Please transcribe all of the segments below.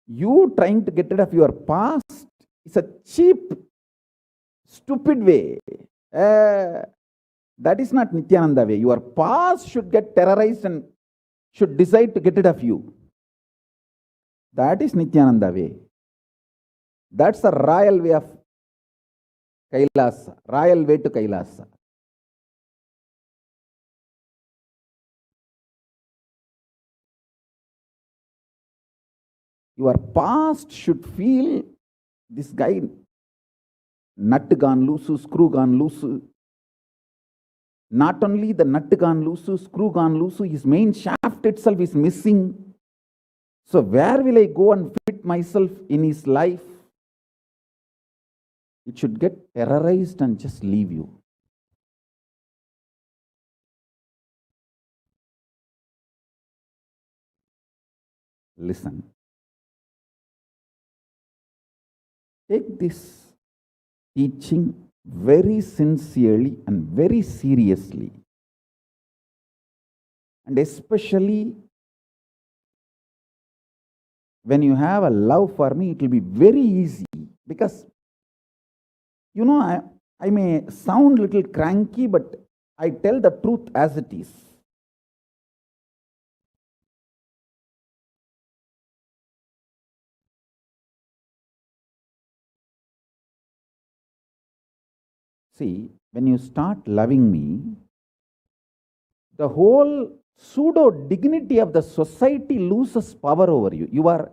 You trying to get rid of your past is a cheap, stupid way. That is not Nityananda way. Your past should get terrorized and should decide to get rid of you. That is Nityananda way. That's the royal way of Kailasa, royal way to Kailasa. Your past should feel this guy, nut gone loose, screw gone loose. Not only the nut gone loose, screw gone loose, his main shaft itself is missing. So where will I go and fit myself in his life? It should get terrorized and just leave you. Listen. Take this teaching very sincerely and very seriously. And especially when you have a love for me, it will be very easy. Because, you know, I may sound a little cranky, but I tell the truth as it is. See, when you start loving me, the whole pseudo dignity of the society loses power over you. You are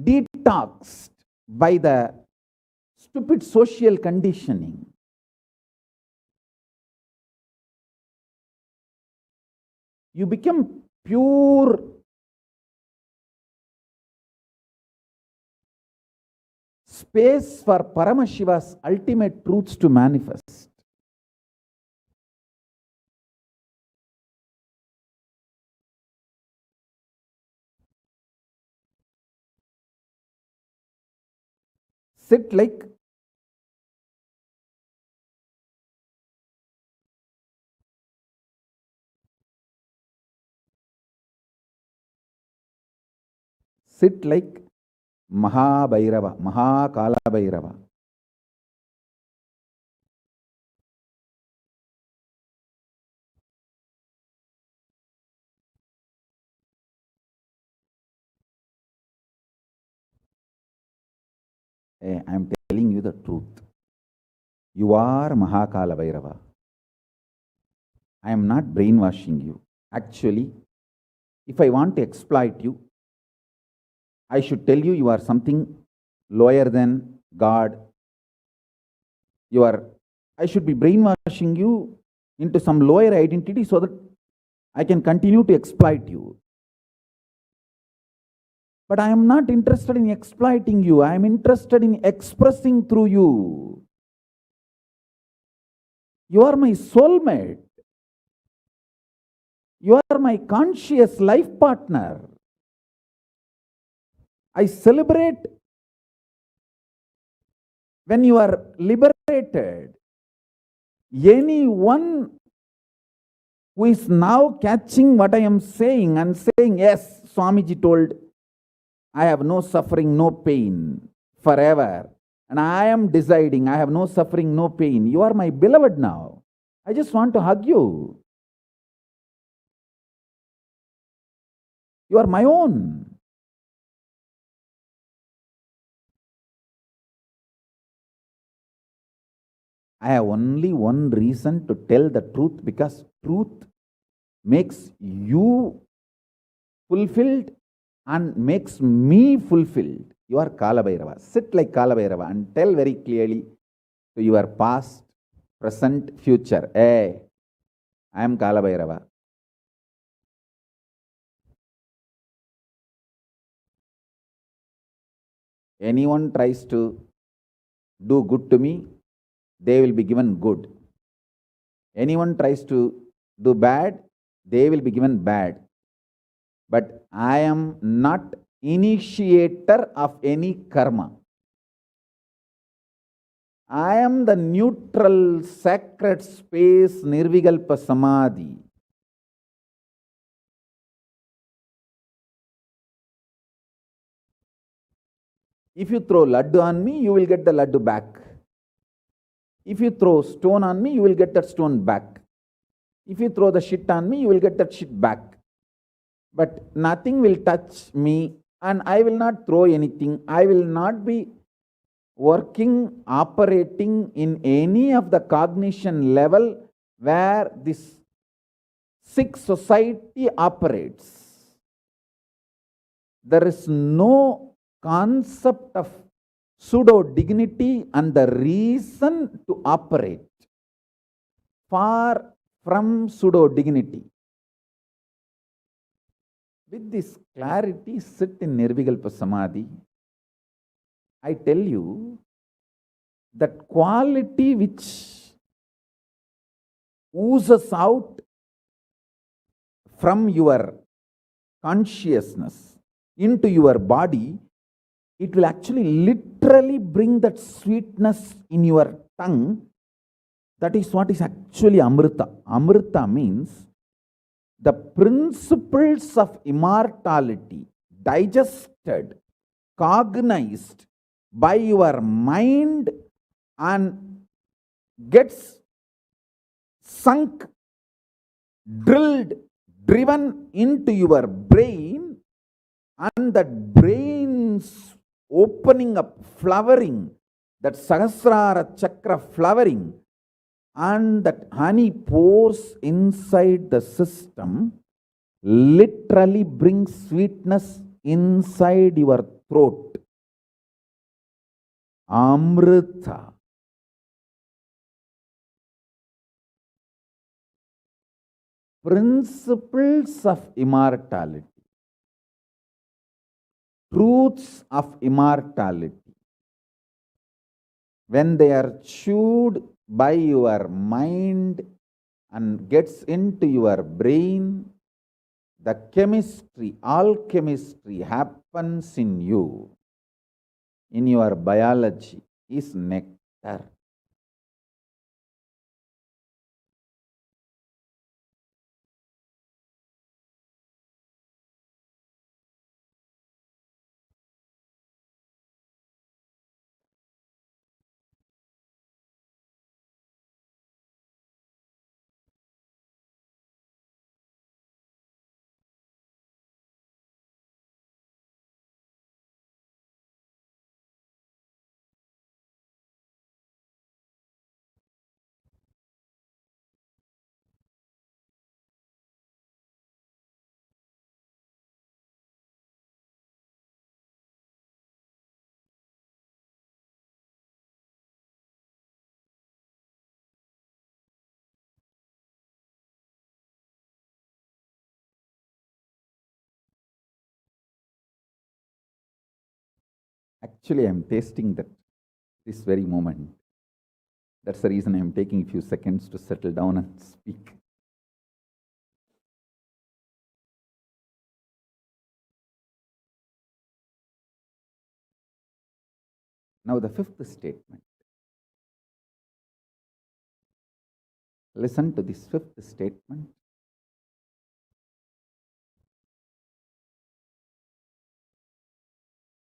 detoxed by the stupid social conditioning. You become pure space for Paramashiva's ultimate truths to manifest. Sit like Maha Kaalabhairava. I am telling you the truth. You are Maha Kaalabhairava. I am not brainwashing you. Actually, if I want to exploit you, I should tell you are something lower than God. I should be brainwashing you into some lower identity so that I can continue to exploit you. But I am not interested in exploiting you. I am interested in expressing through you. You are my soulmate. You are my conscious life partner. I celebrate when you are liberated. Anyone who is now catching what I am saying and saying, yes, Swamiji told, I have no suffering, no pain forever. And I am deciding, I have no suffering, no pain. You are my beloved now. I just want to hug you. You are my own. I have only one reason to tell the truth, because truth makes you fulfilled and makes me fulfilled. You are Kaalabhairava. Sit like Kaalabhairava and tell very clearly to your past, present, future. Hey, I am Kaalabhairava. Anyone tries to do good to me, they will be given good. Anyone tries to do bad, they will be given bad. But I am not initiator of any karma. I am the neutral, sacred space, Nirvikalpa Samadhi. If you throw laddu on me, you will get the laddu back. If you throw stone on me, you will get that stone back. If you throw the shit on me, you will get that shit back. But nothing will touch me, and I will not throw anything. I will not be working, operating in any of the cognition level where this sick society operates. There is no concept of pseudo dignity and the reason to operate. Far from pseudo dignity. With this clarity, sit in Nirvikalpa Samadhi. I tell you that quality which oozes out from your consciousness into your body, it will actually literally bring that sweetness in your tongue. That is what is actually Amrita. Amrita means the principles of immortality digested, cognized by your mind and gets sunk, drilled, driven into your brain, and that brain's opening up, flowering, that Sahasrara Chakra flowering, and that honey pours inside the system, literally brings sweetness inside your throat. Amrita. Principles of immortality. Truths of immortality. When they are chewed by your mind and gets into your brain, the chemistry, alchemistry happens in you, in your biology, is nectar. Actually, I am tasting that this very moment. That's the reason I am taking a few seconds to settle down and speak. Now, the fifth statement. Listen to this fifth statement.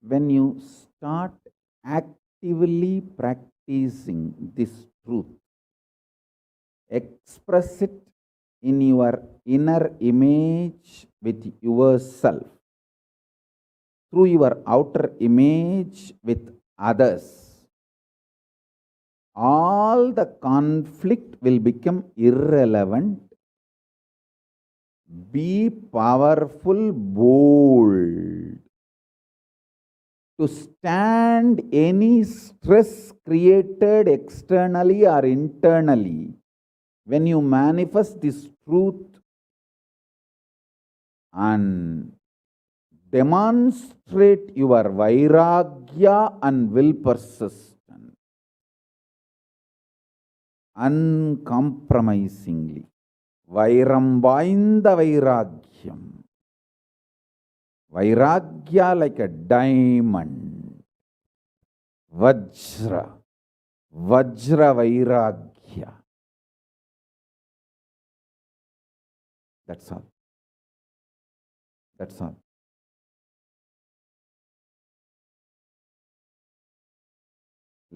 When you start actively practicing this truth, express it in your inner image with yourself, through your outer image with others, all the conflict will become irrelevant. Be powerful, bold, to stand any stress created externally or internally. When you manifest this truth and demonstrate your vairagya and will persistence uncompromisingly, vairam vainda vairagyam, vairagya like a diamond, vajra, vajra vairagya. That's all. That's all.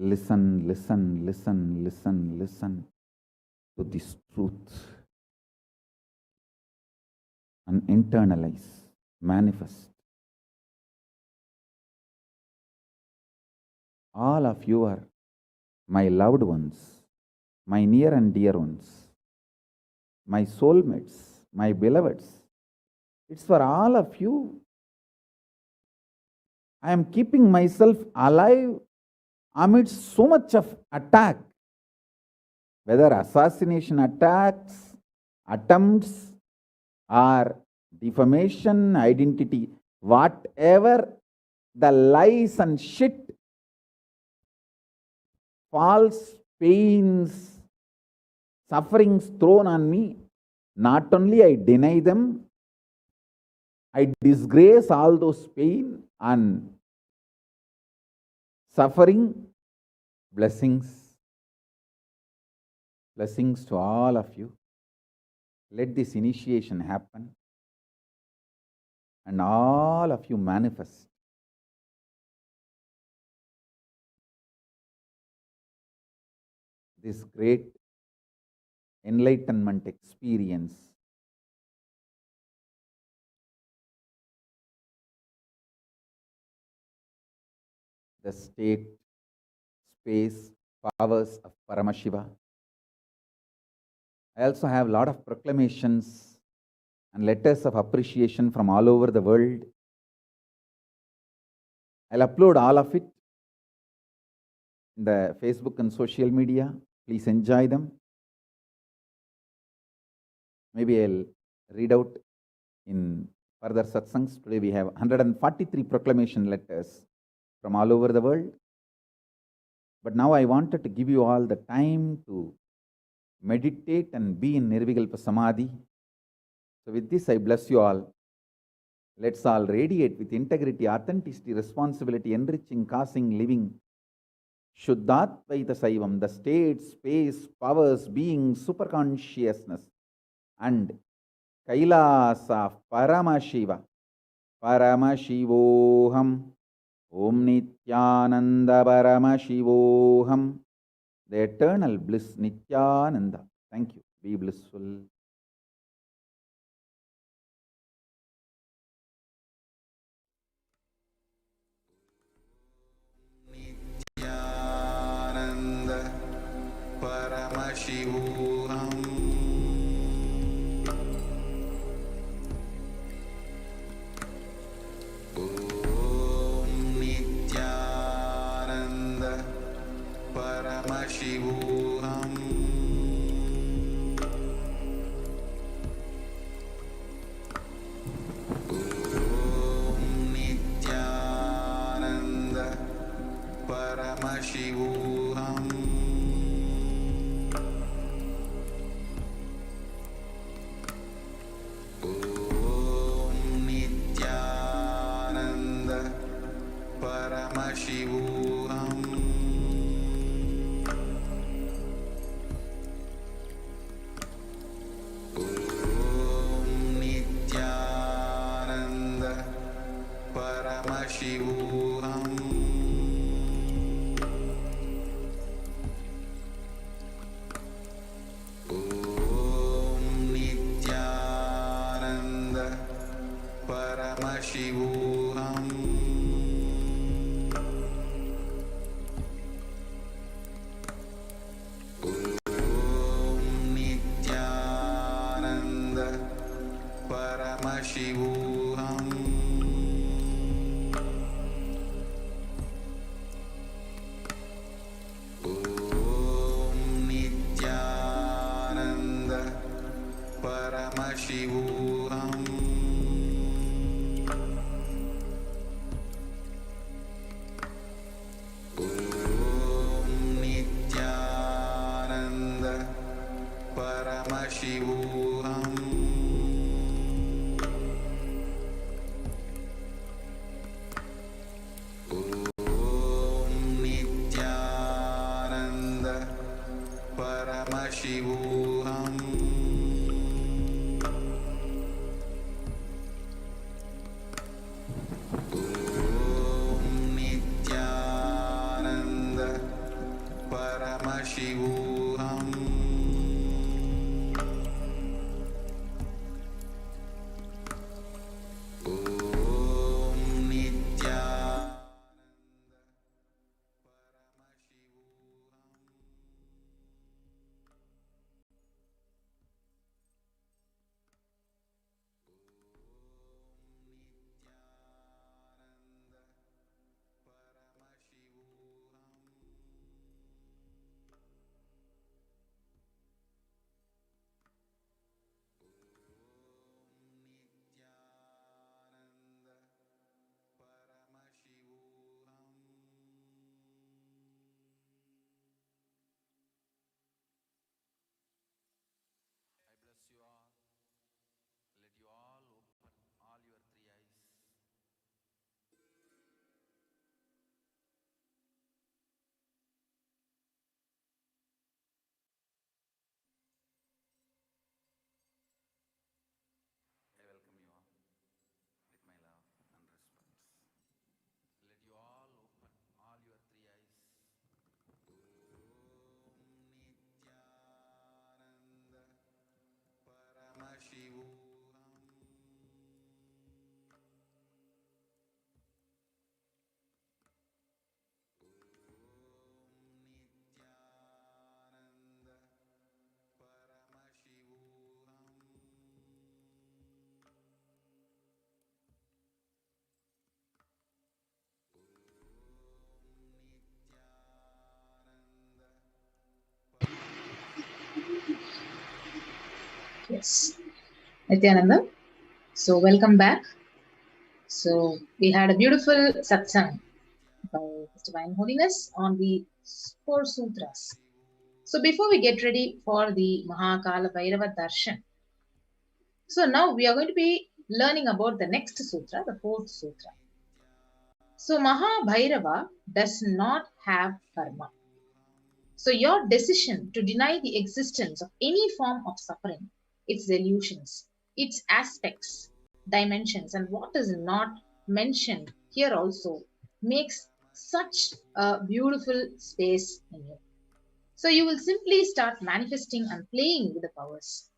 Listen, listen, listen, listen, listen to this truth and internalize, manifest. All of you are my loved ones, my near and dear ones, my soulmates, my beloveds. It's for all of you. I am keeping myself alive amidst so much of attack, whether assassination attacks, attempts, or defamation, identity, whatever the lies and shit, false pains, sufferings thrown on me, not only I deny them, I disgrace all those pain and suffering. Blessings to all of you. Let this initiation happen and all of you manifest this great enlightenment experience. The state, space, powers of Paramashiva. I also have a lot of proclamations and letters of appreciation from all over the world. I'll upload all of it in the Facebook and social media. Please enjoy them. Maybe I'll read out in further satsangs. Today we have 143 proclamation letters from all over the world. But now I wanted to give you all the time to meditate and be in Nirvikalpa Samadhi. So with this, I bless you all. Let's all radiate with integrity, authenticity, responsibility, enriching, causing, living. Shuddhatvaita Saivam, the state, space, powers, being, superconsciousness, and Kailasa Paramashiva. Paramashivoham. Om Nityananda Paramashivoham. The eternal bliss, Nityananda. Thank you. Be blissful. Nityananda Paramashivoham. Om Nityananda Paramashivoham. Om Nityananda Paramashivoham. Om Nityananda Paramashivoham. Om Nityananda Paramashivoham. Om Nityananda Paramashivoham. Om Nityananda Paramashivoham. Om Nityananda Paramashivoham. Om Nityananda Paramashivoham. Yes, Nityananda. So, welcome back. So, we had a beautiful satsang by His Divine Holiness on the 4 sutras. So, before we get ready for the Maha Kaalabhairava Darshan, so now we are going to be learning about the next sutra, the 4th sutra. So, Maha Bhairava does not have karma. So, your decision to deny the existence of any form of suffering, its illusions, its aspects, dimensions, and what is not mentioned here also makes such a beautiful space in you. So, you will simply start manifesting and playing with the powers.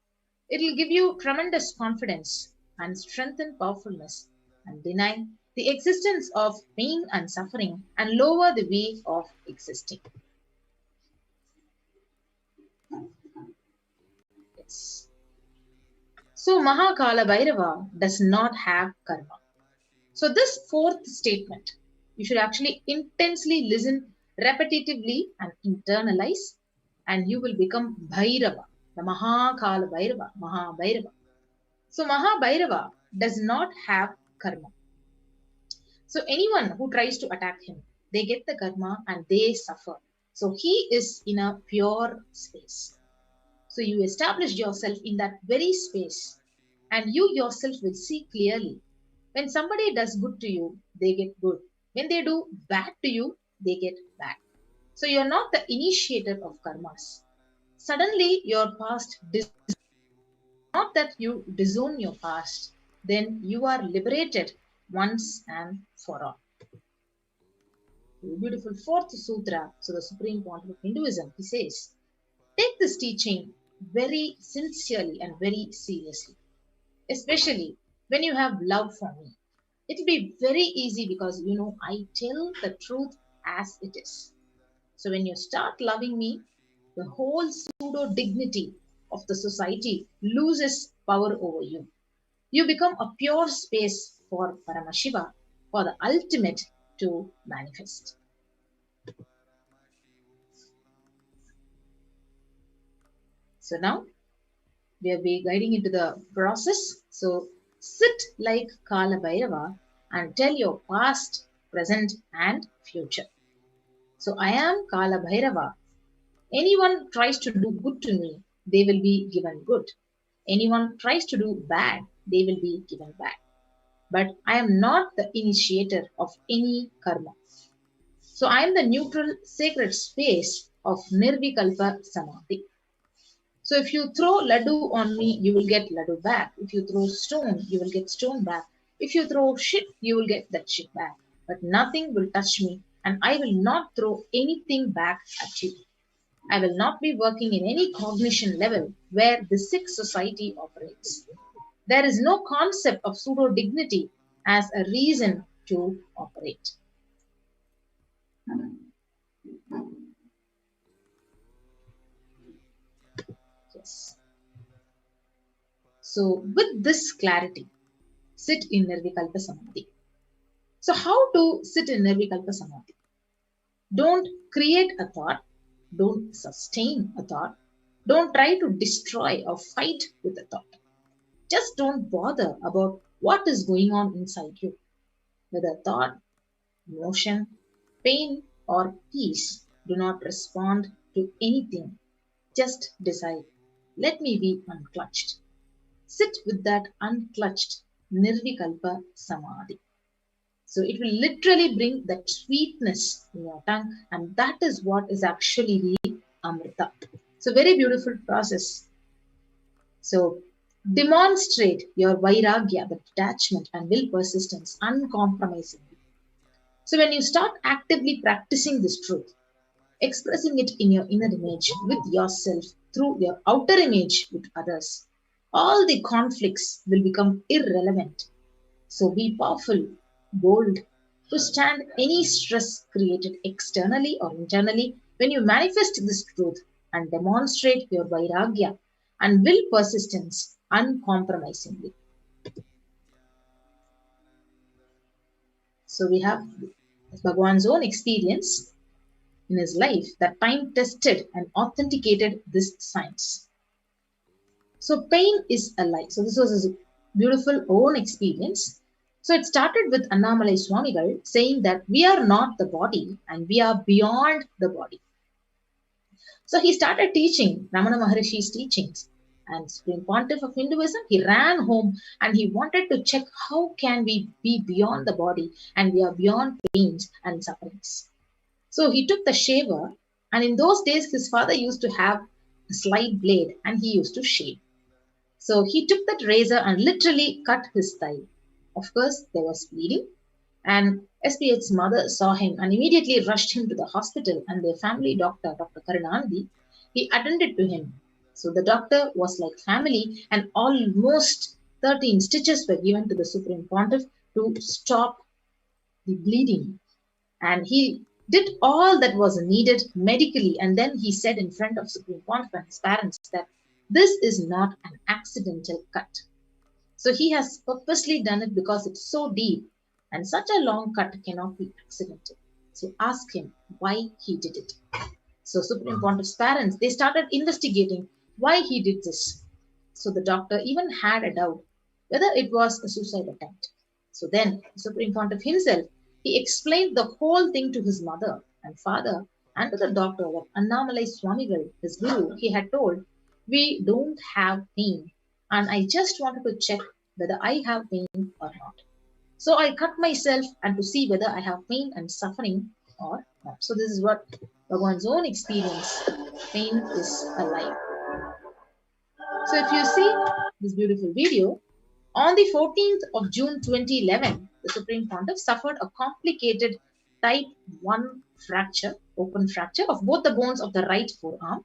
It will give you tremendous confidence and strengthen powerfulness and deny the existence of pain and suffering and lower the way of existing. Yes. So Maha Kaalabhairava does not have karma. So this 4th statement, you should actually intensely listen repetitively and internalize, and you will become Bhairava, the Maha Kaalabhairava, Maha Bhairava. So Maha Bhairava does not have karma. So anyone who tries to attack him, they get the karma and they suffer. So he is in a pure space. So you establish yourself in that very space and you yourself will see clearly. When somebody does good to you, they get good. When they do bad to you, they get bad. So you're not the initiator of karmas. Suddenly your past, not that you disown your past, then you are liberated once and for all. Beautiful 4th sutra, so the supreme point of Hinduism, he says, take this teaching very sincerely and very seriously, especially when you have love for me. It will be very easy because I tell the truth as it is. So when you start loving me, the whole pseudo dignity of the society loses power over you. You become a pure space for Paramashiva, for the ultimate to manifest. So now we will be guiding into the process. So sit like Kaalabhairava and tell your past, present, and future. So I am Kaalabhairava. Anyone tries to do good to me, they will be given good. Anyone tries to do bad, they will be given bad. But I am not the initiator of any karma. So I am the neutral sacred space of Nirvikalpa Samadhi. So if you throw laddu on me, you will get laddu back. If you throw stone, you will get stone back. If you throw shit, you will get that shit back. But nothing will touch me, and I will not throw anything back at you. I will not be working in any cognition level where the sick society operates. There is no concept of pseudo dignity as a reason to operate. Yes. So, with this clarity, sit in Nirvikalpa Samadhi. So, how to sit in Nirvikalpa Samadhi? Don't create a thought, don't sustain a thought, don't try to destroy or fight with a thought. Just don't bother about what is going on inside you, whether thought, emotion, pain, or peace. Do not respond to anything. Just decide, let me be unclutched. Sit with that unclutched Nirvikalpa Samadhi. So it will literally bring that sweetness in your tongue, and that is what is actually the Amrita. So, very beautiful process. So, demonstrate your Vairagya, the detachment and will persistence uncompromisingly. So, when you start actively practicing this truth, expressing it in your inner image with yourself through your outer image with others, all the conflicts will become irrelevant. So be powerful, bold, to stand any stress created externally or internally when you manifest this truth and demonstrate your vairagya and will persistence uncompromisingly. So we have Bhagwan's own experience in his life that time tested and authenticated this science. So pain is a lie. So this was his beautiful own experience. So it started with Annamalai Swamigal saying that we are not the body and we are beyond the body. So he started teaching Ramana Maharishi's teachings. And Supreme Pontiff of Hinduism, he ran home and he wanted to check how can we be beyond the body and we are beyond pains and sufferings. So he took the shaver, and in those days his father used to have a slight blade and he used to shave. So he took that razor and literally cut his thigh. Of course, there was bleeding, and SPH's mother saw him and immediately rushed him to the hospital, and their family doctor, Dr. Karunanidhi, he attended to him. So the doctor was like family, and almost 13 stitches were given to the Supreme Pontiff to stop the bleeding. And he did all that was needed medically, and then he said in front of Supreme Pontiff and his parents that this is not an accidental cut. So he has purposely done it because it's so deep, and such a long cut cannot be accidental. So ask him why he did it. So Supreme Pontiff's parents, they started investigating why he did this. So the doctor even had a doubt whether it was a suicide attempt. So then Supreme Pontiff himself, he explained the whole thing to his mother and father and to the doctor that Annamalai Swamigal, his guru, he had told, we don't have pain, and I just wanted to check whether I have pain or not. So I cut myself and to see whether I have pain and suffering or not. So this is what Bhagwan's own experience. Pain is a lie. So if you see this beautiful video, on the 14th of June 2011, the Supreme Pontiff suffered a complicated type 1 fracture, open fracture of both the bones of the right forearm.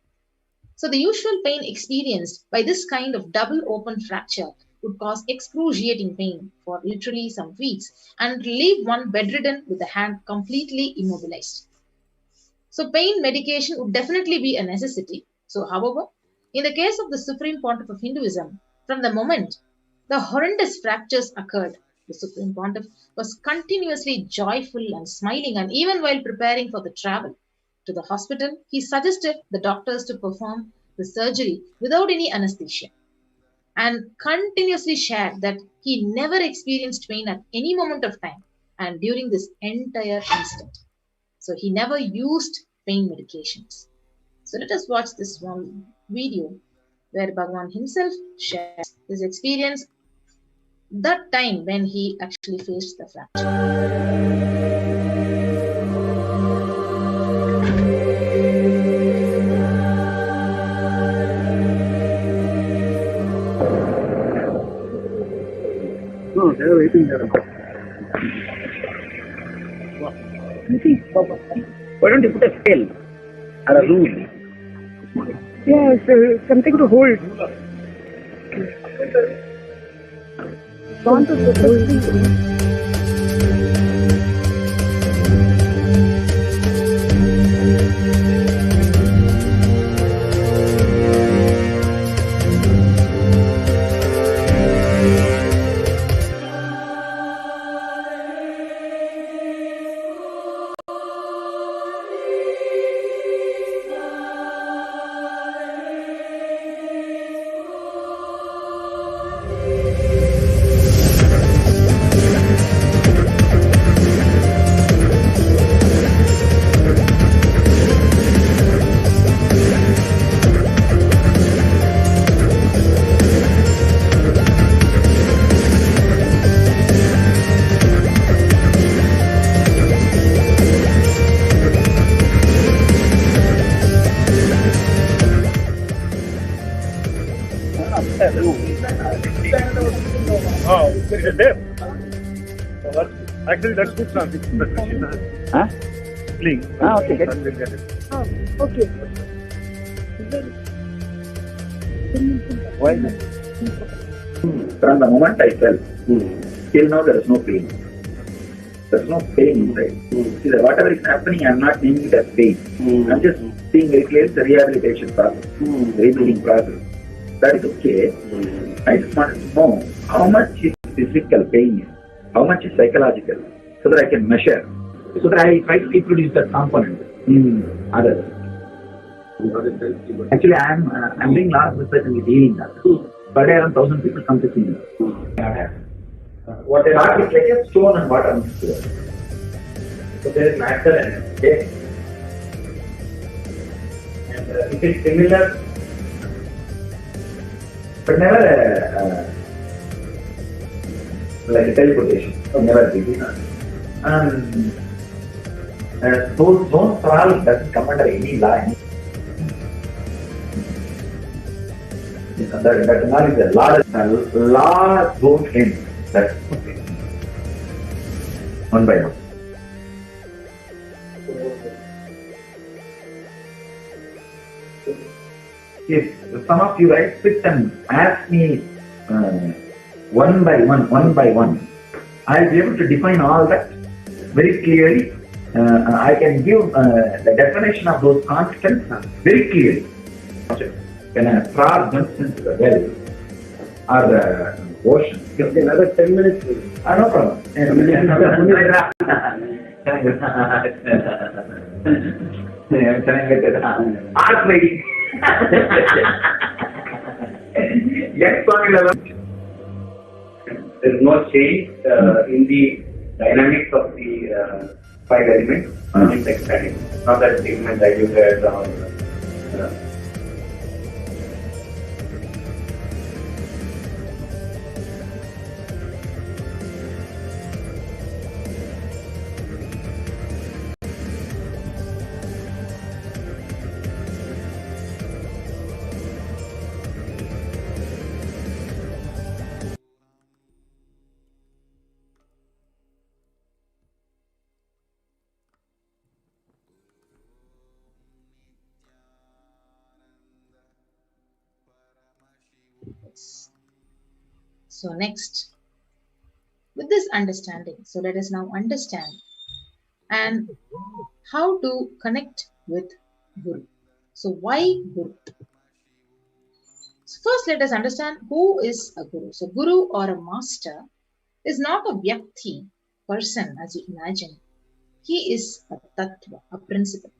So the usual pain experienced by this kind of double open fracture would cause excruciating pain for literally some weeks and leave one bedridden with the hand completely immobilized. So pain medication would definitely be a necessity. So however, in the case of the Supreme Pontiff of Hinduism, from the moment the horrendous fractures occurred, the Supreme Pontiff was continuously joyful and smiling, and even while preparing for the travel to the hospital, he suggested the doctors to perform the surgery without any anesthesia, and continuously shared that he never experienced pain at any moment of time and during this entire instant. So he never used pain medications. So let us watch this one video where Bhagwan himself shares his experience that time when he actually faced the fracture. No, they are waiting there. Why don't you put a scale or a rule? Yes, something to hold. Want to hold. Oh, it is there. Actually, that's good transition. Huh? Link. Okay, get And we'll get it. Oh, okay. Why? From the moment I fell, till now there is no pain. There is no pain inside. See, whatever is happening, I am not naming it as pain. I am just seeing very clearly the rehabilitation process, rebuilding process. That is okay. I just wanted to know how much is physical pain, how much is psychological, so that I can measure, so that I try to reproduce that component in others. Actually, I'm doing a lot of research in the healing. per day around 1,000 people come to see me. What they are is like a stone and water mixed together. So there is matter and taste. And it is similar, but never like a teleportation. Never big. And those zones all doesn't come under any law. That knowledge is a law zone in. That's okay. One by one. If some of you guys sit and ask me one by one, I'll be able to define all that very clearly. I can give the definition of those constants very clearly. When a frog jumps into the well or the ocean, give me another 10 minutes. No problem. Art making. Yes, there is no change in the dynamics of the 5 elements. It's like static. Not that statement diluted or. So next, with this understanding, so let us now understand and how to connect with Guru. So why Guru? So first, let us understand who is a Guru. So Guru or a master is not a vyakti, person as you imagine. He is a tattva, a principle.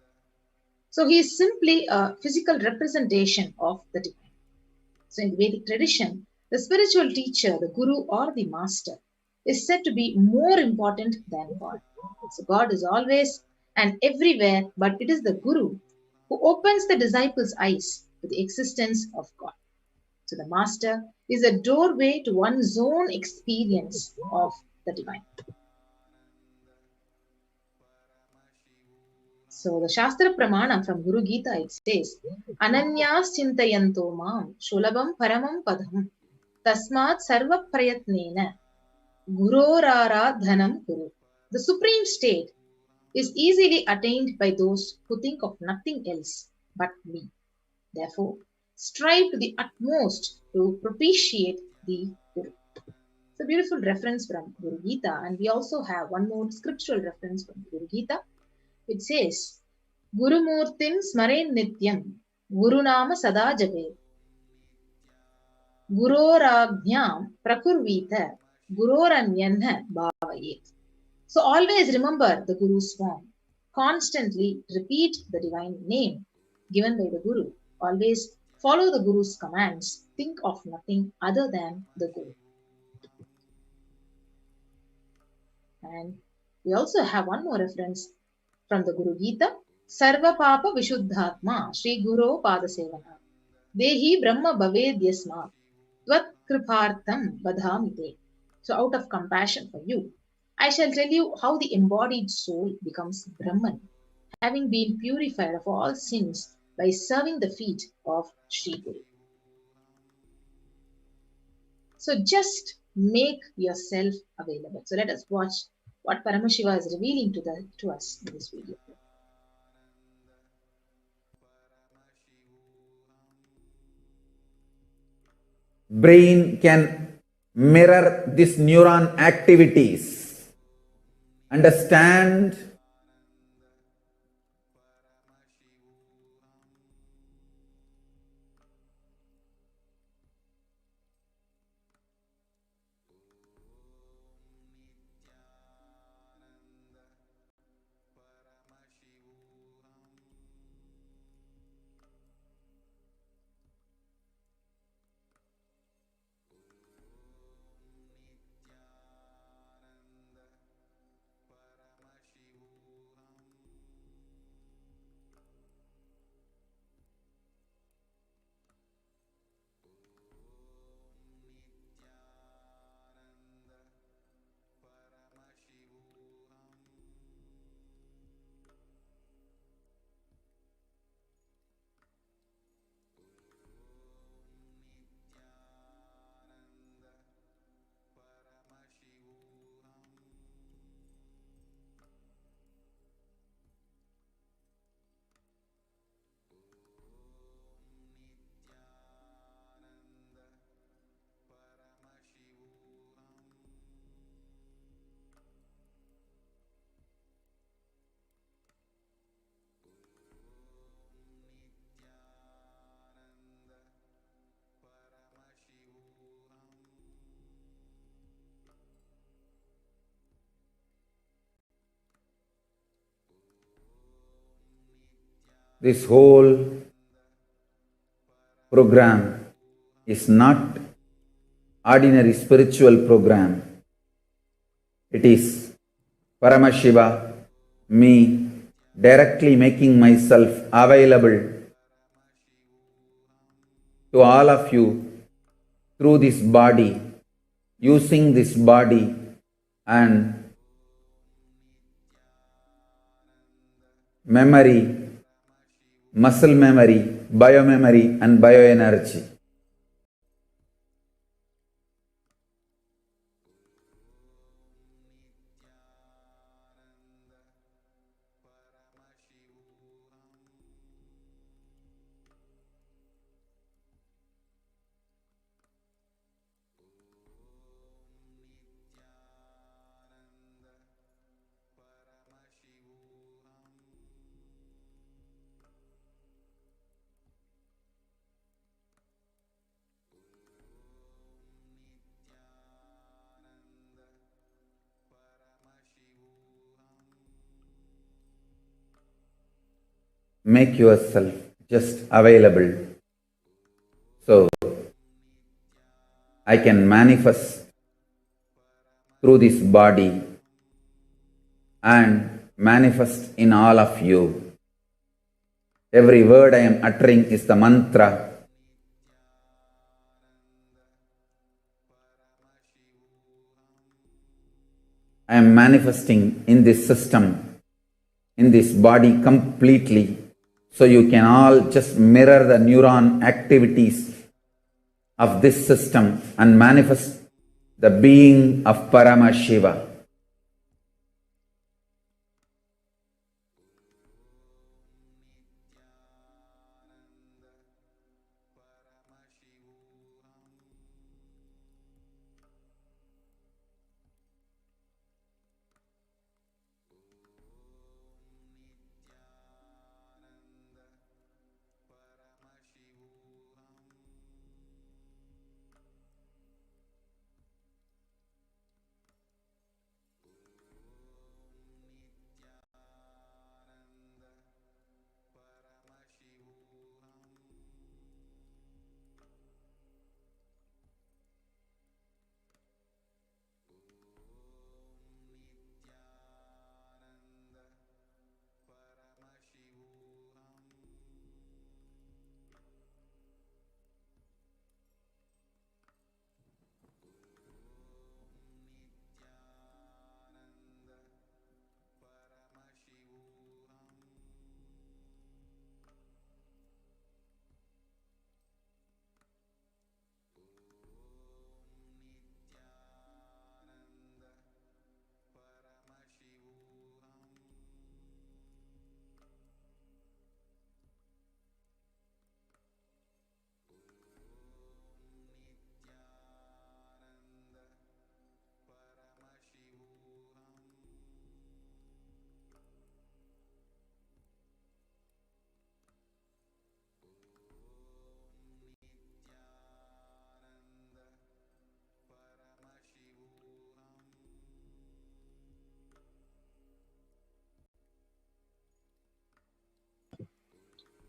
So he is simply a physical representation of the divine. So in the Vedic tradition, the spiritual teacher, the Guru or the master, is said to be more important than God. So God is always and everywhere, but it is the Guru who opens the disciples' eyes to the existence of God. So the master is a doorway to one's own experience of the divine. So the Shastra Pramana from Guru Gita, it says, Ananyas chintayanto mam shulabam paramam padam tasmat sarva prayatnena gurorara dhanam guru. The supreme state is easily attained by those who think of nothing else but me. Therefore, strive to the utmost to propitiate the Guru. It's a beautiful reference from Guru Gita, and we also have one more scriptural reference from Guru Gita. It says, Guru Murtim Smaren Nityam Guru Nama Sada Jabe Gurorabhyam Prakurvita Guroranyanha Bhavayet. So always remember the Guru's form. Constantly repeat the divine name given by the Guru. Always follow the Guru's commands. Think of nothing other than the Guru. And we also have one more reference from the Guru Gita. Sarva Papa Vishuddhatma Shri Guru Padasevana Dehi Brahma Bhavedyasma Tvat Kripartham Badhamite. So out of compassion for you, I shall tell you how the embodied soul becomes Brahman, having been purified of all sins by serving the feet of Sri Guru. So just make yourself available. So let us watch what Paramashiva is revealing to us in this video. Brain can mirror these neuron activities, understand This whole program is not ordinary spiritual program. It is Paramashiva, me, directly making myself available to all of you through this body, using this body and memory, muscle memory, biomemory and bioenergy. Make yourself just available so I can manifest through this body and manifest in all of you. Every word I am uttering is the mantra. I am manifesting in this system, in this body completely. So you can all just mirror the neuron activities of this system and manifest the being of Paramashiva.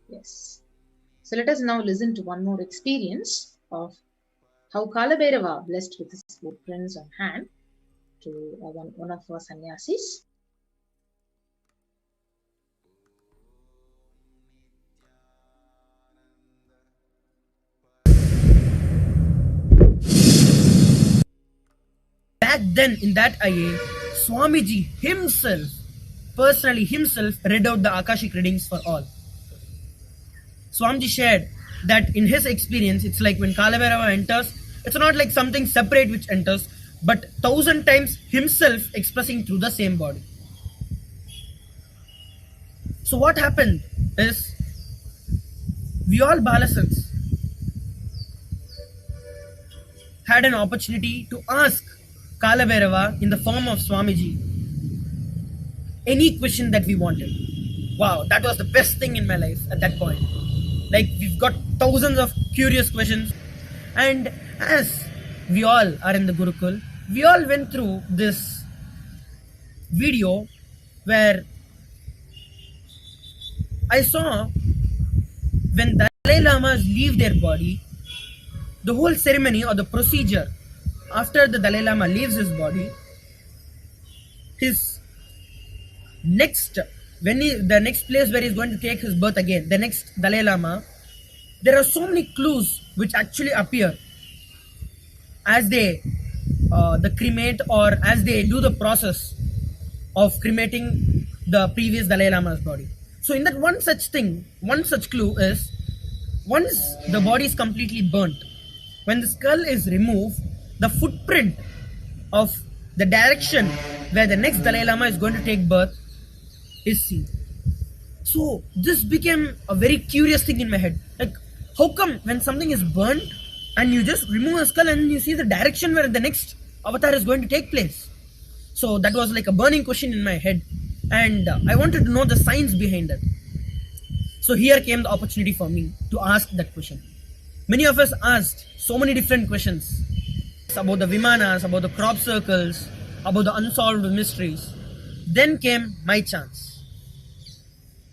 Yes. So let us now listen to one more experience of how Kaalabhairava blessed with his footprints on hand to one of our sannyasis. Back then, in that IA, Swamiji himself, personally himself, read out the Akashic readings for all. Swamiji shared that in his experience, it's like when Kaalabhairava enters, it's not like something separate which enters, but 1,000 times himself expressing through the same body. So what happened is, we all Balasans had an opportunity to ask Kaalabhairava in the form of Swamiji any question that we wanted. Wow, that was the best thing in my life at that point. Like, we've got thousands of curious questions, and as we all are in the Gurukul, we all went through this video where I saw when Dalai Lamas leave their body, the whole ceremony or the procedure after the Dalai Lama leaves his body, his next, the next place where he's going to take his birth again, the next Dalai Lama, there are so many clues which actually appear as they the cremate, or as they do the process of cremating the previous Dalai Lama's body. So in that one such thing, one such clue is, once the body is completely burnt, when the skull is removed, the footprint of the direction where the next Dalai Lama is going to take birth is seen. So this became a very curious thing in my head. Like, how come when something is burnt and you just remove a skull and you see the direction where the next avatar is going to take place? So that was like a burning question in my head, and I wanted to know the science behind it. So here came the opportunity for me to ask that question. Many of us asked so many different questions about the Vimanas, about the crop circles, about the unsolved mysteries. Then came my chance.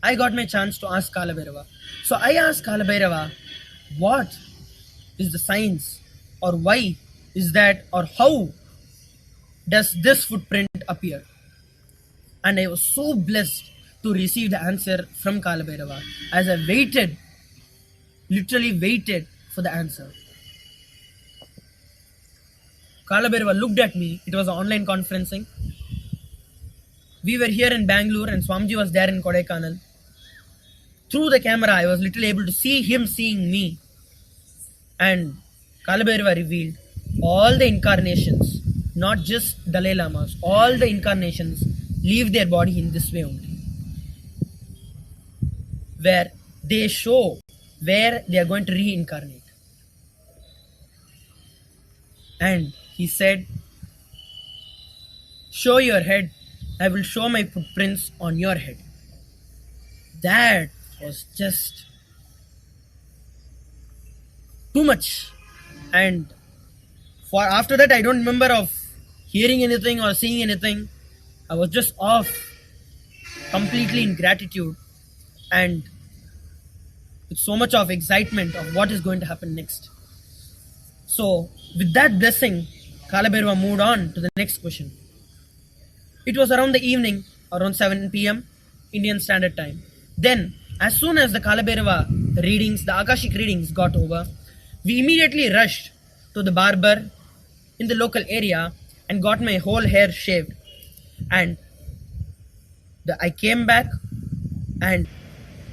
I got my chance to ask Kaalabhairava. So I asked Kaalabhairava, what is the science, or why is that, or how does this footprint appear? And I was so blessed to receive the answer from Kaalabhairava, as I waited, literally waited for the answer. Kaalabhairava looked at me. It was an online conferencing. We were here in Bangalore and Swamiji was there in Kodaikanal. Through the camera, I was literally able to see him seeing me. And Kaalabhairava revealed all the incarnations, not just Dalai Lamas, all the incarnations leave their body in this way only, where they show where they are going to reincarnate. And he said, show your head, I will show my footprints on your head. That was just too much. And for after that, I don't remember of hearing anything or seeing anything. I was just off, completely in gratitude and with so much of excitement of what is going to happen next. So with that blessing, Kaalabhairava moved on to the next question. It was around the evening, around 7 p.m. Indian Standard Time. Then, as soon as the Kaalabhairava readings, the Akashic readings got over, we immediately rushed to the barber in the local area and got my whole hair shaved. And I came back, and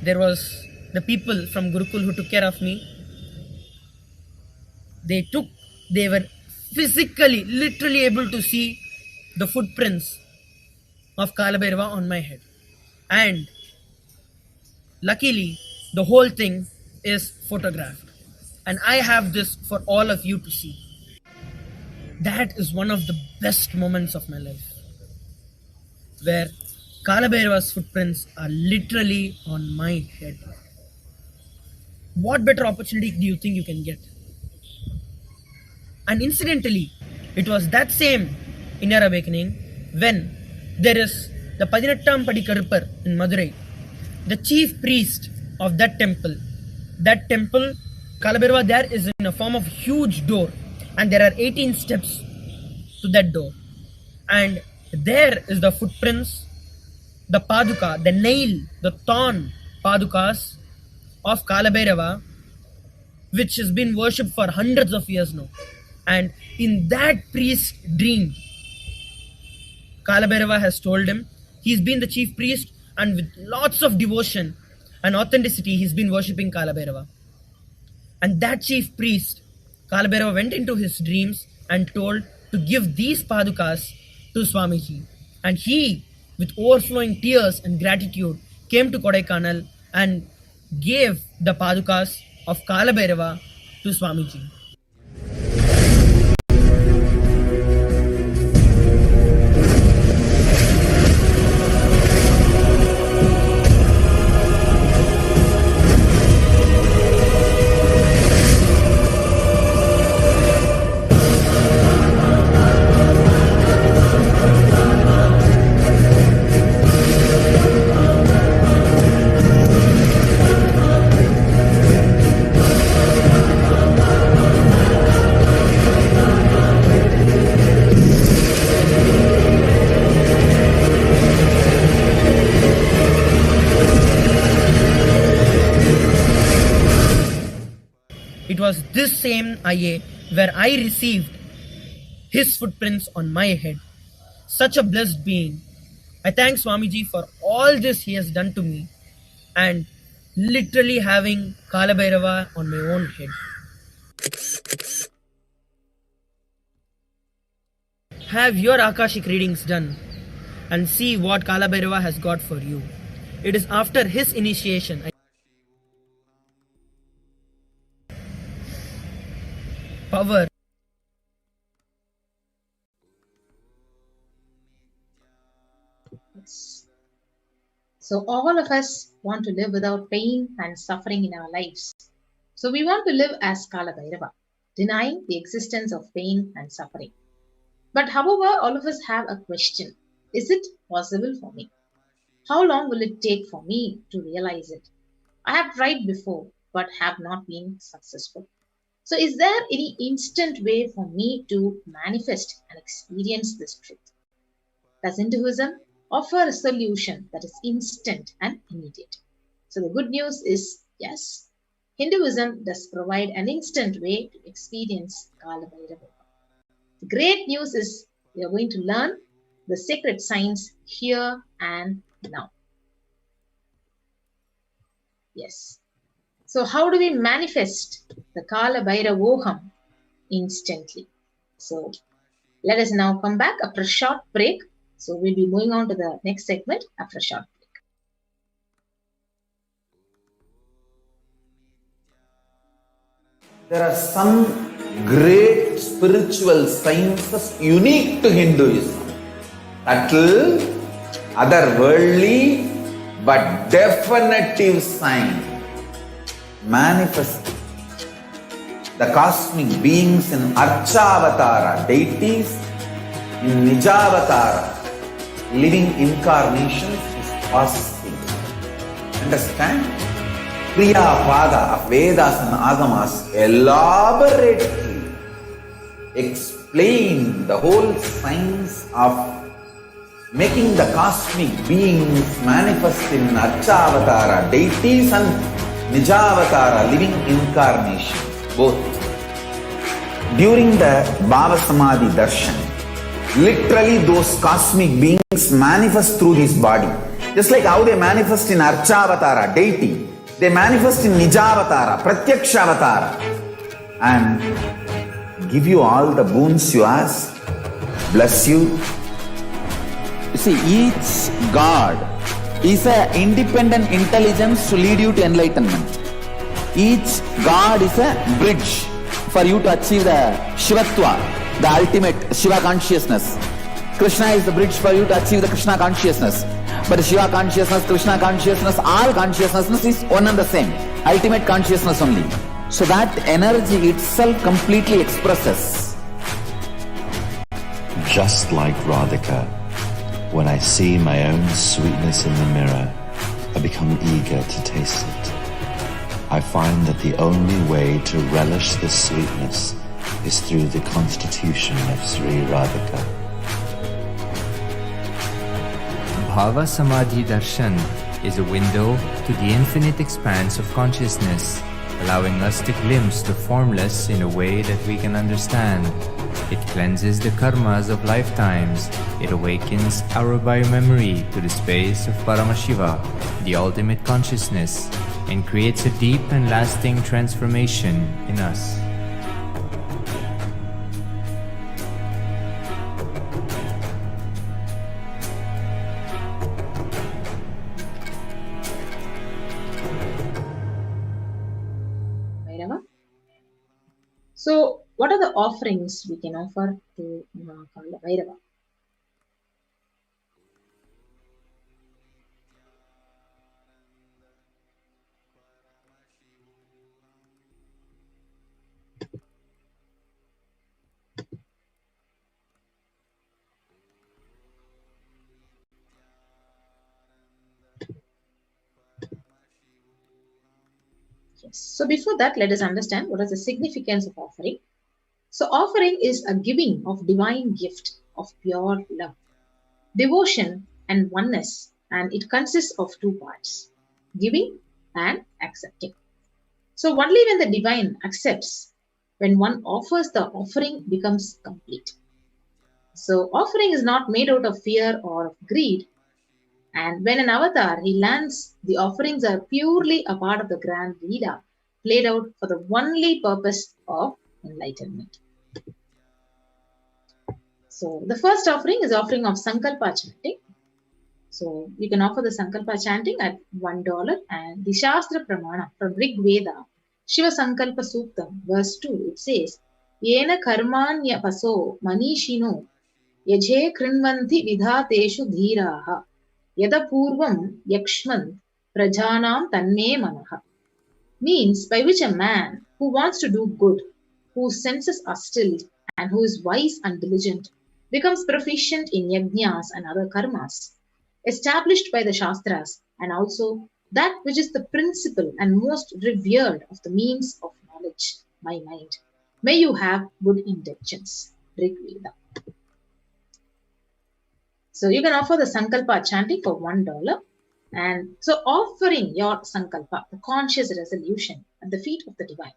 there was the people from Gurukul who took care of me. They were physically, literally able to see the footprints of Kaalabhairava on my head. And luckily, the whole thing is photographed. And I have this for all of you to see. That is one of the best moments of my life, where Kaalabhairava's footprints are literally on my head. What better opportunity do you think you can get? And incidentally, it was that same inner awakening when there is the Padinattam Padi Karupar in Madurai, the chief priest of that temple. That temple, Kaalabhairava there is in a form of huge door, and there are 18 steps to that door. And there is the footprints, the paduka, the nail, the thorn padukas of Kaalabhairava, which has been worshipped for hundreds of years now. And in that priest's dream, Kaalabhairava has told him, he's been the chief priest, and with lots of devotion and authenticity, he's been worshipping Kaalabhairava. And that chief priest, Kaalabhairava went into his dreams and told to give these padukas to Swamiji. And he, with overflowing tears and gratitude, came to Kodaikanal and gave the padukas of Kaalabhairava to Swamiji. was this same IA where I received his footprints on my head. Such a blessed being. I thank Swamiji for all this he has done to me and literally having Kaalabhairava on my own head. Have your Akashic readings done and see what Kaalabhairava has got for you. It is after his initiation. Power. Yes. So all of us want to live without pain and suffering in our lives. So we want to live as Kaalabhairava, denying the existence of pain and suffering. But however, all of us have a question. Is it possible for me? How long will it take for me to realize it? I have tried before, but have not been successful. So is there any instant way for me to manifest and experience this truth? Does Hinduism offer a solution that is instant and immediate? So the good news is yes, Hinduism does provide an instant way to experience Kaalabhairava. The great news is we are going to learn the sacred science here and now. Yes. So how do we manifest the Kaalabhairavoham instantly? So let us now come back after a short break. So we'll be moving on to the next segment after a short break. There are some great spiritual sciences unique to Hinduism. Subtle, otherworldly, but definitive sign. Manifesting the cosmic beings in Archavatara, deities in Nijavatara, living incarnations is possible. Understand? Kriya Pada of Vedas and Agamas elaborately explain the whole science of making the cosmic beings manifest in Archavatara, deities and Nijavatara, living incarnations, both. During the Bhava Samadhi Darshan, literally those cosmic beings manifest through this body. Just like how they manifest in Archavatara, deity, they manifest in Nijavatara, Pratyakshavatara, and give you all the boons you ask, bless you. You see, each God is an independent intelligence to lead you to enlightenment. Each God is a bridge for you to achieve the Shivatva, the ultimate Shiva consciousness. Krishna is the bridge for you to achieve the Krishna consciousness. But the Shiva consciousness, Krishna consciousness, all consciousness is one and the same. Ultimate consciousness only. So that energy itself completely expresses. Just like Radhika, when I see my own sweetness in the mirror, I become eager to taste it. I find that the only way to relish this sweetness is through the constitution of Sri Radhika. Bhava Samadhi Darshan is a window to the infinite expanse of consciousness, allowing us to glimpse the formless in a way that we can understand. It cleanses the karmas of lifetimes. It awakens our biomemory to the space of Paramashiva, the ultimate consciousness, and creates a deep and lasting transformation in us. So, what are the offerings we can offer to Maha Kaalabhairava? Yes. So before that, let us understand what is the significance of offering. So offering is a giving of divine gift of pure love, devotion and oneness, and it consists of two parts, giving and accepting. So only when the divine accepts, when one offers, the offering becomes complete. So offering is not made out of fear or of greed. And when an avatar, he lands, the offerings are purely a part of the grand Leela, played out for the only purpose of enlightenment. So the first offering is offering of Sankalpa chanting. So you can offer the Sankalpa chanting at $1, and the Shastra Pramana from Rig Veda, Shiva Sankalpa Suktam, verse 2, it says, Yena karmanya paso manishino yaje krinvanti vidhateshu dhiraha yada purvam yakshman prajanam tanme manaha. Means by which a man who wants to do good, whose senses are stilled, and who is wise and diligent, becomes proficient in yajnas and other karmas, established by the Shastras, and also that which is the principal and most revered of the means of knowledge, my mind. May you have good intentions. Rig Veda. So you can offer the Sankalpa chanting for $1. And so offering your Sankalpa, the conscious resolution at the feet of the divine,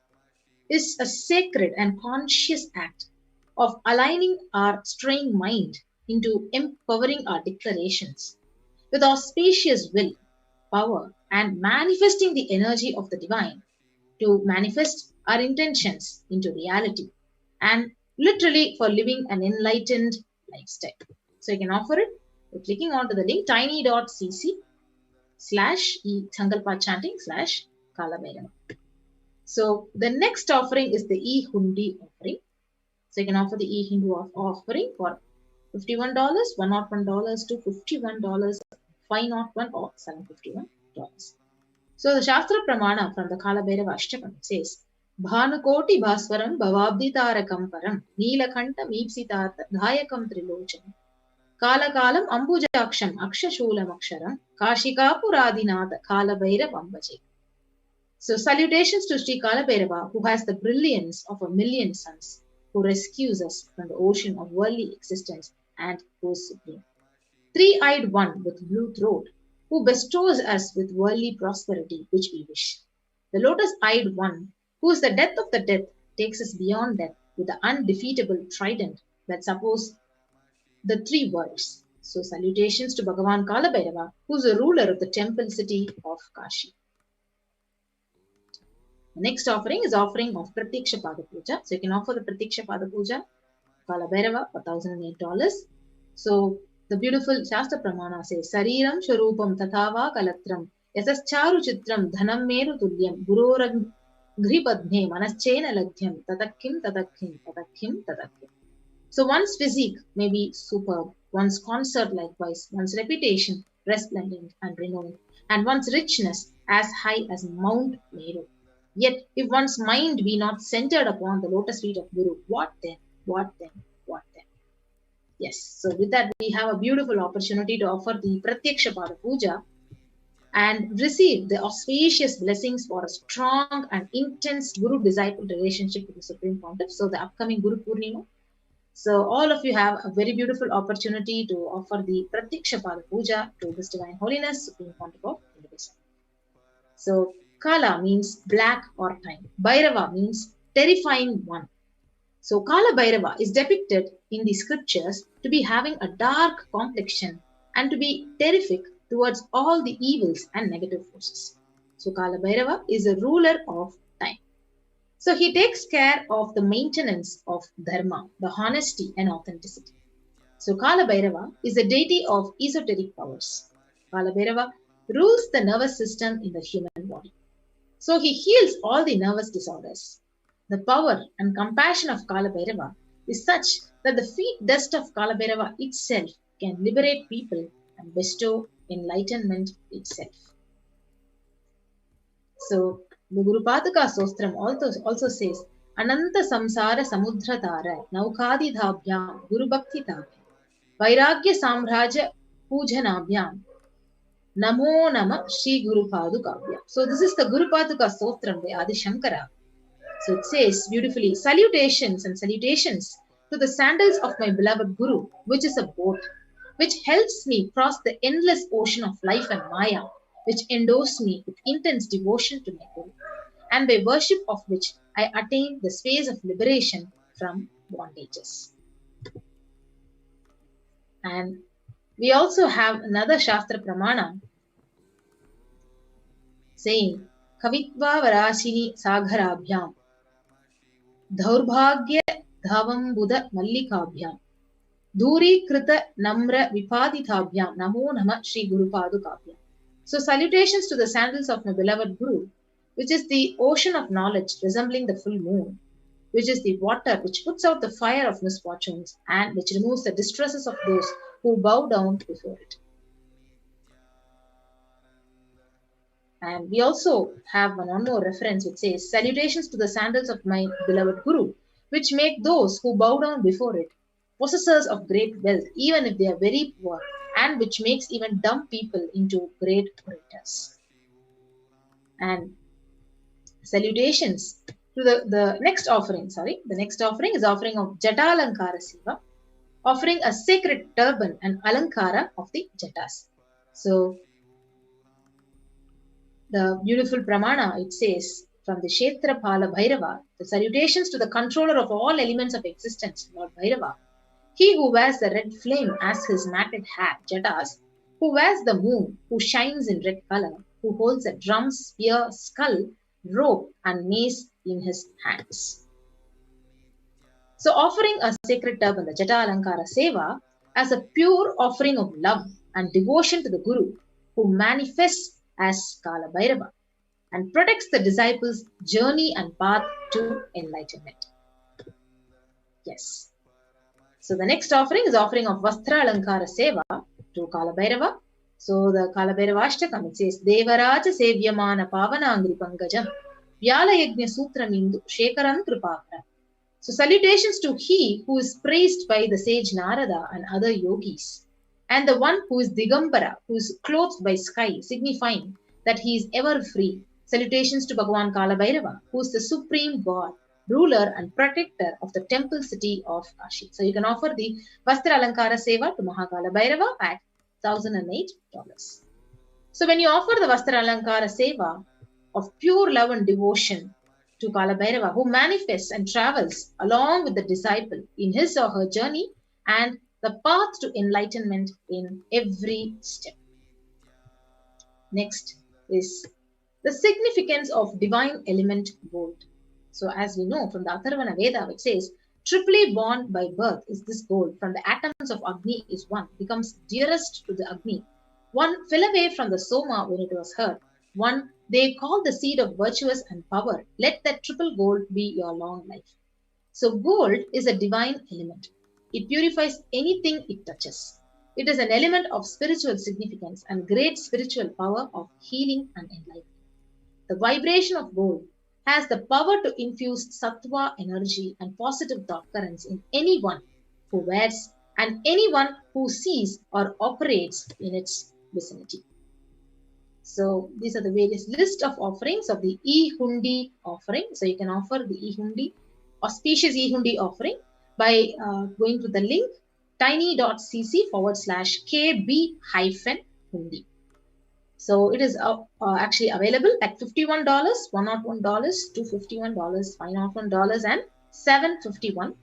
is a sacred and conscious act of aligning our straying mind into empowering our declarations with auspicious will, power, and manifesting the energy of the divine to manifest our intentions into reality, and literally for living an enlightened lifestyle. So you can offer it by clicking onto the link tiny.cc/Sankalpa chanting /Kaalabhairava. So the next offering is the e-Hundi offering. So you can offer the e-Hindu offering for $51, $101 to $51, $501 or $751. So the Shastra Pramana from the Kaalabhairava Ashtakam says, Bhanukoti Bhaswaram Bhavabditarakam Param Neelakanta Meepsitartha Dhayakam Trilochanam Kalakalam Ambujaksham Akshashulam Aksharam Kashikapuradinatha Kaalabhairava Bhava. So salutations to Sri Kaalabhairava, who has the brilliance of a million suns, who rescues us from the ocean of worldly existence and who is supreme. Three-eyed one with blue throat, who bestows us with worldly prosperity which we wish. The lotus-eyed one, who is the death of the death, takes us beyond death with the undefeatable trident that supports the three worlds. So salutations to Bhagavan Kaalabhairava, who is the ruler of the temple city of Kashi. The next offering is offering of Pratyaksha Pada Puja. So you can offer the Pratyaksha Pada Puja, Kaalabhairava, for $1,008. So the beautiful Shastra Pramana says, Sariram Sharupam Tathava Kalatram Yasascharu Chitram Dhanam Meru Tulyam Gurorang Gripadne Manaschena Ladhyam Tatakim Tatakim Tatakim Tatakim. So one's physique may be superb, one's concert likewise, one's reputation resplendent and renowned, and one's richness as high as Mount Meru. Yet, if one's mind be not centered upon the lotus feet of Guru, what then? What then? What then? Yes, so with that, we have a beautiful opportunity to offer the Pratyaksha Pada Puja and receive the auspicious blessings for a strong and intense Guru-disciple relationship with the Supreme Pontiff. So the upcoming Guru Purnima. So all of you have a very beautiful opportunity to offer the Pratyaksha Pada Puja to His Divine Holiness, Supreme Pontiff of India. So Kala means black or time. Bhairava means terrifying one. So Kaalabhairava is depicted in the scriptures to be having a dark complexion and to be terrific towards all the evils and negative forces. So Kaalabhairava is a ruler of time. So he takes care of the maintenance of dharma, the honesty and authenticity. So Kaalabhairava is a deity of esoteric powers. Kaalabhairava rules the nervous system in the human body. So he heals all the nervous disorders. The power and compassion of Kaalabhairava is such that the feet dust of Kaalabhairava itself can liberate people and bestow enlightenment itself. So the Guru Pataka Sostram also says, Ananta Samsara Samudratara Naukadi Dhabhyam Guru Bhakti Tabhyam Vairagya Samraja Pujanabhyam Namo Nama Shri Guru Padukabhyam. So this is the Guru Pataka Sostram by Adi Shankara. So it says beautifully, salutations and salutations to the sandals of my beloved Guru, which is a boat, which helps me cross the endless ocean of life and Maya, which endows me with intense devotion to my Guru, and by worship of which I attain the space of liberation from bondages. And we also have another Shastra Pramana saying, Kavitva Varashini Sagharabhyam Dhaurbhagya Dhavam Buddha Mallikabhyam Dhuri Krita Namra Vipadithabhyam Namo Nama Shri Guru Padukabhyam. So salutations to the sandals of my beloved Guru, which is the ocean of knowledge resembling the full moon, which is the water which puts out the fire of misfortunes and which removes the distresses of those who bow down before it. And we also have one more reference which says, salutations to the sandals of my beloved Guru, which make those who bow down before it possessors of great wealth, even if they are very poor, and which makes even dumb people into great orators. And salutations to the next offering, the next offering is offering of Jatalankara Seva, offering a sacred turban and alankara of the Jatas. So, the beautiful Pramana, it says, from the Kshetra Kaalabhairava, the salutations to the controller of all elements of existence, Lord Bhairava, he who wears the red flame as his matted hat, Jatas, who wears the moon, who shines in red color, who holds a drum, spear, skull, rope, and mace in his hands. So offering a sacred turban, the Jata Alankara Seva, as a pure offering of love and devotion to the Guru, who manifests as Kaalabhairava and protects the disciples' journey and path to enlightenment. Yes. So the next offering is offering of Vastra Alankara Seva to Kaalabhairava. So the Kaalabhairava Ashtakam, it says, Devaraja Sevyamana Pavanangri Pangajam Vyala Yajna Sutramindu Shekaran Kripakara. So salutations to he who is praised by the sage Narada and other yogis, and the one who is Digambara, who is clothed by sky, signifying that he is ever free. Salutations to Bhagavan Kaalabhairava, who is the supreme god, ruler and protector of the temple city of Kashi. So you can offer the Vastra Alankara Seva to Maha Kaalabhairava at $1,008. So when you offer the Vastra Alankara Seva of pure love and devotion to Kaalabhairava, who manifests and travels along with the disciple in his or her journey and the path to enlightenment in every step. Next is the significance of divine element gold. So as we know from the Atharvana Veda, which says, triply born by birth is this gold, from the atoms of Agni is one, becomes dearest to the Agni. One fell away from the Soma when it was heard. One they call the seed of virtuous and power. Let that triple gold be your long life. So gold is a divine element. It purifies anything it touches. It is an element of spiritual significance and great spiritual power of healing and enlightenment. The vibration of gold has the power to infuse sattva energy and positive thought currents in anyone who wears and anyone who sees or operates in its vicinity. So these are the various list of offerings of the e-hundi offering. So you can offer the e-hundi, auspicious e-hundi offering by going to the link tiny.cc/kb-hundi. So it is actually available at $51, $101, $251, $501, and $751.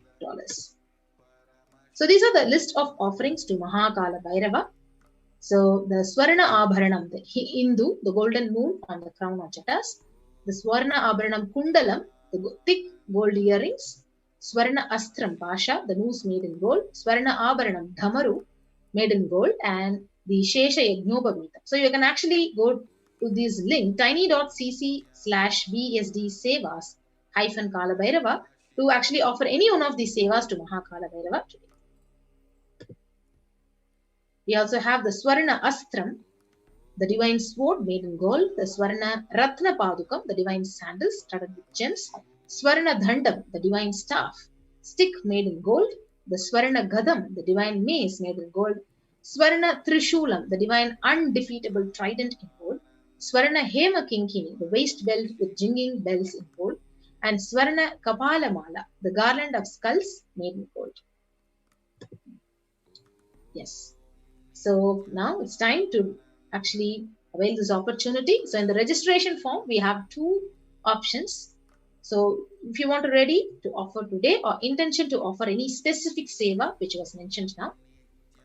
So these are the list of offerings to Maha Kaalabhairava. So the Swarna Abharanam, the Hindu, the golden moon on the crown of Jatas, the Swarna Abharanam Kundalam, the thick gold earrings, Swarna Astram Pasha, the noose made in gold, Swarna Abharanam Dhamaru, made in gold, and the Shesha Yagnobhavita. So you can actually go to this link, tiny.cc/bsd-sevas-Kaalabhairava to actually offer any one of these sevas to Maha Kaalabhairava today. We also have the Swarna Astram, the divine sword made in gold, the Swarna Ratna Padukam, the divine sandals studded with gems, Swarna Dhandam, the divine staff, stick made in gold, the Swarna Gadam, the divine mace made in gold, Swarna Trishulam, the divine undefeatable trident in gold, Swarna Hema Kinkini, the waist belt with jingling bells in gold, and Swarna Kapala Mala, the garland of skulls made in gold. Yes. So now it's time to actually avail this opportunity. So in the registration form, we have two options. So if you want to ready to offer today or intention to offer any specific seva which was mentioned now,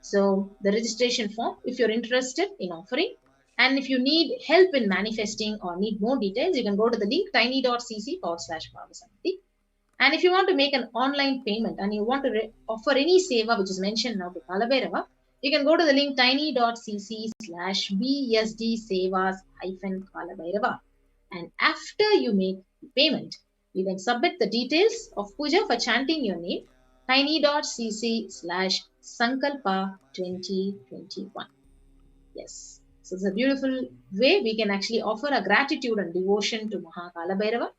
so the registration form, if you're interested in offering, and if you need help in manifesting or need more details, you can go to the link tiny.cc/Bhava Samadhi. And if you want to make an online payment and you want to offer any seva which is mentioned now to Kaalabhairava, you can go to the link tiny.cc/BSD-Sevas-Kaalabhairava. And after you make the payment, you can submit the details of puja for chanting your name, tiny.cc/Sankalpa2021. Yes. So it's a beautiful way we can actually offer a gratitude and devotion to Maha Kaalabhairava.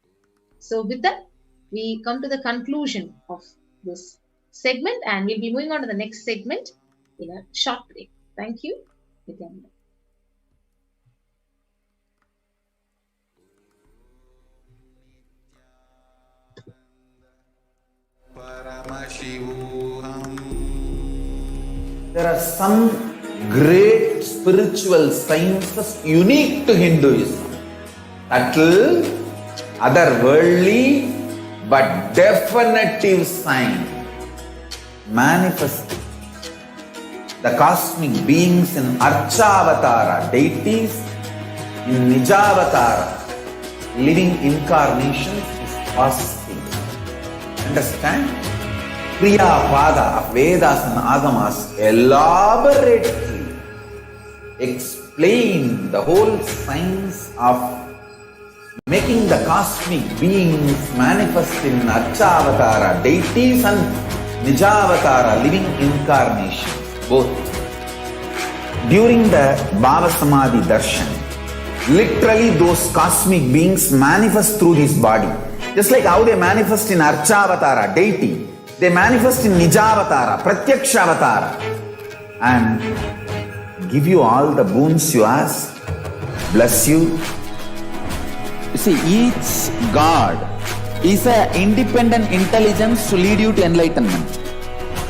So with that, we come to the conclusion of this segment and we'll be moving on to the next segment in a short break. Thank you. Nityananda. There are some great spiritual sciences unique to Hinduism. Subtle, otherworldly, but definitive sign. Manifesting the cosmic beings in Archavatara, deities in Nijavatara, living incarnations is possible. Understand? Kriya Pada of Vedas and Agamas elaborately explain the whole science of making the cosmic beings manifest in Archavatara, deities and Nijavatara, living incarnations, both. During the Bhava Samadhi Darshan, literally those cosmic beings manifest through this body. Just like how they manifest in Archavatara, deity, they manifest in Nijavatara, Pratyakshavatara, and give you all the boons you ask, bless you. You see, each God is an independent intelligence to lead you to enlightenment.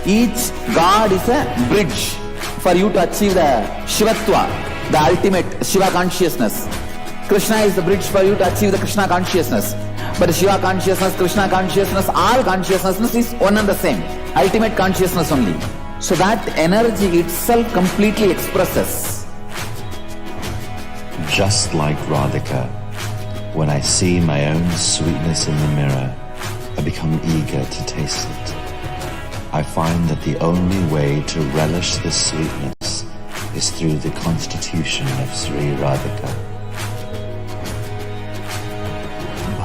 Each God is a bridge for you to achieve the Shivatva, the ultimate Shiva consciousness. Krishna is the bridge for you to achieve the Krishna consciousness. But Shiva consciousness, Krishna consciousness, all consciousness is one and the same. Ultimate consciousness only. So that energy itself completely expresses. Just like Radhika, when I see my own sweetness in the mirror, I become eager to taste it. I find that the only way to relish this sweetness is through the constitution of Sri Radhika.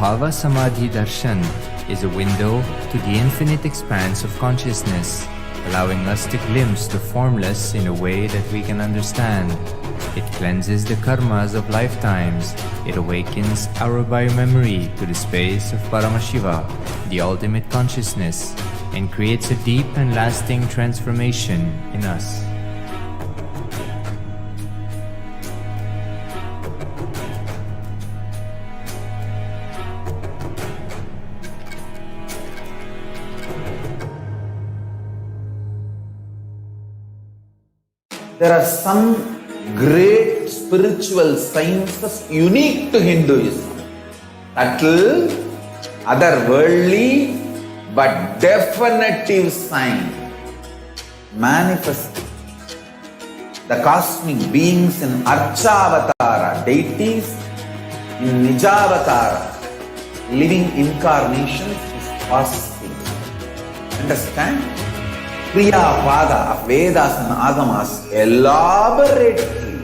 Bhava Samadhi Darshan is a window to the infinite expanse of consciousness, allowing us to glimpse the formless in a way that we can understand. It cleanses the karmas of lifetimes. It awakens our biomemory to the space of Paramashiva, the ultimate consciousness, and creates a deep and lasting transformation in us. There are some great spiritual sciences unique to Hinduism. Subtle, otherworldly, but definitive sign. Manifesting the cosmic beings in Archavatara, deities in Nijavatara, living incarnations is possible. Understand? Kriya Pada of Vedas and Agamas elaborately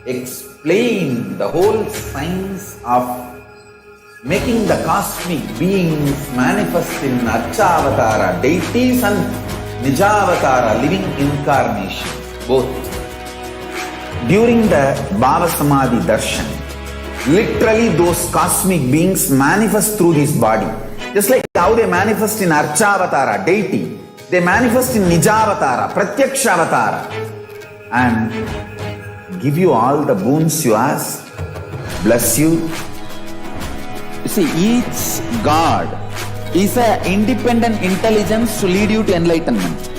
explain the whole science of making the cosmic beings manifest in Archavatara, deities and Nijavatara, living incarnations, both. During the Bhava Samadhi Darshan, literally those cosmic beings manifest through this body. Just like how they manifest in Archavatara, deity, they manifest in Nijavatara, Pratyakshavatara, and give you all the boons you ask, bless you. You see, each God is an independent intelligence to lead you to enlightenment.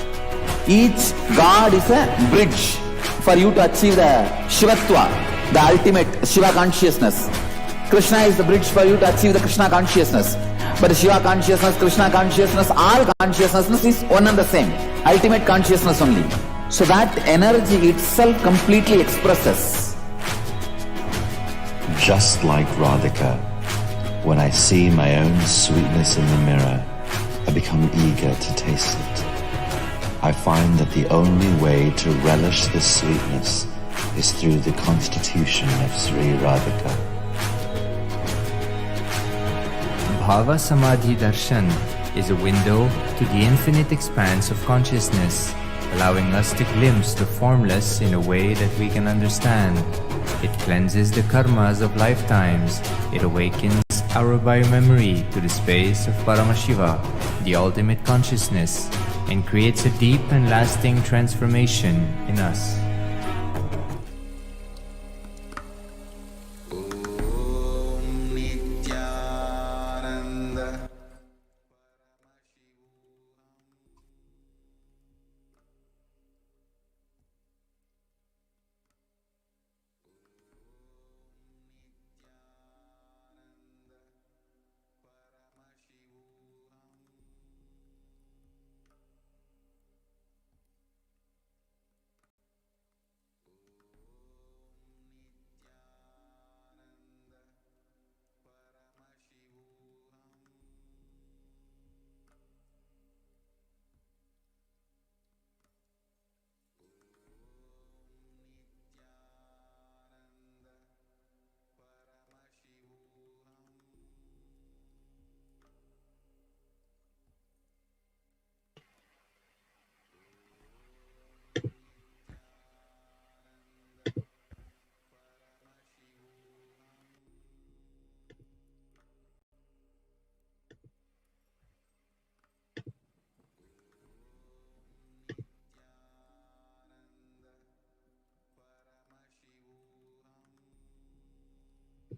Each God is a bridge for you to achieve the Shivatva, the ultimate Shiva consciousness. Krishna is the bridge for you to achieve the Krishna consciousness. But the Shiva consciousness, Krishna consciousness, all consciousness is one and the same. Ultimate consciousness only. So that energy itself completely expresses. Just like Radhika, when I see my own sweetness in the mirror, I become eager to taste it. I find that the only way to relish this sweetness is through the constitution of Sri Radhika. Bhava Samadhi Darshan is a window to the infinite expanse of consciousness, allowing us to glimpse the formless in a way that we can understand. It cleanses the karmas of lifetimes. It awakens our biomemory to the space of Paramashiva, the ultimate consciousness, and creates a deep and lasting transformation in us. Om Nityananda.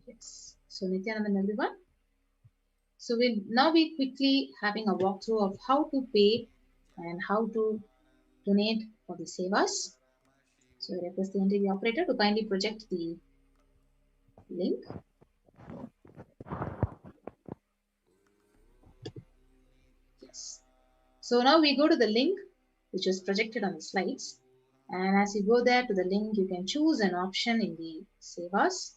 Yes. So Nityananda everyone. So we'll now be quickly having a walkthrough of how to pay and how to donate for the sevas. So I request the interview operator to kindly project the link. Yes. So now we go to the link which is projected on the slides. And as you go there to the link, you can choose an option in the sevas.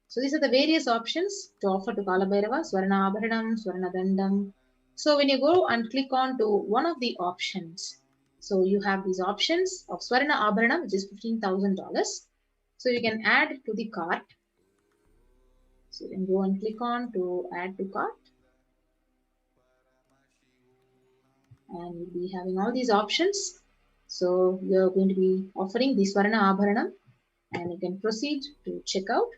So these are the various options to offer to Kaalabhairava, Swarna Abharanam, Swarna Dandam. So when you go and click on to one of the options, so you have these options of Swarna Abharanam, which is $15,000. So you can add to the cart. So you can go and click on to add to cart. And you'll be having all these options. So you're going to be offering the Swarna Abharanam and you can proceed to checkout.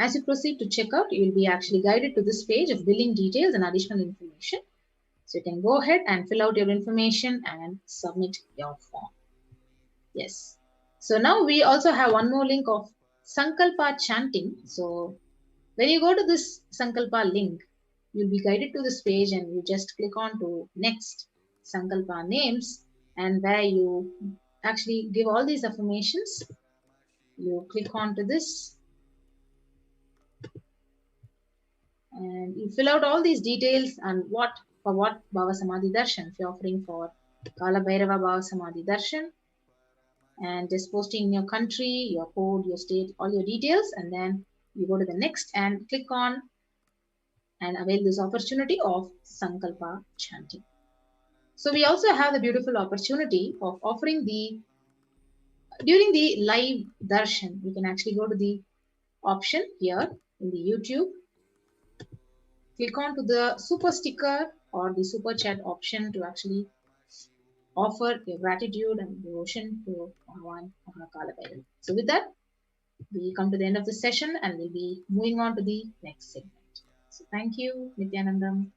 As you proceed to checkout, you will be actually guided to this page of billing details and additional information. So you can go ahead and fill out your information and submit your form. Yes. So now we also have one more link of Sankalpa chanting. So when you go to this Sankalpa link, you'll be guided to this page and you just click on to next Sankalpa names, and where you actually give all these affirmations. You click on to this and you fill out all these details and what Bhava Samadhi Darshan, if you're offering for Kaalabhairava Bhava Samadhi Darshan, and just posting in your country, your code, your state, all your details, and then you go to the next and click on and avail this opportunity of Sankalpa chanting. So we also have the beautiful opportunity of offering during the live darshan, you can actually go to the option here in the YouTube. Click on to the super sticker or the super chat option to actually offer your gratitude and devotion to Bhagavan Maha Kaalabhairava. So with that, we come to the end of the session and we'll be moving on to the next segment. So thank you, Nityanandam.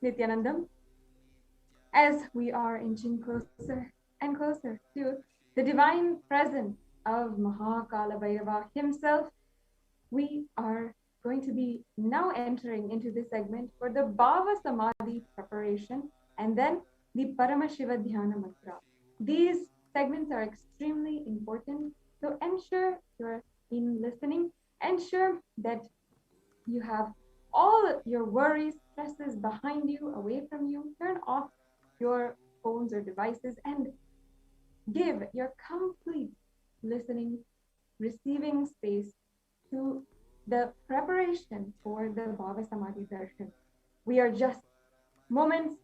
Nityanandam, as we are inching closer and closer to the divine presence of Maha Kaalabhairava himself, we are going to be now entering into this segment for the Bhava Samadhi preparation and then the Paramashiva Dhyana Mantra. These segments are extremely important, so ensure you're in listening, ensure that you have all your worries, stresses behind you, away from you, turn off your phones or devices and give your complete listening, receiving space to the preparation for the Bhava Samadhi Darshan. We are just moments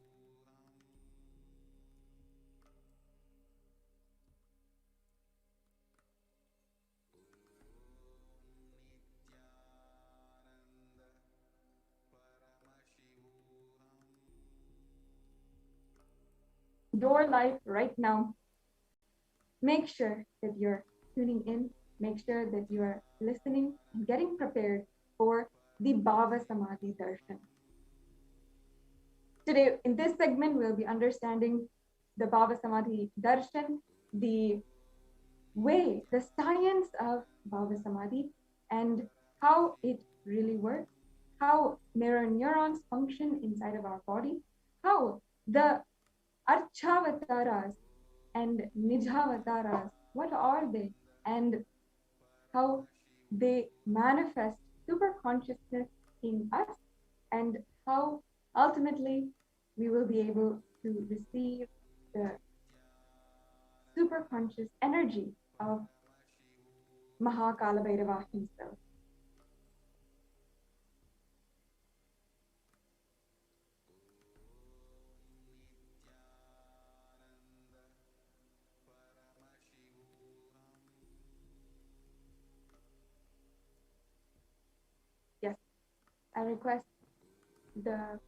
your life right now. Make sure that you're tuning in, make sure that you are listening and getting prepared for the Bhava Samadhi Darshan. Today, in this segment, we'll be understanding the Bhava Samadhi Darshan, the way, the science of Bhava Samadhi, and how it really works, how mirror neurons function inside of our body, how the Archavataras and Nijavataras, what are they, and how they manifest super consciousness in us, and how ultimately we will be able to receive the super conscious energy of Maha Kaalabhairava himself. Yes, I request the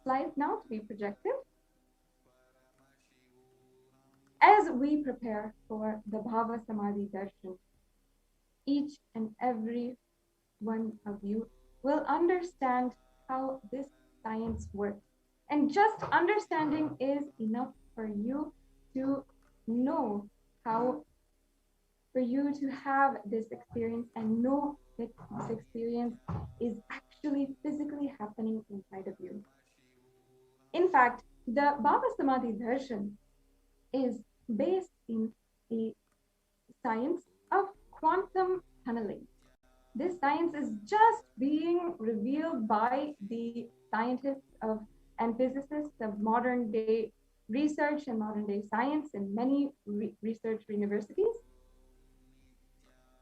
slides now to be projected. As we prepare for the Bhava Samadhi Darshan, each and every one of you will understand how this science works. And just understanding is enough for you to know how, for you to have this experience and know that this experience is actually physically happening inside of you. In fact, the Bhava Samadhi Darshan is based in a science of quantum tunneling. This science is just being revealed by the scientists and physicists of modern day research and modern day science in many research universities.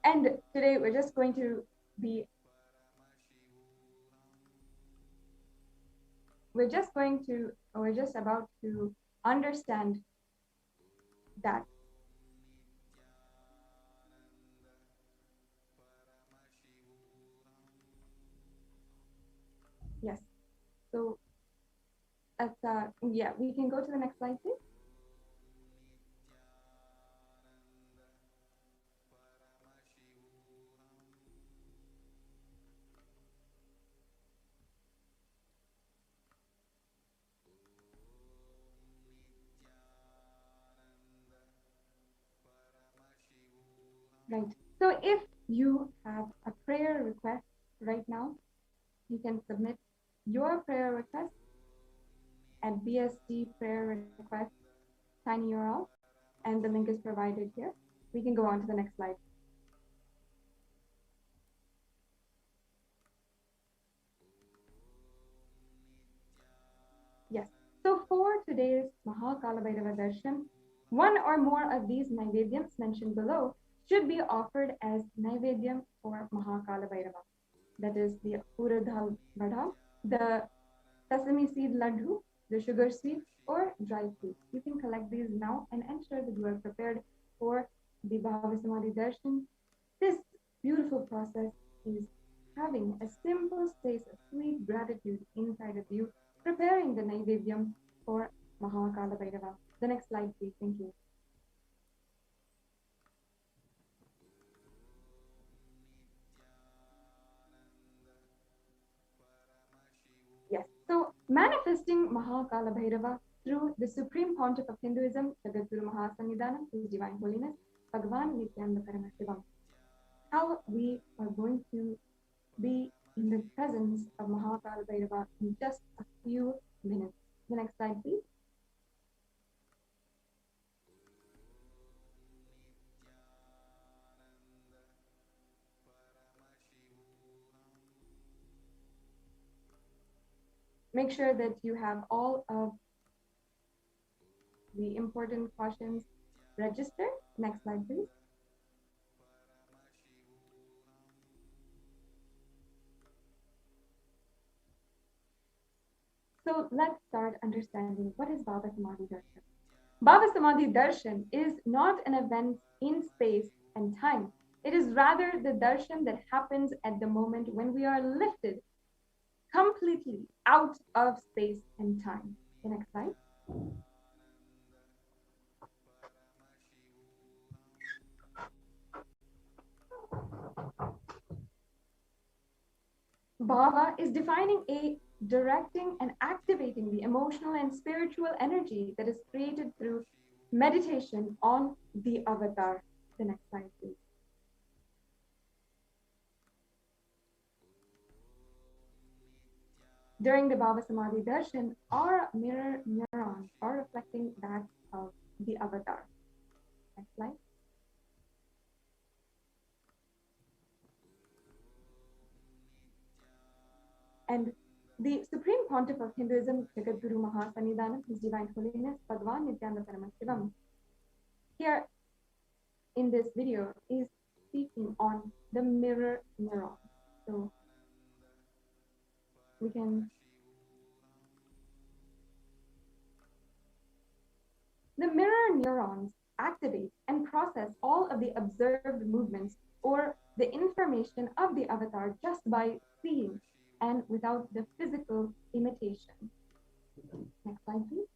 And today we're just about to understand that. Yes. So, we can go to the next slide, please. Right. So if you have a prayer request right now, you can submit your prayer request at BSD prayer request tiny URL, and the link is provided here. We can go on to the next slide. Yes. So for today's Maha Kaalabhairava Darshan, one or more of these Naivedyams mentioned below should be offered as Naivedyam for Maha Kaalabhairava. That is the Uradhal Vada, the sesame seed laddu, the sugar sweet, or dry fruits. You can collect these now and ensure that you are prepared for the Bhava Samadhi Darshan. This beautiful process is having a simple space of sweet gratitude inside of you, preparing the Naivedyam for Maha Kaalabhairava. The next slide, please. Thank you. manifesting Maha Kaalabhairava through the Supreme Pontiff of Hinduism, Jagadguru Maha Sannidhanam, His Divine Holiness, Bhagavan Nityananda Paramasivam. How we are going to be in the presence of Maha Kaalabhairava in just a few minutes. The next slide, please. Make sure that you have all of the important cautions registered. Next slide, please. So let's start understanding what is Bhava Samadhi Darshan. Bhava Samadhi Darshan is not an event in space and time. It is rather the darshan that happens at the moment when we are lifted completely out of space and time. The next slide. Bhava is defining a directing and activating the emotional and spiritual energy that is created through meditation on the avatar. The next slide, please. During the Bhava Samadhi Darshan, our mirror neurons are reflecting that of the avatar. Next slide. And the Supreme Pontiff of Hinduism, Jagadguru Maha Sannidhanam, His Divine Holiness, Bhagavan Nityananda Paramasivam, here in this video is speaking on the mirror neuron. So we can the mirror neurons activate and process all of the observed movements or the information of the avatar just by seeing and without the physical imitation. Next slide, please.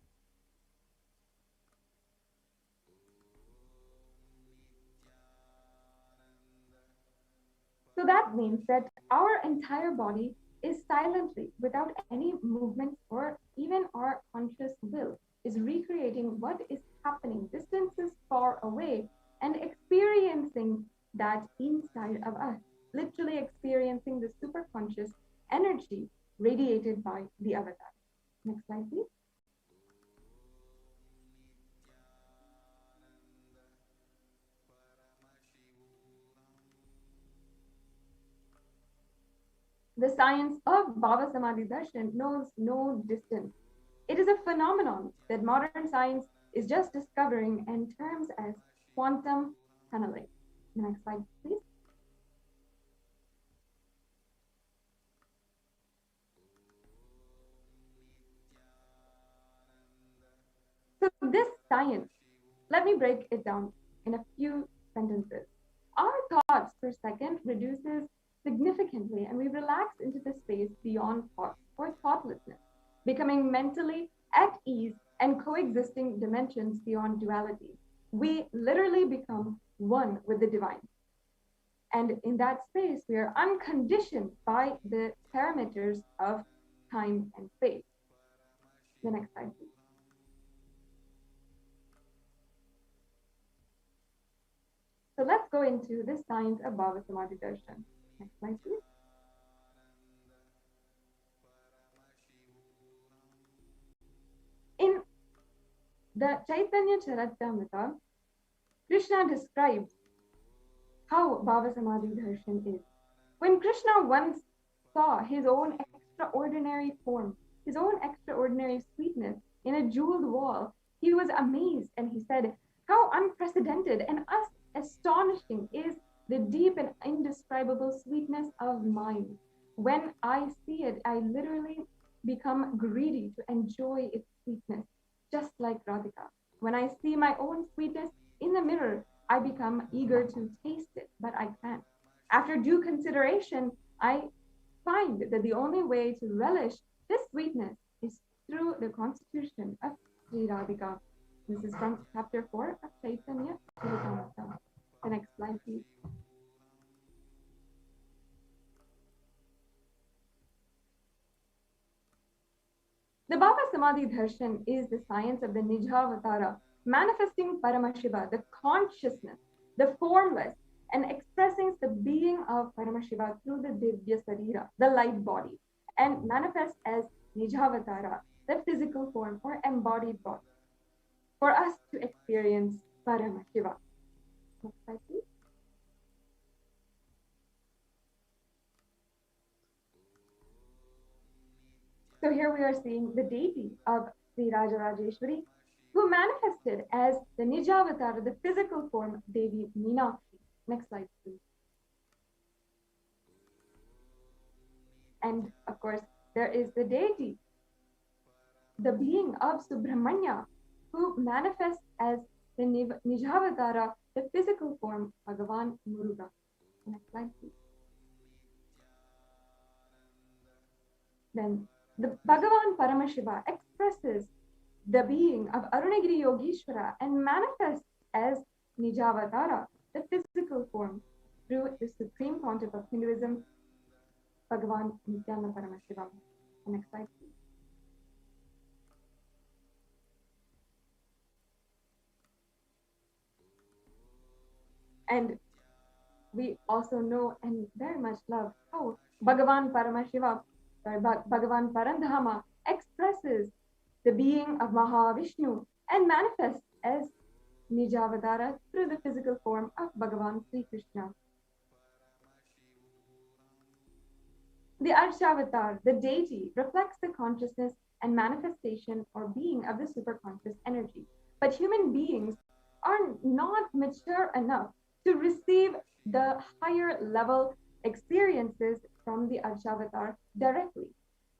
So that means that our entire body is silently, without any movement or even our conscious will, is recreating what is happening distances far away and experiencing that inside of us, literally experiencing the superconscious energy radiated by the avatar. Next slide, please. The science of Bhava Samadhi Darshan knows no distance. It is a phenomenon that modern science is just discovering and terms as quantum tunneling. Next slide, please. So this science, let me break it down in a few sentences. Our thoughts per second reduces significantly and we relax into the space beyond thought or thoughtlessness, becoming mentally at ease and coexisting dimensions beyond duality. We literally become one with the divine. And in that space, we are unconditioned by the parameters of time and space. The next slide, please. So let's go into the science of Bhava Samadhi Darshan. Next slide, please. In the Chaitanya Charitamrita, Krishna describes how Bhava Samadhi Darshan is. When Krishna once saw his own extraordinary form, his own extraordinary sweetness in a jeweled wall, he was amazed and he said, "How unprecedented and astonishing is the deep and indescribable sweetness of mine. When I see it, I literally become greedy to enjoy its sweetness, just like Radhika. When I see my own sweetness in the mirror, I become eager to taste it, but I can't. After due consideration, I find that the only way to relish this sweetness is through the constitution of Sri Radhika." This is from chapter 4 of Chaitanya Charitamrita. The next slide, please. The Bhava Samadhi Darshan is the science of the Nijavatara, manifesting Paramashiva, the consciousness, the formless, and expressing the being of Paramashiva through the Divya Sarira, the light body, and manifests as Nijavatara, the physical form or embodied body, for us to experience Paramashiva. Next slide, please. So here we are seeing the deity of Sri Rajarajeshwari, who manifested as the Nijavatara, the physical form, Devi Meenakshi. Next slide, please. And of course, there is the deity, the being of Subramanya, who manifests as the Nijavatara, the physical form, Bhagavan Muruga. Next slide, please. Then the Bhagavan Paramashiva expresses the being of Arunagiri Yogeshwara and manifests as Nijavatara, the physical form, through the supreme pontiff of Hinduism, Bhagavan Nityananda Paramashiva. Next slide, please. And we also know and very much love how Bhagavan Paramashiva, Bhagavan Parandhama, expresses the being of Mahavishnu and manifests as Nijavatara through the physical form of Bhagavan Sri Krishna. The Arshavatar, the deity, reflects the consciousness and manifestation or being of the superconscious energy. But human beings are not mature enough to receive the higher level experiences from the Arshavatar directly.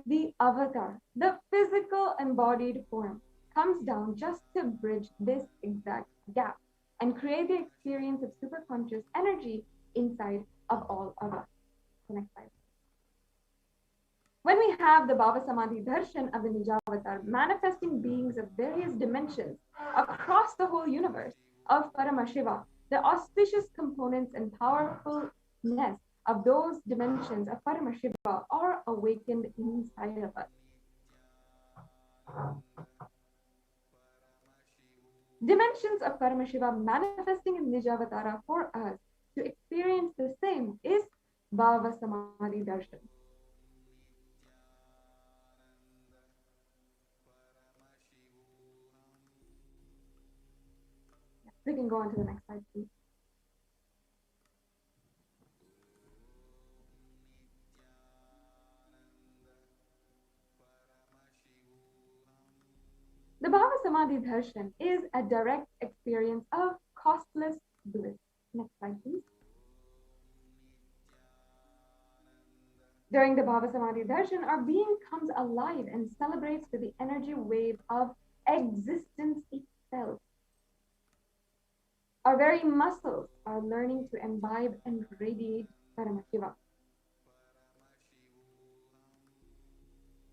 The avatar, the physical embodied form, comes down just to bridge this exact gap and create the experience of superconscious energy inside of all of us. The next slide. When we have the Bhava Samadhi Darshan of the Nijavatar manifesting beings of various dimensions across the whole universe of Paramashiva, the auspicious components and powerfulness of those dimensions of Paramashiva are awakened inside of us. Dimensions of Paramashiva manifesting in Nijavatara for us to experience the same is Bhava Samadhi Darshan. We can go on to the next slide, please. The Bhava Samadhi Darshan is a direct experience of costless bliss. Next slide, please. During the Bhava Samadhi Darshan, our being comes alive and celebrates with the energy wave of existence itself. Our very muscles are learning to imbibe and radiate Paramashiva.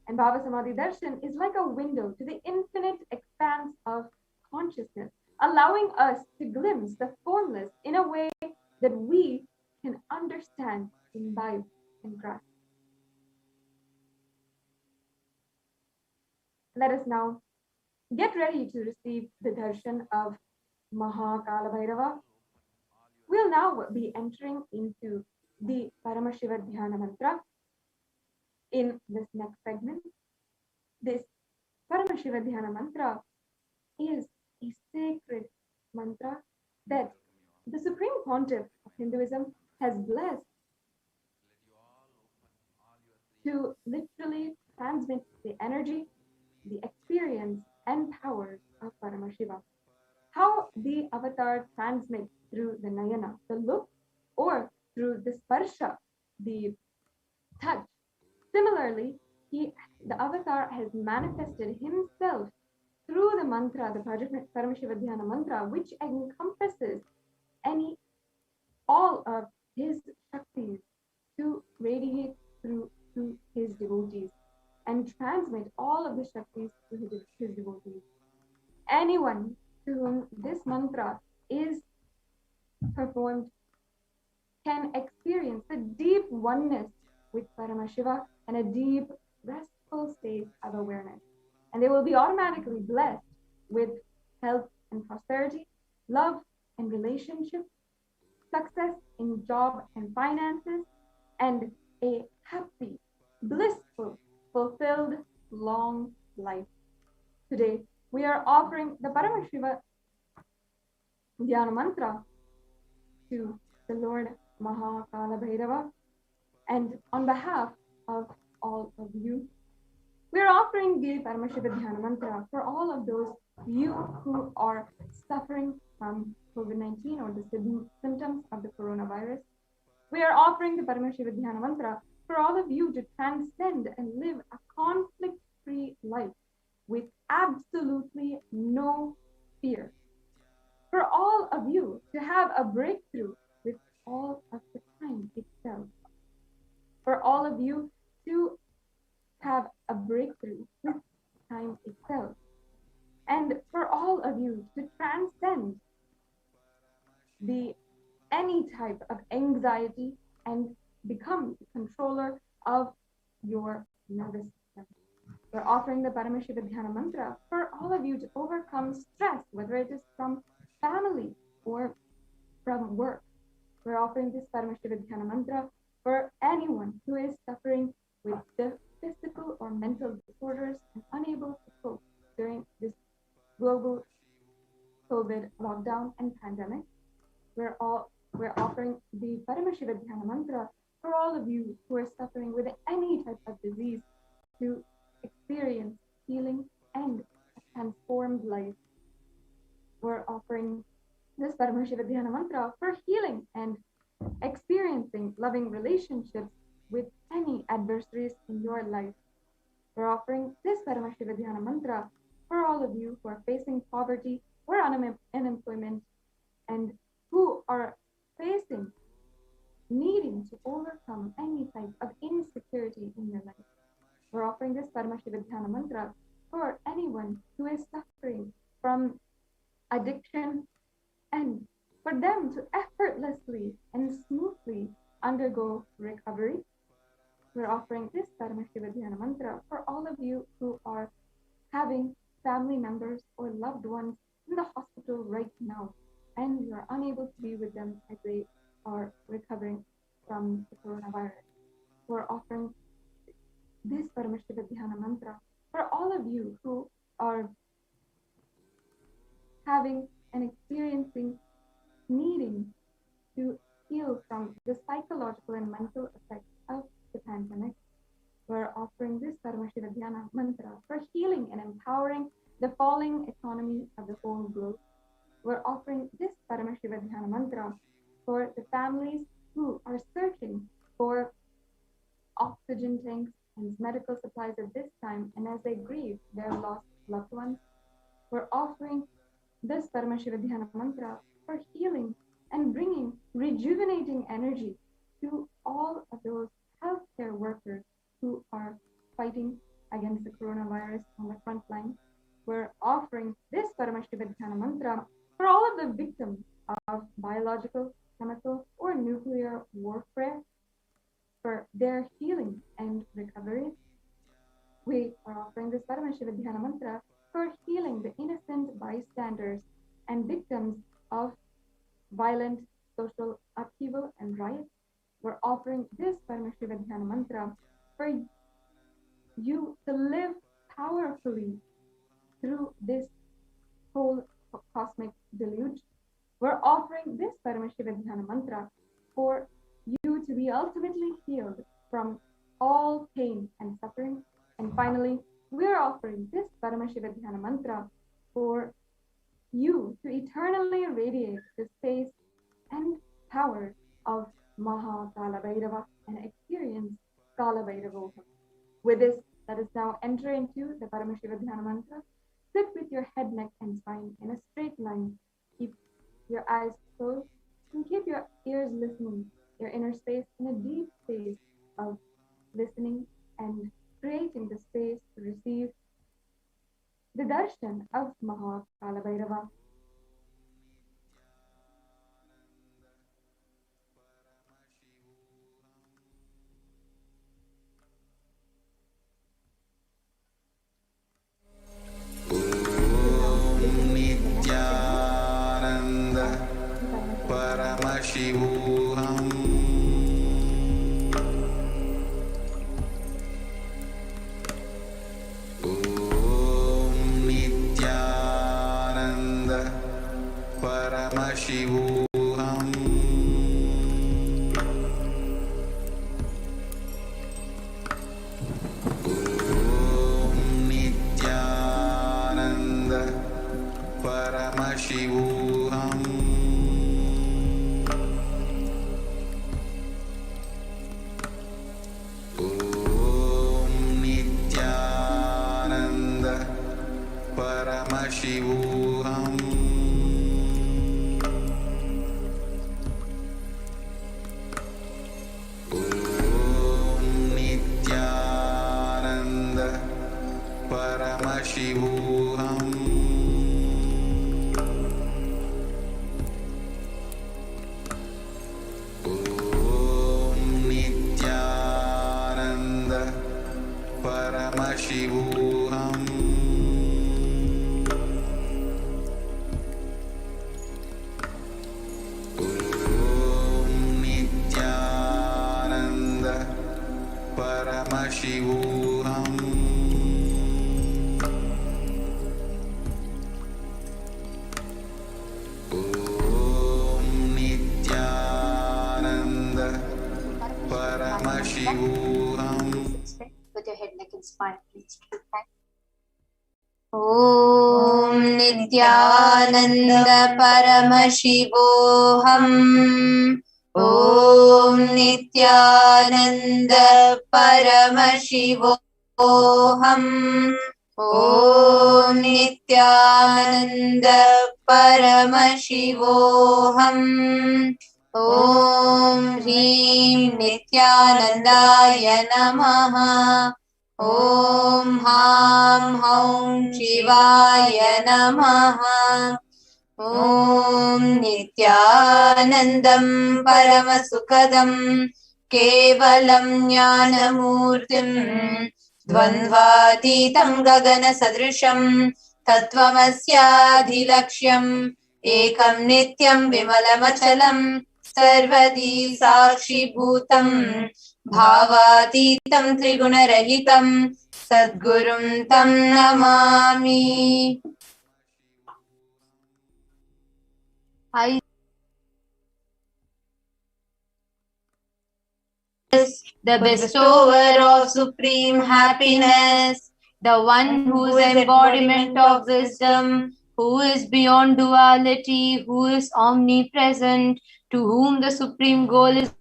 And Bhava Samadhi Darshan is like a window to the infinite expanse of consciousness, allowing us to glimpse the formless in a way that we can understand, imbibe, and grasp. Let us now get ready to receive the darshan of Maha Kaalabhairava. We'll now be entering into the Paramashiva Dhyana Mantra in this next segment. This Paramashiva Dhyana Mantra is a sacred mantra that the Supreme Pontiff of Hinduism has blessed to literally transmit the energy, the experience, and powers of Paramashiva. How the avatar transmits through the nayana, the look, or through the sparsha, the touch. Similarly, the avatar has manifested himself through the mantra, the Paramashiva Dhyana mantra, which encompasses all of his shaktis to radiate through his devotees and transmit all of the shaktis to his devotees. Anyone to whom this mantra is performed can experience the deep oneness with Paramashiva and a deep, restful state of awareness. and they will be automatically blessed with health and prosperity, love and relationships, success in job and finances, and a happy, blissful, fulfilled, long life. Today, we are offering the Paramashiva Dhyana Mantra to the Lord Maha Kaalabhairava, and on behalf of all of you, we are offering the Paramashiva Dhyana Mantra for all of those you who are suffering from COVID-19 or the symptoms of the coronavirus. We are offering the Paramashiva Dhyana Mantra for all of you to transcend and live a conflict-free life with absolutely no fear. For all of you to have a breakthrough with all of the time itself. For all of you to have a breakthrough with time itself. And for all of you to transcend any type of anxiety and become the controller of your nervous system. We're offering the Paramashiva Dhyana Mantra for all of you to overcome stress, whether it is from family or from work. We're offering this Paramashiva Dhyana Mantra for anyone who is suffering with the physical or mental disorders and unable to cope during this global COVID lockdown and pandemic. We're offering the Paramashiva Dhyana Mantra for all of you who are suffering with any type of disease to experience healing and a transformed life. We're offering this Paramashiva Dhyana Mantra for healing and experiencing loving relationships with any adversaries in your life. We're offering this Paramashiva Dhyana Mantra for all of you who are facing poverty or unemployment and who are facing needing to overcome any type of insecurity in your life. We're offering this Paramashiva Dhyana Mantra for anyone who is suffering from addiction and for them to effortlessly and smoothly undergo recovery. We're offering this Paramashiva Dhyana Mantra for all of you who are having family members or loved ones in the hospital right now, and you are unable to be with them as they are recovering from the coronavirus. We're offering this Paramashiva Dhyana Mantra for all of you who are having and experiencing needing to heal from the psychological and mental effects of the pandemic. We're offering this Paramashiva Dhyana Mantra for healing and empowering the falling economy of the whole globe. We're offering this Paramashiva Dhyana Mantra for the families who are searching for oxygen tanks and medical supplies at this time, and as they grieve their lost loved ones. We're offering this Paramashiva Dhyana Mantra for healing and bringing rejuvenating energy to all of those healthcare workers who are fighting against the coronavirus on the front line. We're offering this Paramashiva Dhyana Mantra for all of the victims of biological, chemical, or nuclear warfare, for their healing and recovery. We are offering this Paramashiva Dhyana Mantra for healing the innocent bystanders and victims of violent social upheaval and riots. We're offering this Paramashiva Dhyana Mantra for you to live powerfully through this whole cosmic deluge. We're offering this Paramashiva Dhyana Mantra for you to be ultimately healed from all pain and suffering. And finally, we're offering this Paramashiva Dhyana Mantra for you to eternally radiate the space and power of Maha Kaalabhairava and experience Kaalabhairava Bhava. With this, let us now enter into the Paramashiva Dhyana Mantra. Sit with your head, neck, and spine in a straight line. Keep your eyes closed and keep your ears listening, your inner space in a deep space of listening and creating the space to receive the darshan of Maha Kaalabhairava. Paramashivoham. Om Nityananda Paramashivoham. Om Nityananda Paramashivoham. Om Nityananda Paramashivoham. Om Nityananda Paramashivoham. Om Nityananda Paramashivoham. Om Nityananda Paramashivoham. Om Nityananda Paramashivoham. With your head, neck, and spine, please. Om Nityananda Paramashivoham. Om Nityananda Paramashivoham. Om Nityananda Paramashivoham. Om Hrim Nityanandaya Namaha. Om Ham Haum Shivaya Namaha. Om Nityanandam Paramasukadam Kevalam Jnanamurtim Dvandvatitam Gagana Sadrisham Tattvamasyaadhilaksham Ekam Nityam Vimalamachalam Sarvadi Sakshi Bhutam Bhavatitam Trigunarahitam Sadgurum Tam Namami. I is the bestower of supreme happiness, the one who is embodiment of wisdom, who is beyond duality, who is omnipresent, to whom the supreme goal is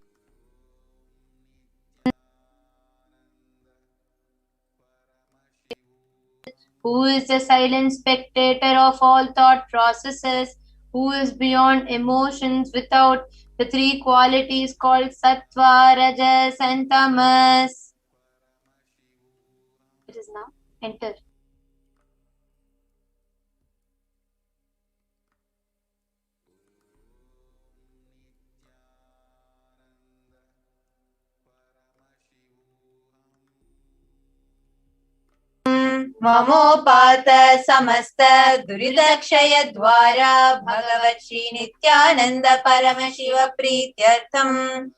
who is the silent spectator of all thought processes, who is beyond emotions without the three qualities called sattva, rajas, and tamas. It is now enter. Mamopata samasta duridakshaya dwara Bhagavat Shri Nityananda Paramashiva Prityartham.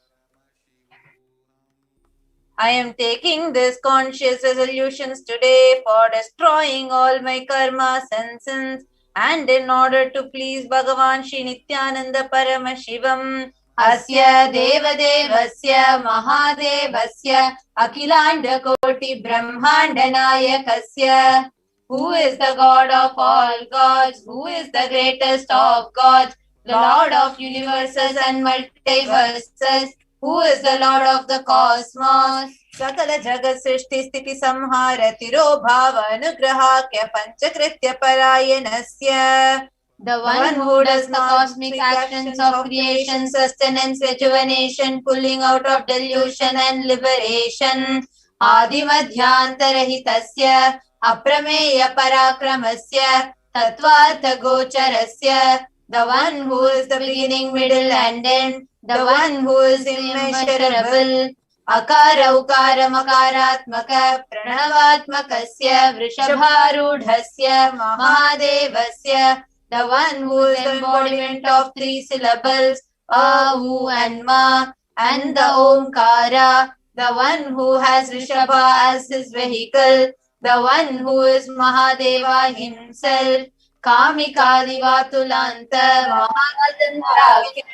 I am taking this conscious resolutions today for destroying all my karmas and sins, and in order to please Bhagavan Shri Nityananda Paramashivam. Asya Devadevasya Mahadevasya Akhilanda Koti Brahmanda Nayakasya. Who is the God of all gods? Who is the greatest of gods? The Lord of universes and multiverses. Who is the Lord of the cosmos? Sakala Jagat Srishti Sthiti Samhara Tiro Bhava Anugrahakya Panchakritya Parayanasya. The one who does the cosmic actions of creation, sustenance, rejuvenation, pulling out of delusion and liberation. Adimadhyantarahitasya aprameya parakramasya tatvartha gocharasya. The one who is the beginning, middle and end. The one who is immeasurable. Akara ukara makaratmaka pranavatmakasya vrishabharudhasya mahadevasya. The one who is the embodiment of three syllables. A, U and Ma, and the Omkara, the one who has Rishabha as his vehicle, the one who is Mahadeva himself, Kamikadivatulanta Mahadantrakya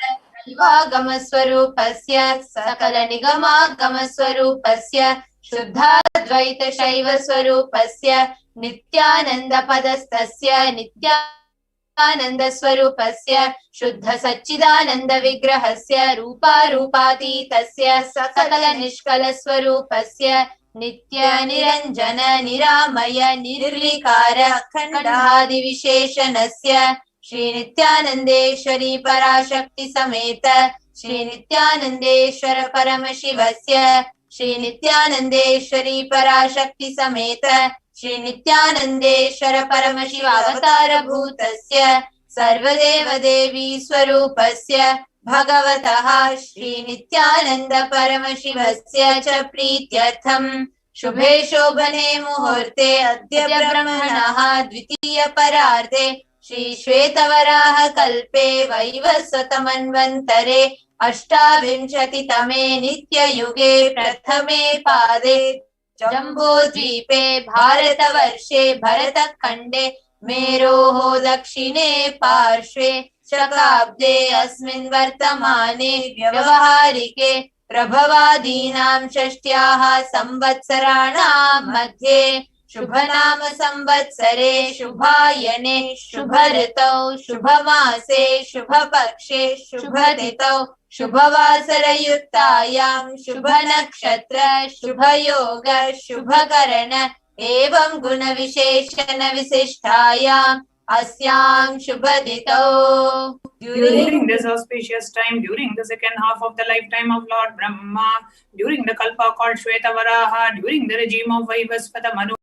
Gamaswarupasya Sakala Nigama Gamaswarupasya Shuddhadvaita Shaiva Swarupasya Nityananda Padastasya Nityananda Swarupasya Shuddha Sachidananda Vigrahasya Rupa Rupatitasya Sakala Nishkala Swarupasya Nitya Niranjana Niramaya Nirvikara Khandadi Visheshanasya Shri Nityanandeshwari Parashakti Sameta Shri Nityanandeshwara Paramashivasya Shri Nityanandeshwari Parashakti Sameta Shri Nityanandeshwara Paramashiva Avatara Bhutasya Sarvadeva Devi Swarupasya Bhagavataha Shri Nityananda Paramashivasya Cha Prityartham Shubhe Shobhane Muhurte Adya Brahmanaha Dvitiya Pararde Shri Shvetavaraha Kalpe Vaivasvatamanvantare Ashtavinshati Tame Nitya Yuge Prathame Pade Jambo Dvipe Bharata Varshe Bharata Khande Meroho Dakshine Parshve Shakabde Asmin Vartamane Vyavaharike Prabhavadinam Shashtyaha Samvatsarana Madhye Shubhanama Samvatsare Shubhayane Shubharitau Shubhamase Shubhapakshe Shubhatitau Shubhavasarayuktayam Shubhanakshatra Shubhayoga Shubhakarana Evam Guna Visheshana Visishtayam Asyam Shubhaditau. During this auspicious time, during the second half of the lifetime of Lord Brahma, during the Kalpa called Shvetavaraha, during the regime of Vaivasvata Manu,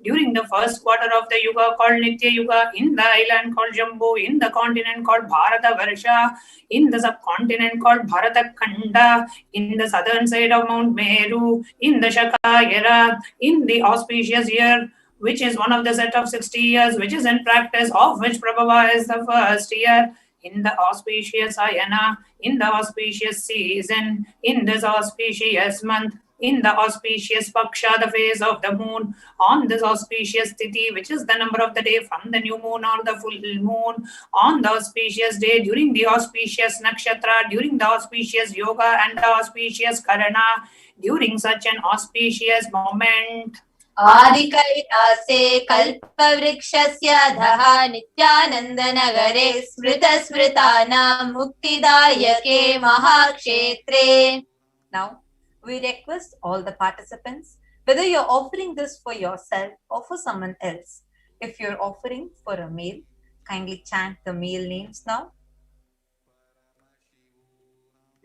during the first quarter of the Yuga called Nitya Yuga, in the island called Jambu, in the continent called Bharata Varsha, in the subcontinent called Bharata Khanda, in the southern side of Mount Meru, in the Shakayara, in the auspicious year, which is one of the set of 60 years, which is in practice, of which Prabhava is the first year, in the auspicious Ayana, in the auspicious season, in this auspicious month, in the auspicious Paksha, the phase of the moon, on this auspicious Tithi, which is the number of the day from the new moon or the full moon, on the auspicious day, during the auspicious Nakshatra, during the auspicious Yoga and the auspicious Karana, during such an auspicious moment. Adikaitase kalpavrikshasya dhaha nityanandanagare smrita smritana muktidayake mahakshetre. Now, we request all the participants, whether you're offering this for yourself or for someone else. If you're offering for a male, kindly chant the male names now.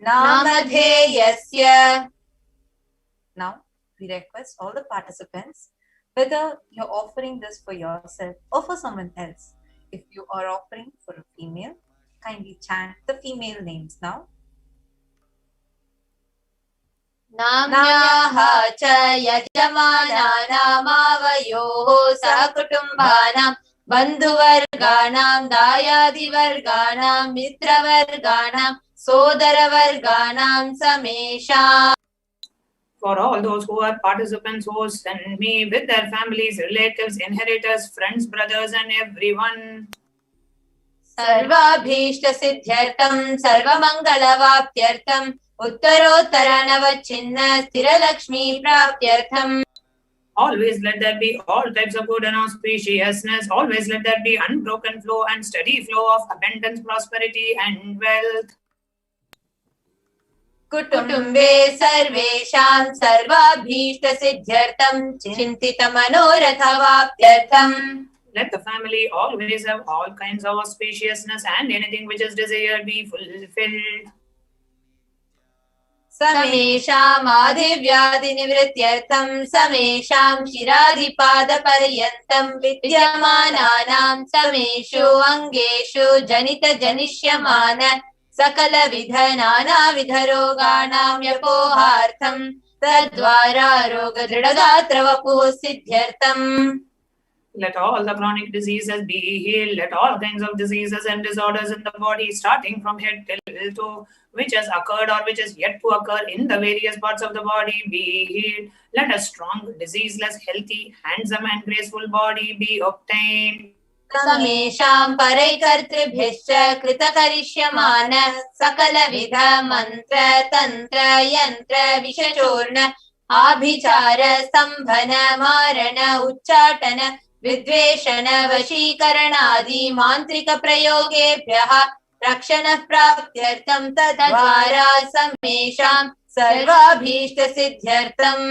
Namadheyasya. Now, we request all the participants, whether you're offering this for yourself or for someone else. If you are offering for a female, kindly chant the female names now. Namyaha cha yajamana namavayoho sakutumbhanam bandhuvarganam dayadivarganam mitravarganam sodaravarganam samesham. For all those who are participants who send me with their families, relatives, inheritors, friends, brothers, and everyone. Sarvabhishta siddhyartam sarvamangalavapyartam uttarottara navachinna sthiralakshmi prapyartham. Always let there be all types of good and auspiciousness. Always let there be unbroken flow and steady flow of abundance, prosperity, and wealth. Kutumbe sarvesham sarvabhishta siddhyartam chintita manorathavapyartham. Let the family always have all kinds of auspiciousness and anything which is desired be fulfilled. Samesham adhivyadi nivrityartham samesham shiradipada paryantam vidyamananam sameshu angeshu janita janishyamana sakala vidhanana vidharoganam yapohartham tadvara roga dridagatra vapu siddhyartham. Let all the chronic diseases be healed. Let all kinds of diseases and disorders in the body, starting from head till toe, which has occurred or which is yet to occur in the various parts of the body, be healed. Let a strong, diseaseless, healthy, handsome, and graceful body be obtained. समेषां परैकर्तृभ्यश्च कृतकरिष्यमान सकलविध मन्त्र तन्त्र यन्त्र विषचूर्ण आभिचार स्तम्भन मारण उच्चाटन विद्वेषण वशीकरणादि मान्त्रिक प्रयोगेभ्यः रक्षणः प्राप्त्यर्थं तद्वारा समेषां सर्वाभीष्ट सिद्ध्यर्थम्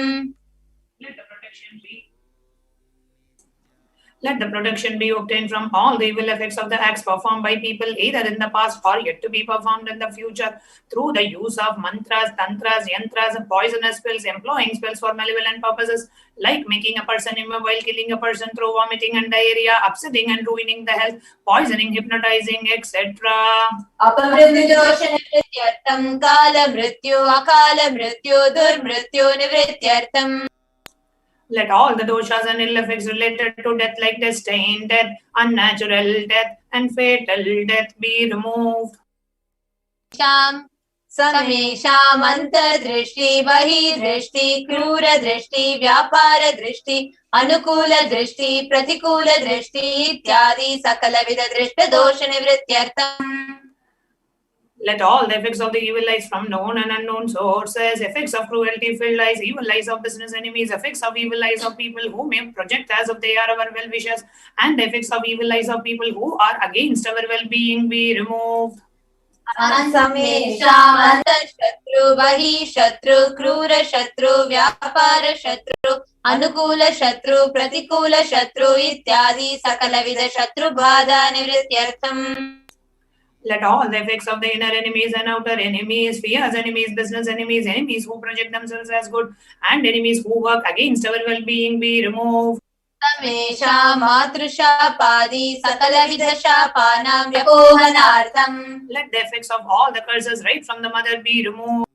Let the protection be obtained from all the evil effects of the acts performed by people either in the past or yet to be performed in the future through the use of mantras, tantras, yantras, and poisonous spells, employing spells for malevolent purposes like making a person immobile, killing a person through vomiting and diarrhea, upsetting and ruining the health, poisoning, hypnotizing, etc. अपमृत्युदोषनिवृत्त्यर्थं कालमृत्यु अकालमृत्यु दुर्मृत्यु निवृत्त्यर्थम् Let all the doshas and ill effects related to death like destined death, unnatural death, and fatal death be removed. समेषाम् अन्तर्दृष्टि बहिर्दृष्टि क्रूरदृष्टि व्यापारदृष्टि अनुकूलदृष्टि प्रतिकूलदृष्टि इत्यादि सकलविध दृष्टदोषनिवृत्त्यर्थम् Let all the effects of the evil eyes from known and unknown sources, effects of cruelty-filled eyes, evil eyes of business enemies, effects of evil eyes of people who may project as if they are our well-wishers, and the effects of evil eyes of people who are against our well-being be removed. समेषाम् अन्तःशत्रु बहिःशत्रु क्रूरशत्रु व्यापारशत्रु अनुकूलशत्रु प्रतिकूलशत्रु इत्यादि सकलविध शत्रुबाधा निवृत्त्यर्थम् Let all the effects of the inner enemies and outer enemies, fierce enemies, business enemies, enemies who project themselves as good, and enemies who work against our well-being be removed. समेषां मातृशापादि सकलविधशापानां व्यपोहनार्थम् Let the effects of all the curses right from the mother be removed.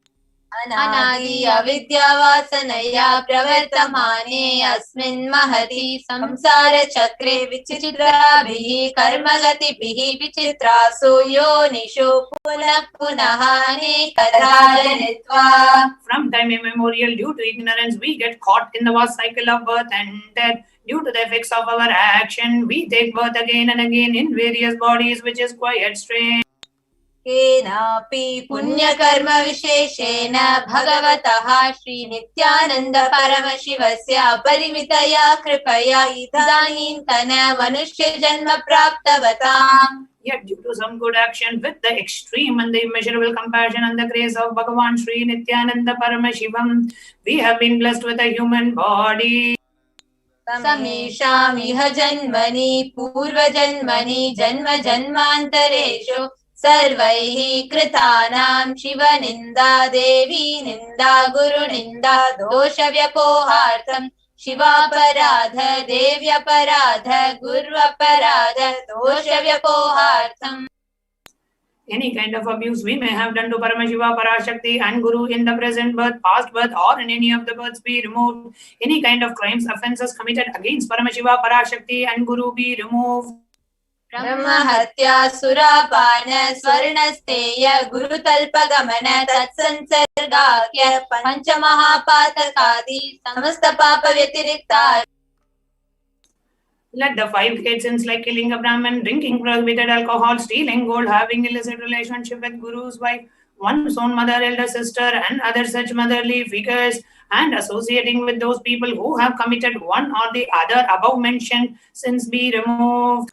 अनादि अविद्यावासनया प्रवर्तमाने अस्मिन् महति संसारचक्रे विचित्राभिः कर्मगतिभिः विचित्रासु योनिषु पुनः पुनः अनेकधा जनित्वा. From time immemorial, due to ignorance, we get caught in the vast cycle of birth and death. Due to the effects of our action, we take birth again and again in various bodies, which is quite strange. केनापि पुण्यकर्म विशेषेण भगवतः श्रीनित्यानन्द परमशिवस्य अपरिमितया कृपया इदानीन्तन मनुष्यजन्म प्राप्तवताम्. Yet due to some good action with the extreme and the immeasurable compassion and the grace of Bhagavan Sri Nityananda Paramashivam, we have been blessed with a human body. समेषाम् इह जन्मनि पूर्वजन्मनि जन्म जन्मान्तरेषु सर्वैः कृतानां शिवनिन्दा देवी निन्दा गुरुनिन्दा दोषव्यपोहार्थं शिवापराध देव्यपराध गुर्वपराध दोषव्यपोहार्थम्. Any kind of abuse we may have done to Paramashiva, Parashakti and Guru in the present birth, past birth or in any of the births be removed. Any kind of crimes, offences committed against Paramashiva, Parashakti and Guru be removed. ब्रह्महत्या सुरापान स्वर्णस्तेय गुरुतल्पगमन तत्संसर्गाख्य पंचमहापातकादि समस्त पाप व्यतिरिक्ता. Let the 5 great sins like killing a Brahmin, drinking prohibited alcohol, stealing gold, having illicit relationship with Guru's wife, one's own mother, elder sister, and other such motherly figures, and associating with those people who have committed one or the other above mentioned sins be removed.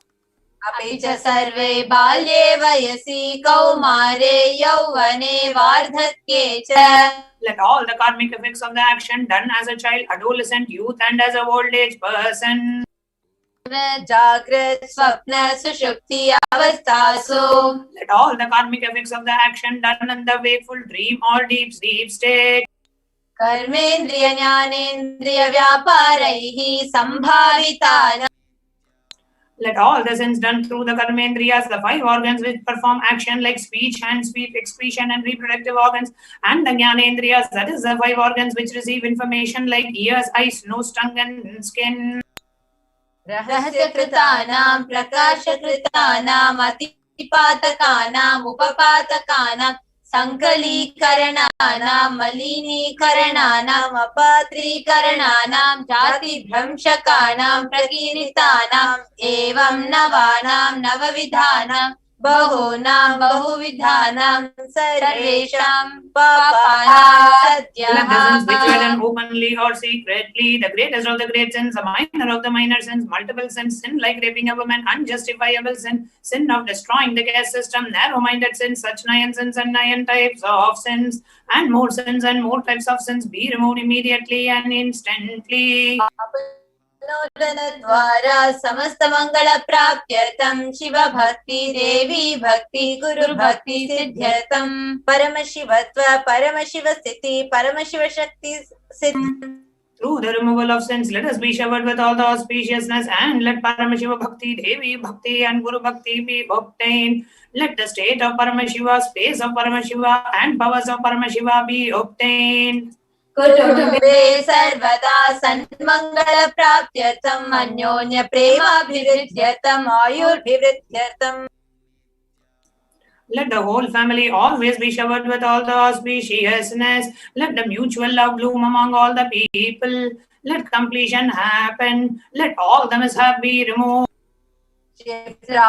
अपि च सर्वे बाल्ये वयसि कौमारे यौवने वार्धक्ये च. Let all the karmic effects of the action done as a child, adolescent, youth, and as a old age person. जागृत स्वप्न सुषुप्ति अवस्थासु. Let all the karmic effects of the action done in the wakeful dream or deep sleep state. कर्मेन्द्रिय ज्ञानेन्द्रिय व्यापारैः संभावितानां. Let all the sins done through the karmendriyas, the 5 organs which perform action like speech, hand, speech, excretion, and reproductive organs, and the jnanendriyas, that is the 5 organs which receive information like ears, eyes, nose, tongue, and skin. रहस्यकृतानां प्रकाशकृतानाम् अतिपातकानाम् उपपातकानां सङ्कलीकरणानां मलिनीकरणानाम् अपात्रीकरणानां जातिभ्रंशकानां प्रकीर्तितानाम् एवं नवानां नवविधानां बहूनां बहुविधानां सर्वेषां पापानां सद्यः Let the sins which were done openly or secretly, the greatest of the great sins, the minor of the minor sins, multiple sins, sin like raping a woman, unjustifiable sin, sin of destroying the caste system, narrow-minded sins, such 9 sins and 9 types of sins, and more sins and more types of sins be removed immediately and instantly. द्वारा समस्त मंगल प्राप्त्यर्थं शिव भक्ति देवी भक्ति गुरु भक्ति सिद्ध्यर्थं परम शिवत्व परम शिव स्थिति परम शिव शक्ति सिद्धि. Through the removal of sins, let us be showered with all the auspiciousness, and let Paramashiva Bhakti, Devi Bhakti, and Guru Bhakti be obtained. Let the state of Paramashiva, space of Paramashiva, and powers of Paramashiva be obtained. कुटुम्बे सर्वदा सन्मंगल प्राप्त्यर्थम् अन्योन्य प्रेमाभिवृद्ध्यर्थम् आयुर्भिवृद्ध्यर्थम्. Let the whole family always be showered with all the auspiciousness. Let the mutual love bloom among all the people. Let completion happen. Let all the mishap be removed.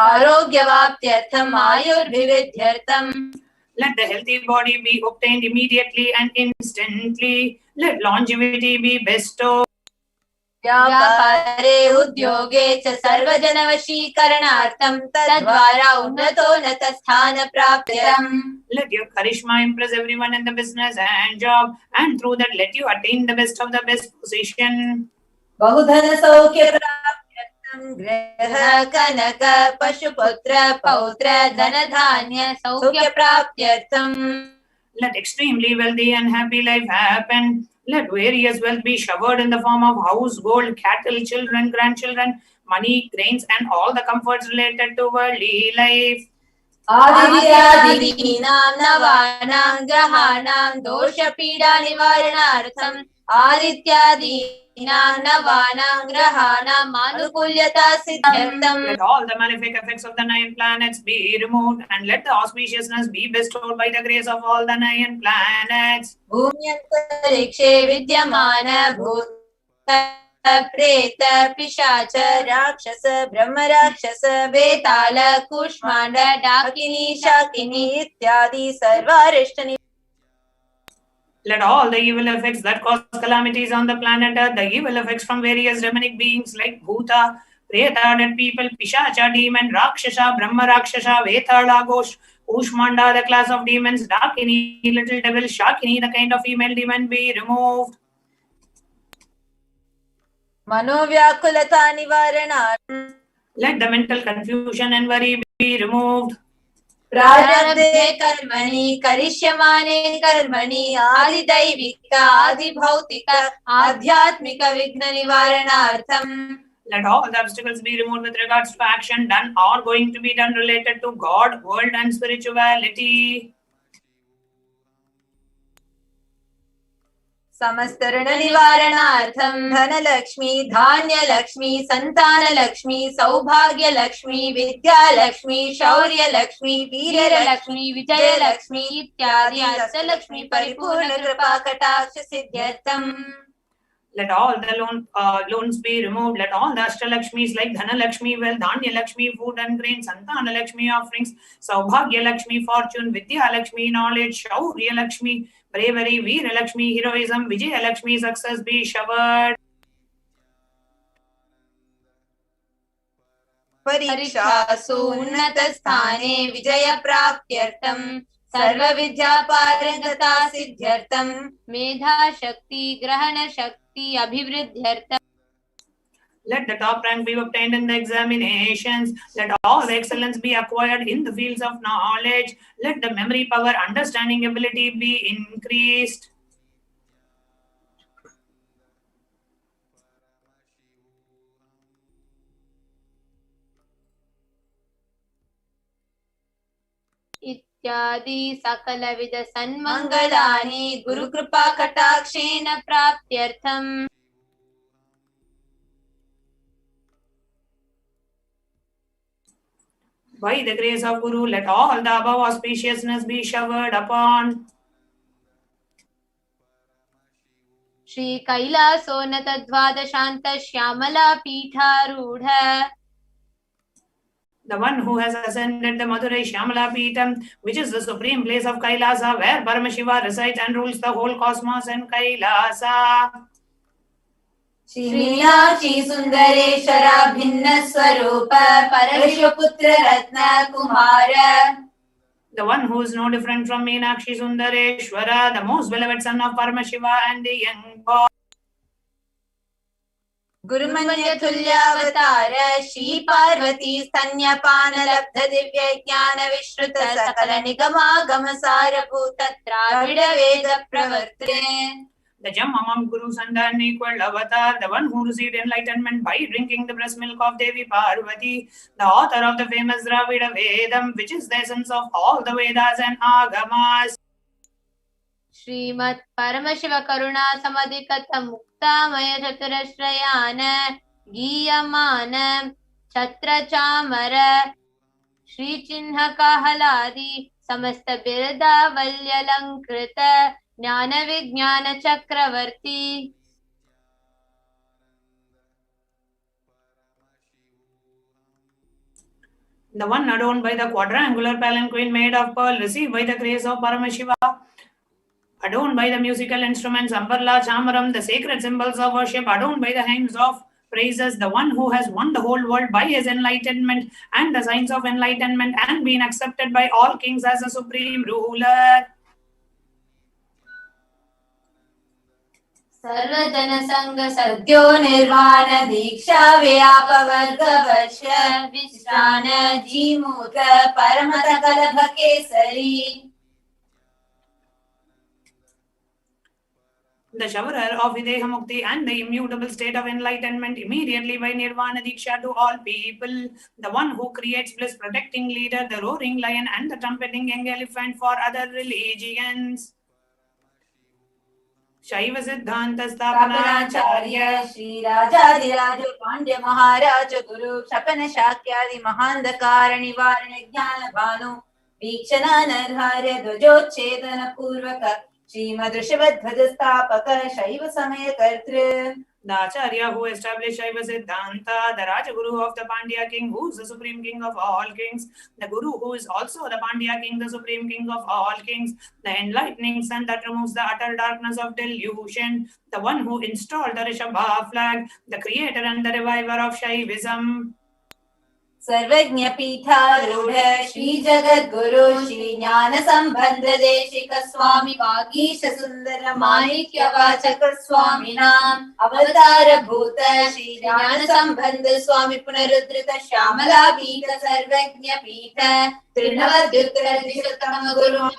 आरोग्यवाप्त्यर्थम् आयुर्भिवृद्ध्यर्थम्. Let the healthy body be obtained immediately and instantly. Let longevity be bestowed. व्यापारे उद्योगे च सर्वजनवशीकरणार्थं तद्वारा उन्नतोन्नत स्थान प्राप्त्यर्थम्. Let your charisma impress everyone in the business and job, and through that let you attain the best of the best position. बहुधन सौख्य प्राप्त्यर्थं गृह कनक पशुपुत्र पौत्र धन धान्य सौख्य प्राप्त्यर्थम्. Let extremely wealthy and happy life happen. Let various wealth be showered in the form of house, gold, cattle, children, grandchildren, money, grains, and all the comforts related to worldly life. आदित्यादीनां नवानां ग्रहाणां दोषपीडा निवारणार्थम् आदित्यादीनां नवानां ग्रहाणां आनुकूल्यता सिद्ध्यर्थम्. Let all the malefic effects of the 9 planets be removed, and let the auspiciousness be bestowed by the grace of all the 9 planets. भूम्यन्तरिक्षे विद्यमान भूत प्रेत पिशाच राक्षस ब्रह्म राक्षस वेताल कूष्मांड डाकिनी शाकिनी इत्यादि सर्वारिष्ट. Let all the evil effects that cause calamities on the planet Earth, the evil effects from various demonic beings like Bhuta, Preta, dead people, Pishacha, demon, Rakshasa, Brahma Rakshasa, Vetala, Ghosh, Ushmanda, the class of demons, Dakini, little devil, Shakini, the kind of female demon be removed. मनोव्याकुलता निवारणार्थम्. Let the mental confusion and worry be removed. प्रारब्धे कर्मणि करिष्यमाणे कर्मणि आदिदैविक आदिभौतिक आध्यात्मिक विघ्न निवारणार्थम्. Let all the obstacles be removed with regards to action done or going to be done related to God, world, and spirituality. समस्त ऋण निवारणार्थं धनलक्ष्मी धान्यलक्ष्मी संतानलक्ष्मी सौभाग्यलक्ष्मी विद्यालक्ष्मी शौर्यलक्ष्मी वीरलक्ष्मी विजयलक्ष्मी इत्यादि अष्टलक्ष्मी परिपूर्ण कृपा कटाक्ष सिद्ध्यर्थम्. Let all the loans be removed. Let all the Ashtalakshmis like Dhanalakshmi, wealth, Dhanya-Lakshmi, food and grain, Santana-Lakshmi, offerings, Saubhagya-Lakshmi, fortune, Vidya-Lakshmi, knowledge, Shaurya-Lakshmi, bravery, Veera-Lakshmi, heroism, Vijaya-Lakshmi, success be showered. परीक्षासु उन्नत स्थाने विजय प्राप्त्यर्थं सर्वविद्या पारंगता सिद्ध्यर्थं मेधा शक्ति ग्रहण शक्ति अभिवृद्ध्यर्थं. Let the top rank be obtained in the examinations. Let all the excellence be acquired in the fields of knowledge. Let the memory power, understanding ability be increased. इत्यादि सकलविध सन्मंगलानि Gurukripa कटाक्षेण प्राप्त्यर्थम्. By the grace of Guru, let all the above auspiciousness be showered upon Shri Kailasonata Dvadashanta Shyamala Pitharudha. the one who has ascended the Madurai Shyamala Peetham, which is the supreme place of Kailasa, where Paramashiva resides and rules the whole cosmos and Kailasa. Shri Meenakshi Sundareshwara Bhinna Swarupa Parashvaputra Ratna Kumara. The one who is no different from Meenakshi Sundareshwara, the most beloved son of Paramashiva and the young boy. Gurumanya Tulyavatara Shri Parvati Stanyapana Labdha Divya Jnana Vishruta Sakala Nigama Gamasara Bhuta Dravida Veda Pravartane. The gem among Gurus and the unequal avatar, the one who received enlightenment by drinking the breast milk of Devi Parvati, the author of the famous Dravida Vedam, which is the essence of all the Vedas and Agamas. Srimat Paramashiva Karuna Samadhikata Muktamaya Chaturashrayana Giyamana Chatra Chamara Shri Chinha Kahaladi Samasta Birda Valyalankrita Jnana Vijnana Chakravarti. The one adorned by the quadrangular palanquin made of pearl, received by the grace of Paramashiva, adorned by the musical instruments Ambarla, Chamaram, the sacred symbols of worship, adorned by the hymns of praises, the one who has won the whole world by his enlightenment and the signs of enlightenment and been accepted by all kings as a supreme ruler. Sarvajana Sangha Sadhyo Nirvana Diksha Vyapa Varga Varsha Vishrana Jimuta Paramata Kalabha Kesari. The showerer of Videha Mukti and the immutable state of enlightenment immediately by Nirvana Diksha to all people, the one who creates bliss, protecting leader, the roaring lion and the trumpeting young elephant for other religions. Shaiva Siddhanta Sthapanacharya Shri Rajadiraja Pandya Maharaja Guru Shapana Shakyadi Mahandakara Nivarana Jnana Bhanu Vikshana Narharya Dvajochedana Purvaka Srimad Rishabhadvajastapaka Shaiva Samaya Kartri. The Acharya who established Shaiva Siddhanta, the Rajaguru of the Pandya king, who is the supreme king of all kings, the Guru who is also the Pandya king, the supreme king of all kings, the enlightening sun that removes the utter darkness of delusion, the one who installed the Rishabha flag, the creator and the reviver of Shaivism. Sarvajna Pitharudha Shri Jagat Guru Shri Jnana Sambandha Deshika Swami Vagisha Sundara Manikya Vachaka Swaminam Avatara Bhuta Shri Jnana Sambandha Swami Punarudrita Shyamala Pita Sarvajna Pita Trinavadyuttara Dishatama Guru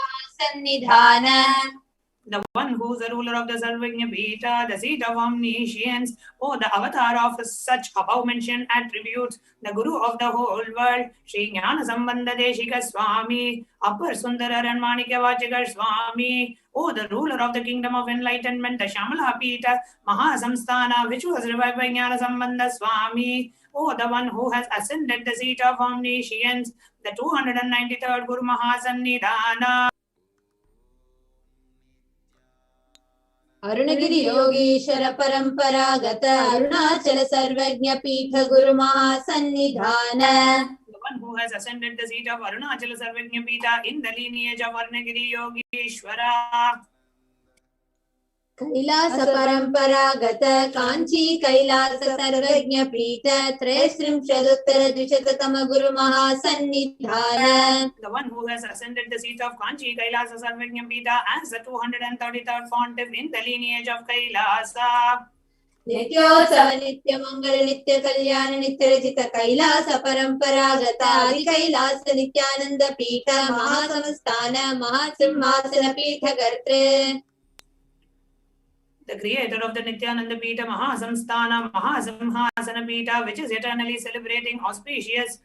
Sannidhana. The one who is the ruler of the Sarvajna Pita, the seat of omniscience, the avatar of such above mentioned attributes, the Guru of the whole world, Shri Jnana Sambandha Deshika Swami, Upper Sundara and Manikya Vachakar Swami, the ruler of the kingdom of enlightenment, the Shyamala Pita, Maha Samsthana, which was revived by Jnana Sambandha Swami, the one who has ascended the seat of omniscience, the 293rd Guru Maha Sannidhana. Arunagiri Yogeshwara Paramparagata Arunachala Sarvajna Pitha Guru Maha Sannidhana. The one who has ascended the seat of Arunachala Sarvajna Pita in the lineage of Arunagiri Yogeshwara. Kailasa Paramparagata Kanchi Kailasa Sarvajna Pita Trayasrimshaduttara Dvishatatama Guru Maha Sannidhana. The one who has ascended the seat of Kanchi Kailasa Sarvajna Pita as the 233rd pontiff in the lineage of Kailasa. Nityosava Nitya Mangala Nitya Kalyana Nitya Rajita Kailasa Paramparagata Adi Kailasa Nityananda Pita Mahasamastana Mahasimhasana Pita Gartre. The creator of the Nityananda Pita, Mahasamsthana, Mahasimhasana Pita, which is eternally celebrating, auspicious,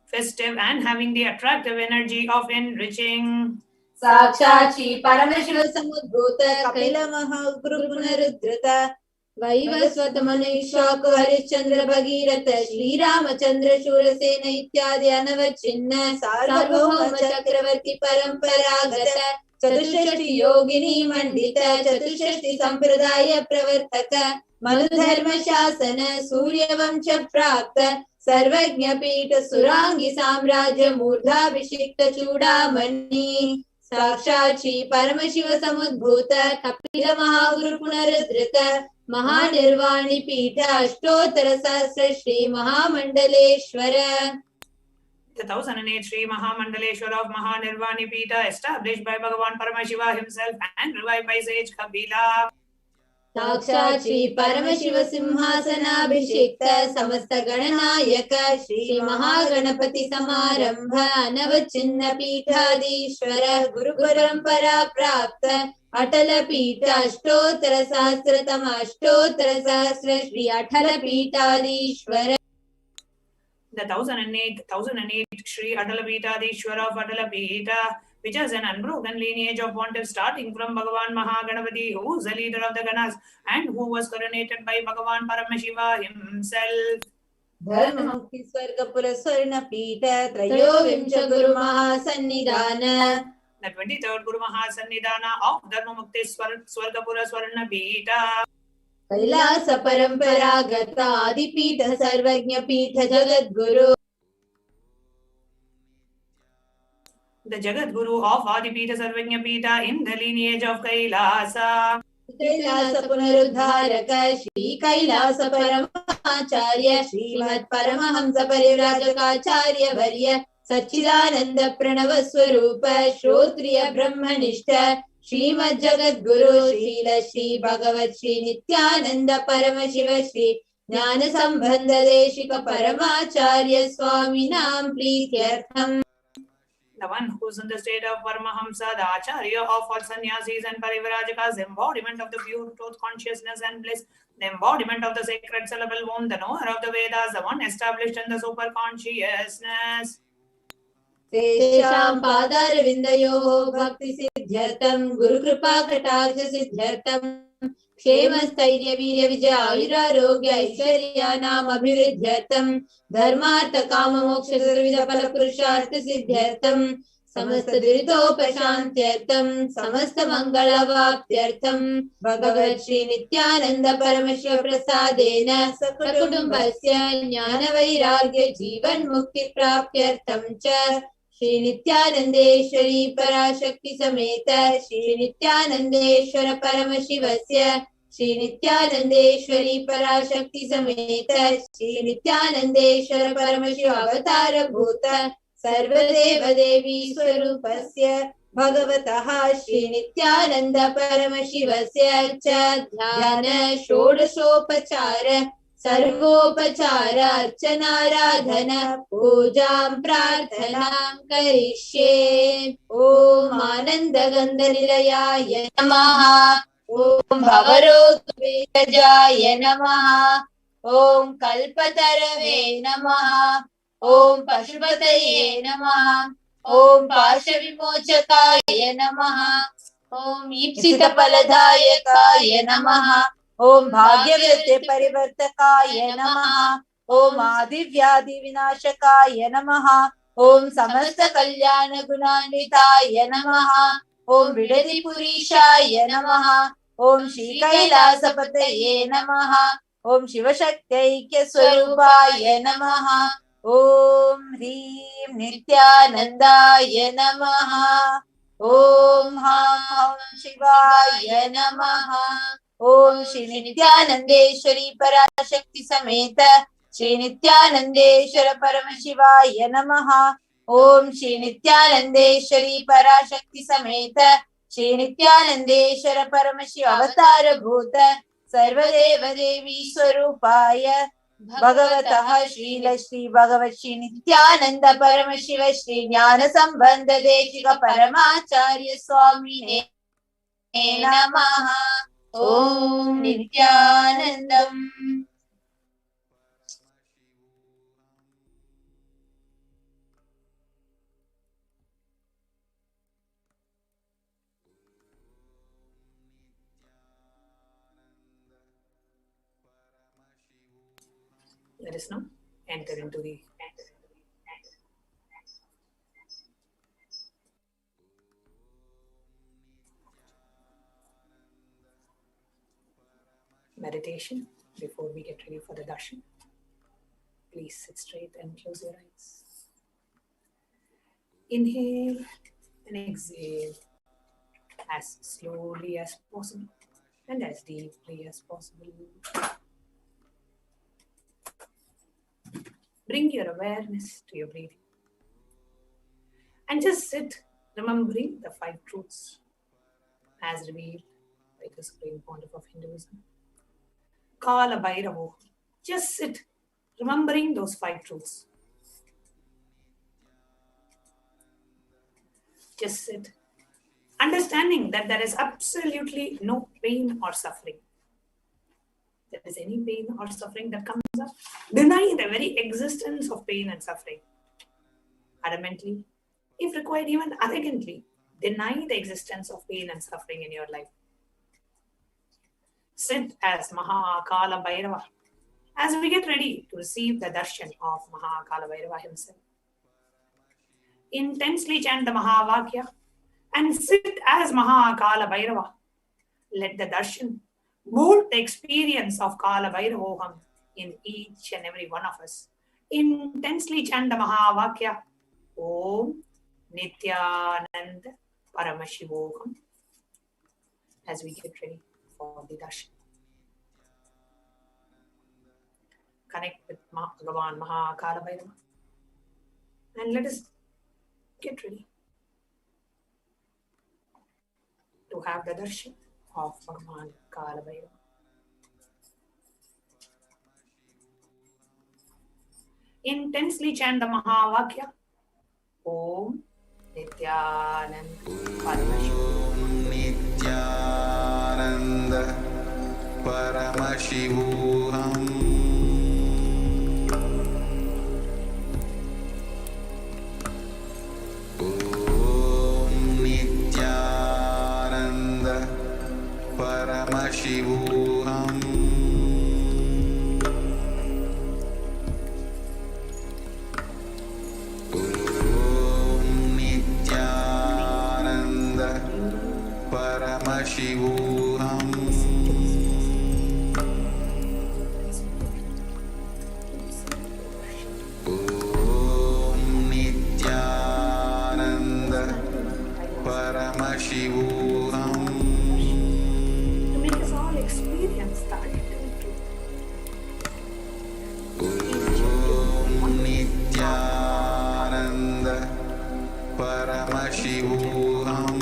festive, and having the attractive energy of enriching. Sakshat Shri Paramashiva Samudbhuta Kapila Mahaguru Punarudhrita Vaivasvata मनुष्याक Harishchandra Bhagirath Shri Ramchandra Shurasena इत्यादि अनवच्छिन्न सार्वभौम चक्रवर्ती परंपरागत चतुष्षष्टि योगिनी मंडित चतुष्षष्टि संप्रदाय प्रवर्तक मनुधर्म शासन सूर्यवंश प्राप्त सर्वज्ञ पीठ सुरांगी साम्राज्य मूर्धाभिषिक्त चूड़ामणि साक्षात् श्री परमशिव समुद्भूत कपिल महागुरु पुनरुद्धृत महानिर्वाणी पीठ अष्टोत्तर सहस्र श्री महामंडलेश्वर. The 1008 Sri Mahamandaleshwar of Mahanirvani Pita, established by Bhagavan Paramashiva himself and revived by sage Kapila. साक्षात् श्री परमशिव सिंहासनाभिषिक्त समस्त गणनायक श्री महागणपति समारंभ अनवच्छिन्न पीठाधीश्वर गुरु परंपरा प्राप्त अटल पीठ अष्टोत्तर सहस्रतम अष्टोत्तर सहस्र श्री अटल पीठाधीश्वर. The 1008 Sri Atalapitadishwara of Atalapita, which has an unbroken lineage of pontiffs starting from Bhagavan Mahaganapati, who is the leader of the Ganas and who was coronated by Bhagavan Paramashiva himself. धर्ममुक्ति Swargpur स्वर्ण पीठ त्रयोविंश गुरु महासन्निधान. The 23rd Guru Mahasannidhana of Dharmamukti Swargapura Swarna Pita. Kailash परंपरागत आदिपीठ सर्वज्ञ पीठ Jagat Guru. The Jagat Guru of Adipita Sarvajna Pita in the lineage of Kailasa. Kailash पुनरुद्धारक Shri Kailash परमाचार्य श्रीमत् Paramhans परिव्राजकाचार्य वर्य सच्चिदानंद प्रणव स्वरूप श्रोत्रिय ब्रह्मनिष्ठ श्रीमद् जगत गुरु श्रील श्री भगवत श्री नित्यानंद परम शिव श्री ज्ञान संबंध देशिक परमाचार्य स्वामी नाम प्रीत्यर्थम. The one who is in the state of Paramahamsa, the Acharya of all sannyasis and parivrajakas, embodiment of the pure truth, consciousness and bliss, the embodiment of the sacred syllable womb, the knower of the Vedas, the one established in the super consciousness. तेषां पादारविन्दयोः भक्ति सिद्ध्यर्थं गुरु कृपा कटाक्ष सिद्ध्यर्थं क्षेम स्थैर्य वीर्य विजय आयुरारोग्य ऐश्वर्याणाम् अभिवृद्ध्यर्थं धर्मार्थ काम मोक्ष सर्वविध फल पुरुषार्थ सिद्ध्यर्थं समस्त दुरितोपशान्त्यर्थं समस्त मंगलवाप्त्यर्थं भगवत् श्री नित्यानंद परमशिव प्रसादेन सकुटुम्बस्य ज्ञान वैराग्य जीवन मुक्ति प्राप्त्यर्थं च श्री नित्यानंदेश्वरी पराशक्ति समेत श्री नित्यानंदेश्वर परमशिवस्य श्री नित्यानंदेश्वरी पराशक्ति समेत श्री नित्यानंदेश्वर परमशिव अवतार भूत सर्वदेव देवी स्वरूपस्य भगवतः श्री नित्यानंद परमशिवस्य च ध्यान षोडशोपचार सर्वोपचार अर्चनाराधन पूजां प्रार्थनां करिष्ये. ओम आनंद गंध निलयाय नमः. ओम भवरोगवेदजाय नमः. ओम कल्पतरवे नमः. ओम पशुपतये नमः. ओम पाशविमोचकाय नमः. ओम ईप्सितफलदायकाय नमः. ओम भाग्यवृत्ति परिवर्तकाय नमः. ओम आदिव्याधि विनाशकाय नमः. ओम समस्त कल्याण गुणान्विताय नमः. ओम विडदिपुरीशाय नमः. ओम श्री कैलासपतये नमः. ओम शिवशक्त्यैक्य स्वरूपाय नमः. ओम ह्रीं नित्यानंदाय नमः. ओम हं शिवाय नमः. ओम श्री नित्यानंदेश्वरी पराशक्ति समेत श्री नित्यानंदेश्वर परमशिवाय नमः. ओम श्री नित्यानंदेश्वरी पराशक्ति समेत श्री नित्यानंदेश्वर परमशिव अवतार भूत सर्वदेव देवी स्वरूपाय भगवतः श्रील श्री भगवत श्री नित्यानंद परमशिव श्री ज्ञान संबंध देशिक परमाचार्य स्वामिने नमः. ओम Nityanandam. us now enter into the meditation before we get ready for the darshan. Please sit straight and close your eyes. Inhale and exhale as slowly as possible and as deeply as possible. Bring your awareness to your breathing and just sit remembering the 5 truths as revealed by the Supreme Pontiff of Hinduism, Kaalabhairava. Just sit remembering those 5 truths. Just sit understanding that there is absolutely no pain or suffering. If there is any pain or suffering that comes up, deny the very existence of pain and suffering. Adamantly, if required even arrogantly, deny the existence of pain and suffering in your life. Sit as Maha Kaalabhairava as we get ready to receive the darshan of Maha Kaalabhairava himself. Intensely chant the Mahavakya and sit as Maha Kaalabhairava. Let the darshan mold the experience of Kaalabhairavoham in each and every one of us. Intensely chant the Mahavakya. Om Nityananda Paramashivoham as we get ready for the darshan. Connect with Bhagavan Maha Kaalabhairava and let us get ready to have the darshan of Bhagavan Kaalabhairava. Intensely chant the Mahavakya. Om Nityananda Paramashivoham. Nityananda Paramashivoham. Om Nityananda Paramashivoham. Paramashivoham. Om Nityananda Paramashivoham. To make us all experience the ultimate truth. Om Nityananda Paramashivoham.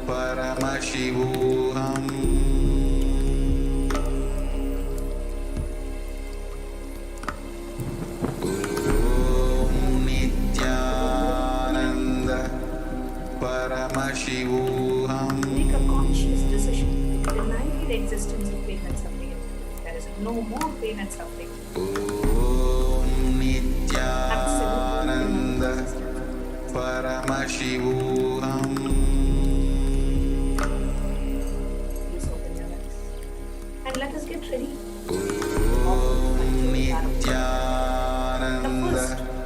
Paramashivoham. Om Nityananda Paramashivoham. Make a conscious decision to deny the existence of pain and suffering. There is no more pain and suffering. Om Nityananda Paramashivoham. And let us get ready. Om Nityananda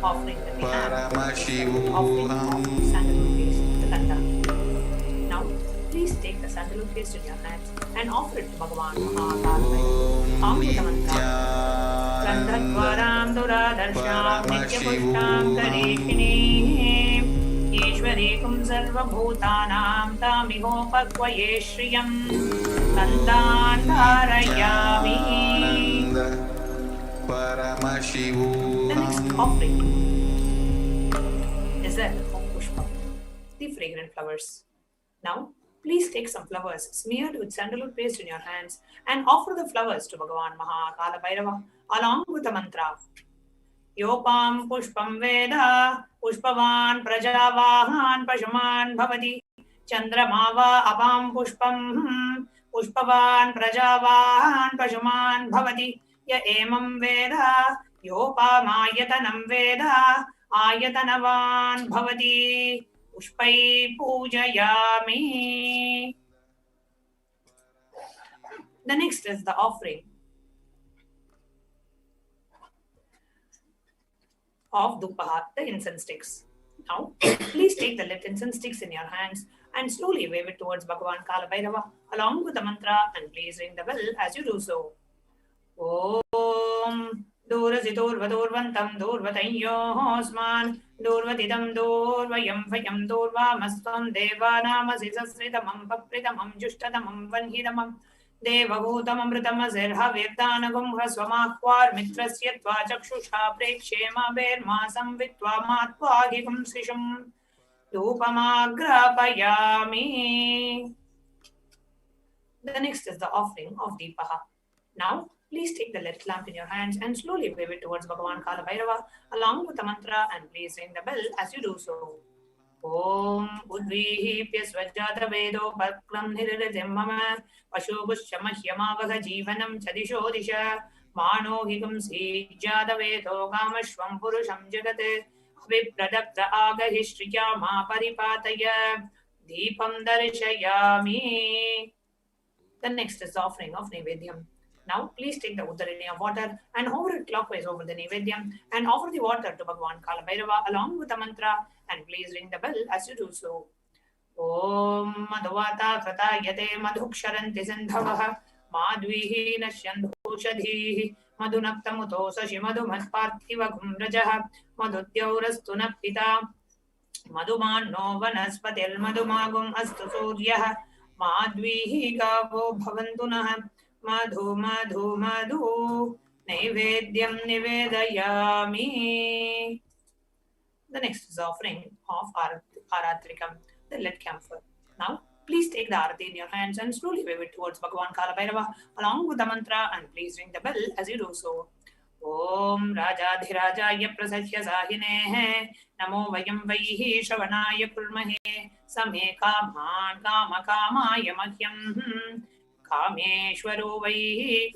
Offering that we have, Paramashivoham. sandalwood paste, the kanda. Now, please take the sandalwood paste in your hands and offer it to Bhagavan Maha Kaalabhairava. Om with the mantra. Gandhadvaram duradarshaam nityapushtam karishini Ishwarikum sarvabhutanam tamihopakvaye shriyam Kandan dharayami. The next offering is that of pushpa, the fragrant flowers. Now, please take some flowers smeared with sandalwood paste in your hands and offer the flowers to Bhagavan Maha Kaalabhairava along with the mantra. Yopam pushpam veda pushpavan prajavahan pashuman bhavati chandramava apam pushpam pushpavan prajavahan pashuman bhavati ya emam veda yopamayatanam veda आयतनवान् भवति पुष्पै पूजयामि. The next is the offering of Dupaha, the incense sticks. Now, please take the lit incense sticks in your hands and slowly wave it towards Bhagavan Kaalabhairava along with the mantra, and please ring the bell as you do so. Om Durasiturvadurvantam Durvatayyohosman Durvatidam Durvayam Vayam Durvamastam Devanamasi Sasritamam Papritamam Jushtadamam Vanhidamam देवभूतममृतमजिर्हव्यक्तानगुं ह्रस्वमाह्वार् मित्रस्य त्वा चक्षुषा प्रेक्ष्येमावेर्मासं वित्वा मात्वाहिगुं शिशुं धूपमाग्रापयामि. The next is the offering of Deepaha. Now, please take the lit lamp in your hands and slowly wave it towards Bhagavan Kaalabhairava along with the mantra, and please ring the bell as you do so. Om Udvihipya Swajjata Vedo Paklam Niriratim Mama Pashubhushamahyamavaha Jivanam Chadisho Disha Mano Higam Sijjata Vedo Kamashvam Purusham Jagate Vipradakta Agahishrija Ma Paripataya Deepam Darshayami. The next is the offering of Nevedyam. Now, please take the Uddarini of water and hover it clockwise over the Nevedyam and offer the water to Bhagavan Kaalabhairava along with the mantra, and please ring the bell as you do so. Om Madhuvata Kratayate Madhuksharanti Sindhavaha Madvihi Nashyandhushadhihi Madhunaktamuto Sashi Madhumatparthiva Gumrajaha Madhudyaurastu Napita Madhumanno Vanaspatil Madhumagum Astu Suryaha Madvihi Gavo Bhavantunaha Madhu Madhu Madhu Nevedyam Nivedayami. The next is offering of Aratrikam, the lit camphor. Now, please take the arati in your hands and slowly wave it towards Bhagavan Kaalabhairava along with the mantra, and please ring the bell as you do so. Om Rajadhirajaya Prasatya Sahinehe Namo Vayam Vaihi Shravanaya Kulmahe Same Kaman Kama Kamaya Mahyam Kameshwaro Vaihi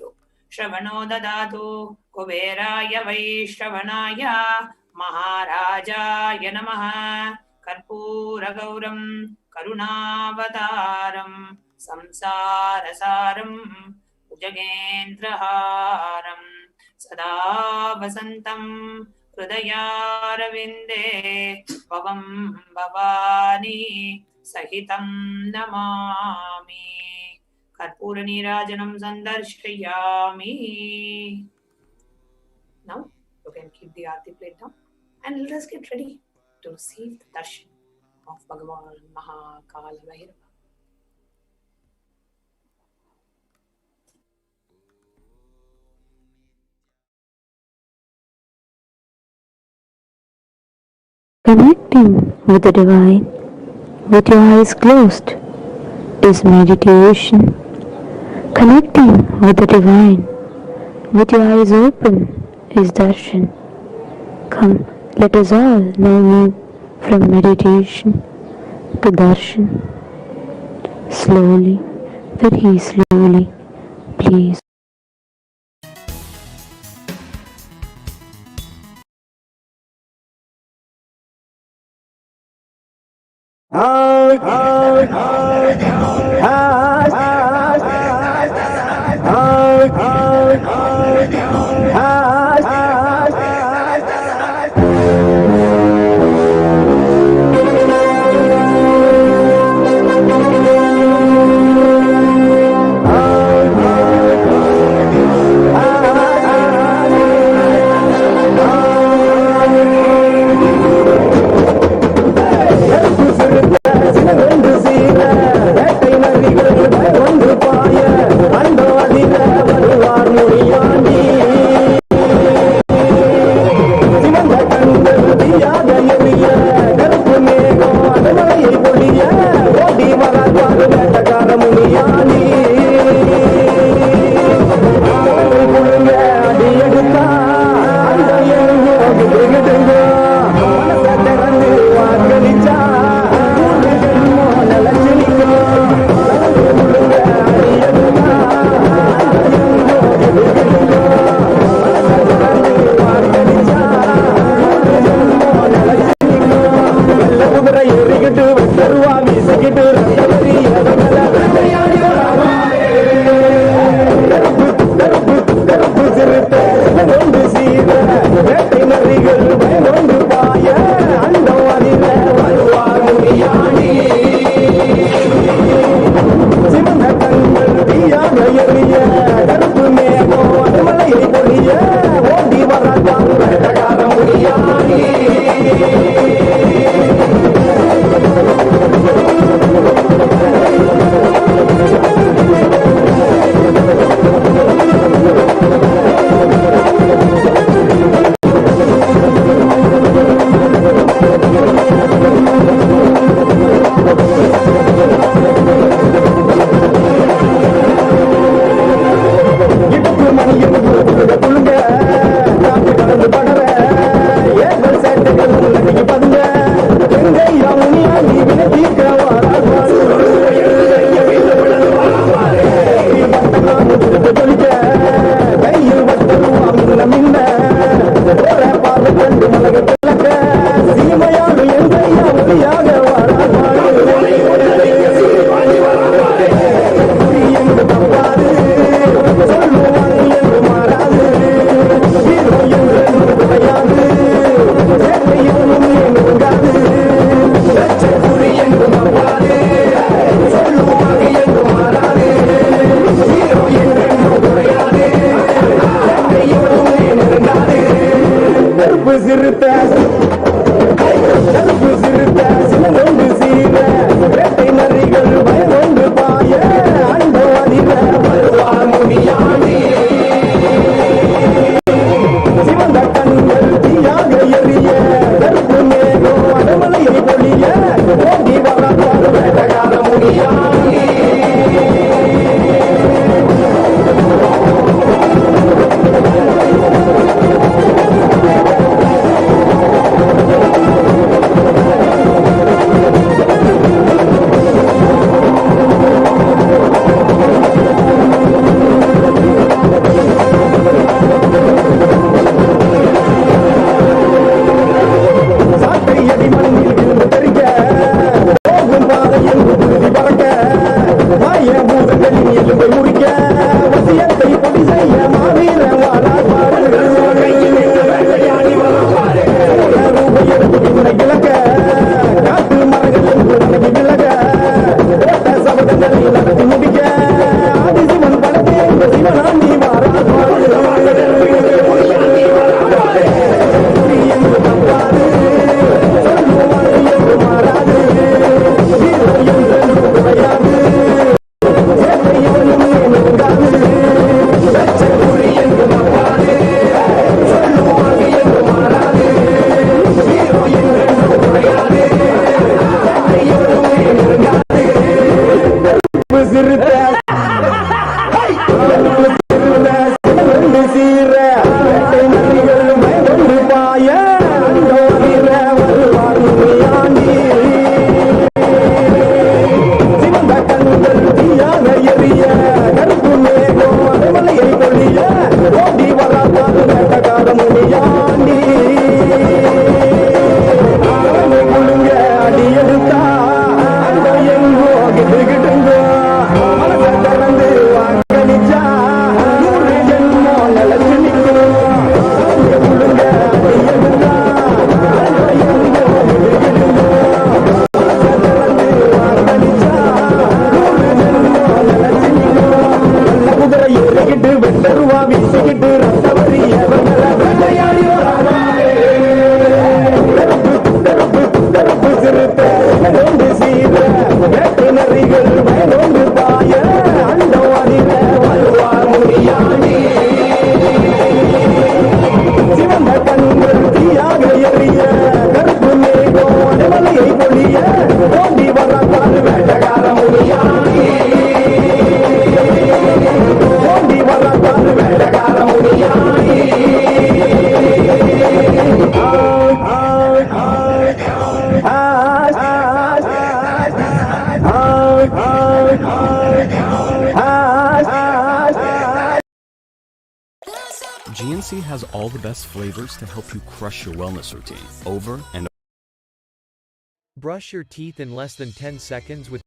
Shravano Dadatu Kuberaya Vaishravanaya Maharajaya Namaha Karpura Gauram Karunavataram Samsarasaram Ujagendraharam Sada Vasantam Hridayaravinde Bhavam Bhavani Sahitam Namami Karpura Nirajanam Sandarshayami. Now, you can keep the Aarti plate down and let us get ready to receive the darshan of Bhagavan Maha Kaalabhairava. Connecting with the divine with your eyes closed is meditation. Connecting with the divine with your eyes open is darshan. Come, let us all now move from meditation to darshan. Slowly, very slowly, please. GNC has all the best flavors to help you crush your wellness routine over and over. Brush your teeth in less than 10 seconds with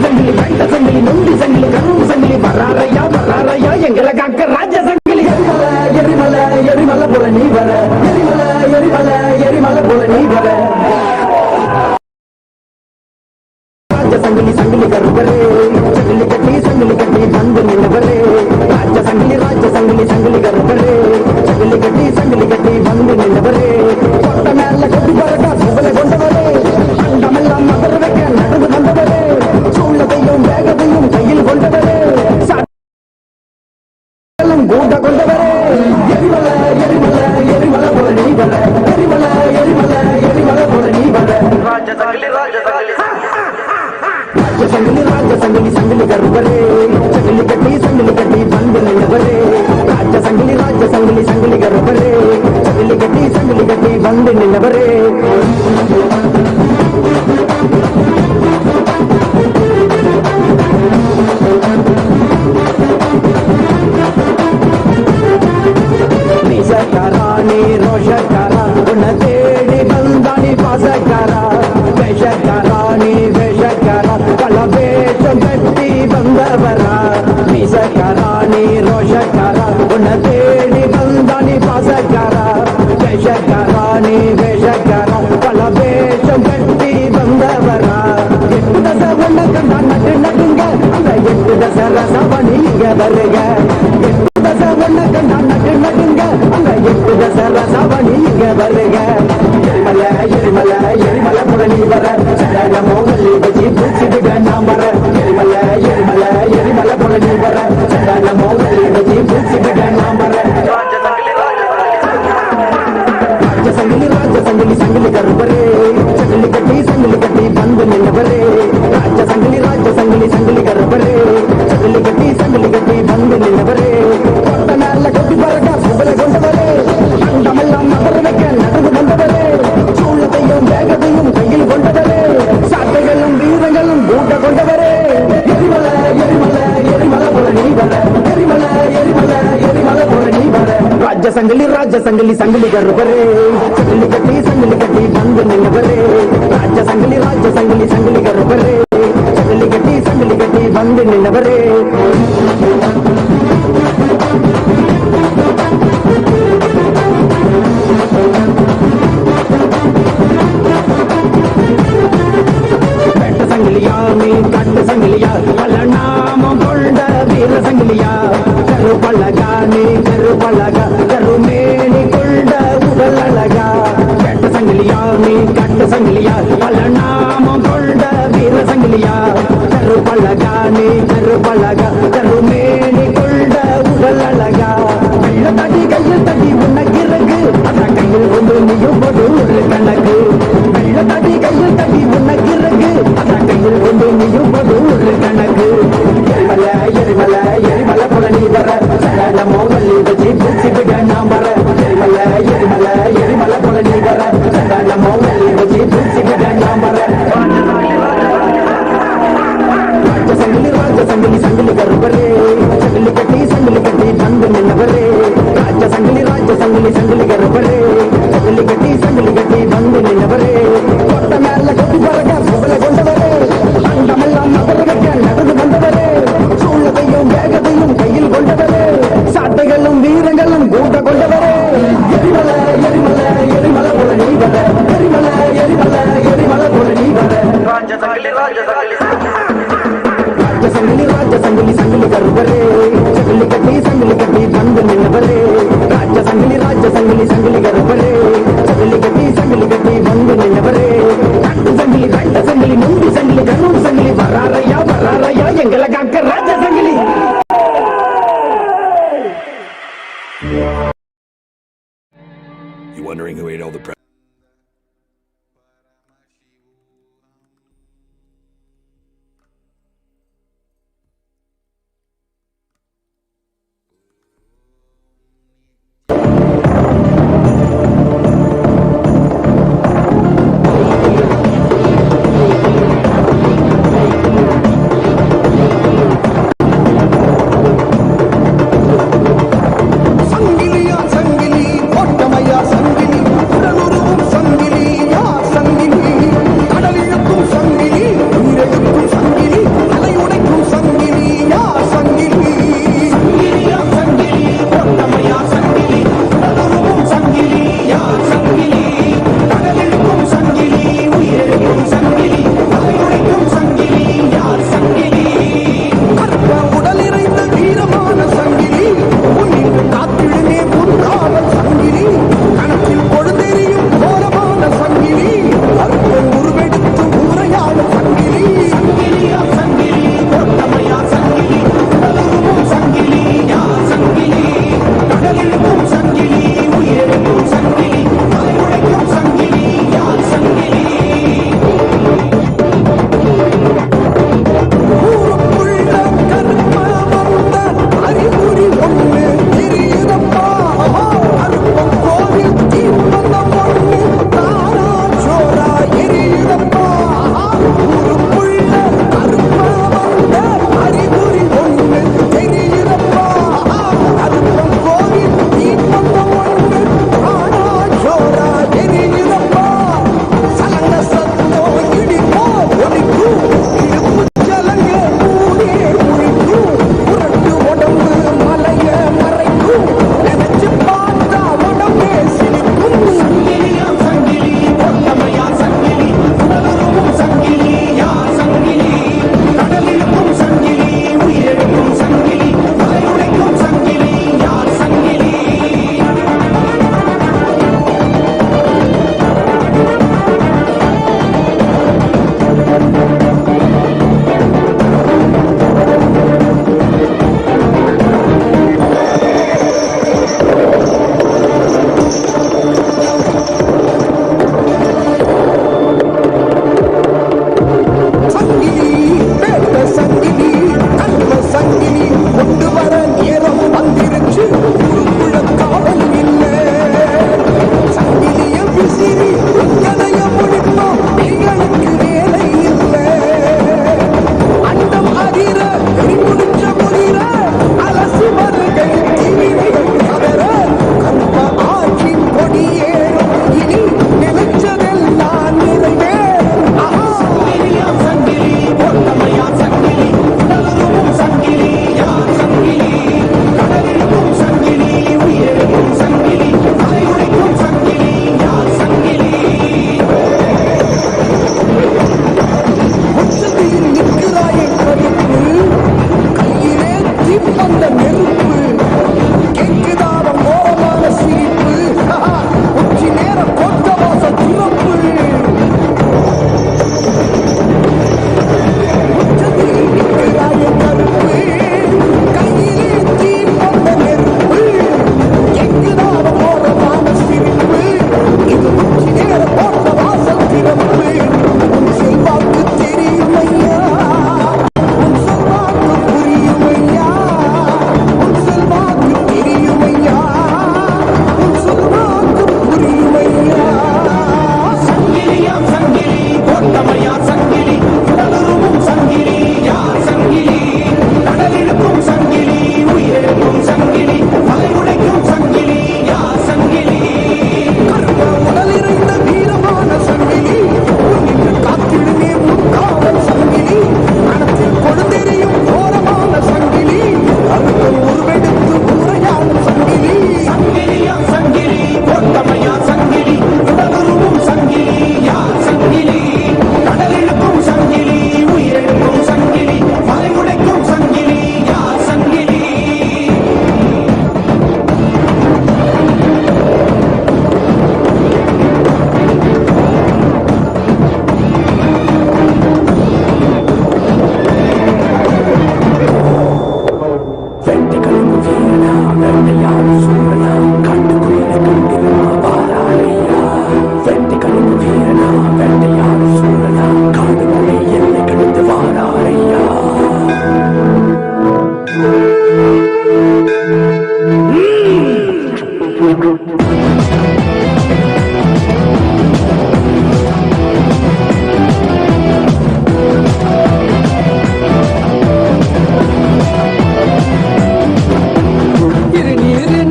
சங்கிலி வைத்த சங்கிலி நொண்டி சங்கிலி கரும் சங்கிலி வராரையா வராரையா எங்களை காக்க ராஜ சங்கிலி எரிமலை எரிமலை போல நீ வர எரிமலை எரிமலை எரிமலை போல நீ வர ராஜ சங்கிலி சங்கிலி கருப்பரே சங்கிலி கட்டி வந்து நின்றவரே ராஜ சங்கிலி சங்கிலி கருப்பரே சங்கிலி கட்டி வந்து நின்றவரே கொட்ட மேல கொட்டி பறக்க சுவலை கொண்டவரே அண்டமெல்லாம் மகர வைக்க நடந்து வந்தவரே சூழத்தையும் வேகத்தையும் கையில் கொண்டவரே கூட்ட கொண்டவரே எரிமலை எரிமலை எரிமலை போல நீ வர எரிமலை எரிமலை எரிமலை போல நீ வர ராஜ சங்கிலி சங்கிலி கருப்பரே சங்கிலி கட்டி வந்து நின்றவரே ராஜ சங்கிலி சங்கிலி கருப்பரே சங்கிலி கட்டி வந்து நின்றவரே நிசக்காரானி ரோஷக்காரா உன்னை தேடி வந்தானி பாசக்காரா வேஷக்காரானி வேஷக்காரா பல வேஷம் கட்டி வந்தவரா நிசக்காரானி ரோஷக்காரா உன்னை தேடி வந்தானி பாசக்காரா வேஷக்காரானி வேஷக்காரா பல வேஷம் கட்டி வந்தவரா எட்டு தசை ஒண்ணு கண்டா நட்டு நட்டுங்க அந்த எட்டு தசை ரசவணி இங்க வருக எட்டு தசை ஒண்ணு கண்டா நட்டு நட்டுங்க அந்த எட்டு தசை ரசவணி இங்க வருக எரிமலை எரிமலை எரிமலை போல நீ வர சடல மோகலி வச்சு பூச்சிடுக நாம் வர எரிமலை எரிமலை எரிமலை போல நீ வர சடல மோகலி வச்சு பூச்சிடுக நாம் வர ராஜ சங்கிலி சங்கிலி கருப்பரே சங்கிலி கட்டி வந்து நின்றவரே ராஜ சங்கிலி சங்கிலி கருப்பரே சங்கிலி கட்டி வந்து நின்றவரே கொட்ட மேல கொட்டி பறக்க சுவலை கொண்டவரே அண்டமெல்லாம் மகர வைக்க நடந்து வந்தவரே சூழத்தையும் வேகத்தையும் கையில் கொண்டவரே சாட்டைகளும் வீரங்களும் கூட்ட கொண்டவரே எரிமலை எரிமலை எரிமலை போல நீ வர எரிமலை எரிமலை எரிமலை போல நீ வர ராஜ சங்கிலி சங்கிலி கருப்பரே சங்கிலி கட்டி வந்து நின்றவரே ராஜ சங்கிலி சங்கிலி கருப்பரே சங்கிலி கட்டி வந்து நின்றவரே வெட்ட சங்கிலியா நீ கட்டு சங்கிலியா பல நாமம் கொண்ட வீர சங்கிலியா கருப்பழகா நீ கருப்பழகா கருமேனி கொண்ட உடல் அழகா வெட்ட சங்கிலியா நீ கட்டு சங்கிலியா பல நாமம் கொண்ட வீர சங்கிலியா கருப்பழகா நீ கருப்பழகா கருமேனி கொண்ட உடல் அழகா கையில் தட்டி உனக்கிறகு அதான் கையில் கொண்டு நீயும் போது ஒரு கணக்கு கையில் தட்டி உனக்கிறகு அதான் கையில் கொண்டு நீயும் போது ஒரு கணக்கு எரிமலை எரிமலை எரிமலை போல நீ வர சகல மோகலி வச்சு பூச்சிடுக நாம் வர எரிமலை எரிமலை எரிமலை போல நீ வர சகல மோகலி வச்சு பூச்சிடுக நாம் வர ராஜ சங்கிலி சங்கிலி கருப்பரே சங்கிலி கட்டி வந்து நின்றவரே ராஜ சங்கிலி சங்கிலி கருப்பரே சங்கிலி கட்டி வந்து நின்றவரே கொட்ட மேல கொட்டி பறக்க சுவலை கொண்டவரே அண்டமெல்லாம் மகர வைக்க நடந்து வந்தவரே சூழத்தையும் வேகத்தையும் கையில் கொண்டவரே சாட்டைகளும் வீரங்களும் கூட்ட கொண்டவரே எரிமலை எரிமலை எரிமலை போல நீ வர எரிமலை எரிமலை எரிமலை போல நீ வர ராஜ சங்கிலி சங்கிலி கருப்பரே சங்கிலி கட்டி வந்து நின்றவரே ராஜ சங்கிலி கருப்பரே சங்கிலி கட்டி வந்து நின்றவரே கட்டு சங்கிலி வெட்ட சங்கிலி நொண்டி சங்கிலி கரும் சங்கிலி வராரையா வராரையா எங்களை காக்க ராஜ சங்கிலி You wondering who ate all the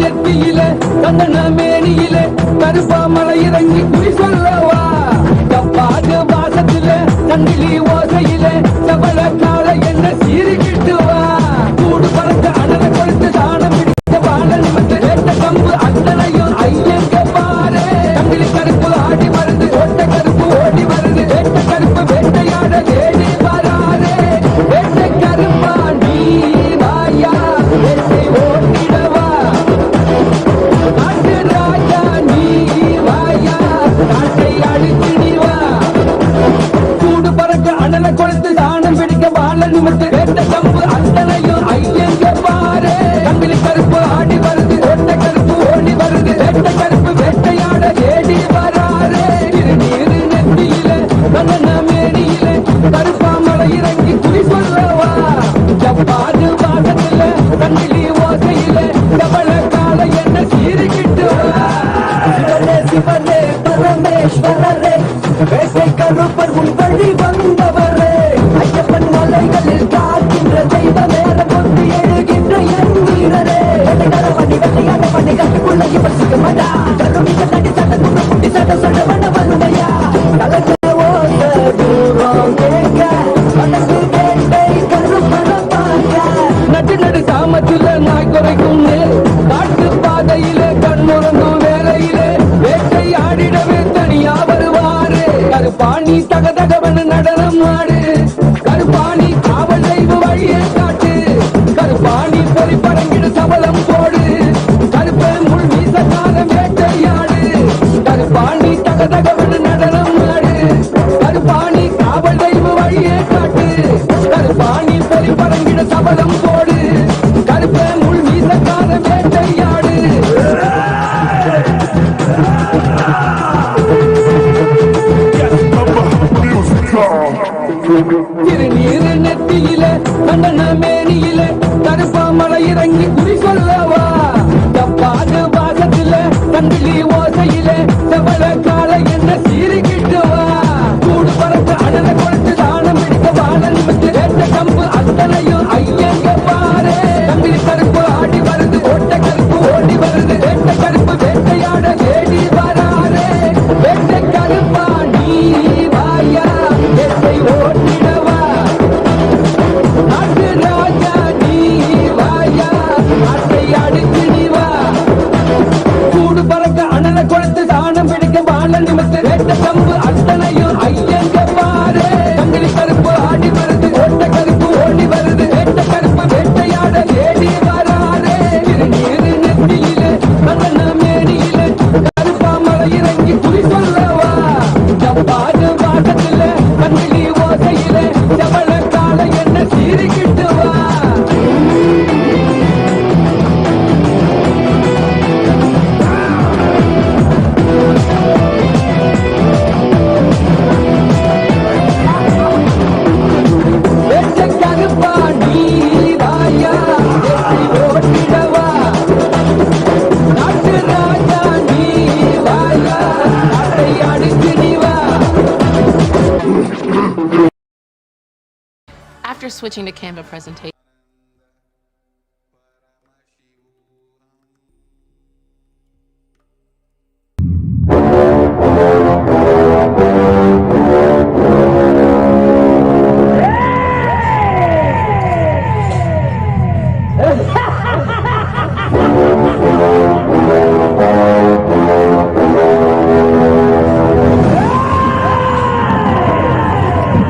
நெத்தியில கண்ணன மேனியில கருப்பாமலை இறங்கி குறி சொல்லவா தப்பாது வாசத்தில கண்ணிலி ஓசையில சபல கால என்ன சீரிக்கிட்டு வா கூடு பறக்க அனல கொடுத்து தானம் பிடித்த பால நிமித்த வேட்ட கம்பு அத்தனையும் ஐயங்க பாரு கண்ணிலி கருப்பு ஆடி வருது ஒட்ட கருப்பு ஓடி வருது வேட்ட கருப்பு வேட்டையாட தேடி வராரு வேட்ட கருப்பா நீ வாயா வேட்டை ஓட்டிடவா காட்டு ராஜா நீ வாயா காட்டை அழிச்சிடிவா கூடு பறக்க அனல கொடுத்து தானம் பிடிக்க வாழ நிமித்து வேட்ட கம்பு அத்தனையும் ஐயங்க பாரு கண்ணிலி கருப்பு ஆடி வருது ஒட்ட கருப்பு ஓடி வருது வேட்ட கருப்பு வேட்டையாட தேடி வராரு திருநீரு நெத்தியில கண்ணன மேனியில கருப்பாமலை இறங்கி குறி சொல்லவா ஜப்பாது வாசத்தில கண்ணிலி ஓசையில கபல கால என்ன சீரிக்கிட்டு வா சிவனே சிவனே பரமேஸ்வரரே வேட்டை கருப்பர் உன் வழி வந்தவரே ஐயப்பன் மலைகளில் காக்கின்ற தெய்வ நேர கொண்டு எழுகின்ற என் வீரரே பண்ணி வெள்ளையான பண்ணி கட்டுக்குள்ள இவர் சிகமடா கருமிக்க தடி சட்ட குண்டு குட்டி சட்ட சட்ட பண்ண வருமையா கலக்க ஓச தூரம் கேட்க மனசு வேட்டை கருப்பன பார்க்க நடு நடு சாமத்துல நாய் குறைக்கும் காட்டு பாதையில கண்ணுறங்கும் வேலையிலே வேட்டை ஆடிடவே தனியா வருவாரு கருப்பாணி தகதகவன் நடனம் ஆடு கருப்பாணி காவல் தெய்வ வழியை காட்டு கருப்பாணி பொறி படங்கிடு சபலம் போடு கருப்பை முள் மீசக்கார வேட்டையாடு கருப்பாணி தகதகவன் நடனம் ஆடு கருப்பாணி காவல் தெய்வ வழியை காட்டு கருப்பாணி பொறி படங்கிடு சபலம் போடு கருப்பை முள் மீசக்கார வேட்டையாடு திருநீரு நெத்தியில கண்ணன மேனியில கருப்பாமலை இறங்கி குறி சொல்லவா தப்பாது வாசத்தில கண்ணிலி ஓசையில செவல கால என்ன சீரிக்கிட்டு வா கூடு பறக்க அனல கொடுத்து தானம் பிடிக்க வாழ நிமித்து வேட்ட கம்பு அத்தனையும் ஐயங்க பாரு கண்ணிலி கருப்பு ஆடி வருது ஒட்ட கருப்பு ஓடி வருது வேட்ட கருப்பு வேட்டையாட தேடி வராரு வேட்ட கருப்பா நீ வாயா வேட்டை ஓட்டிடவா நாட்டு ராஜா நீ வாயா நாட்டை அடிச்சிடிவா கூடு பறக்க அனல கொடுத்து தானம் பிடிக்க வாழ நிமித்து வேட்ட கம்பு அத்தனையும் ஐயங்க பாரு கண்ணிலி கருப்பு ஆடி வருது ஒட்ட கருப்பு ஓடி வருது வேட்ட கருப்பு வேட்டையாட தேடி வராரு திருநீரு நெத்தியில கண்ணன மேனியில கருப்பாமலை இறங்கி குறி சொல்லவா ஜப்பாது வாசத்தில கண்ணிலி ஓசையில ஜபல கால என்ன சீரிக்கிட்டு வா வேட்ட கருப்பா நீ வாயா வேட்டை ஓட்டிடவா நாட்டு ராஜா நீ வாயா நாட்டை அடிச்சிடிவா After switching to Canva presentation.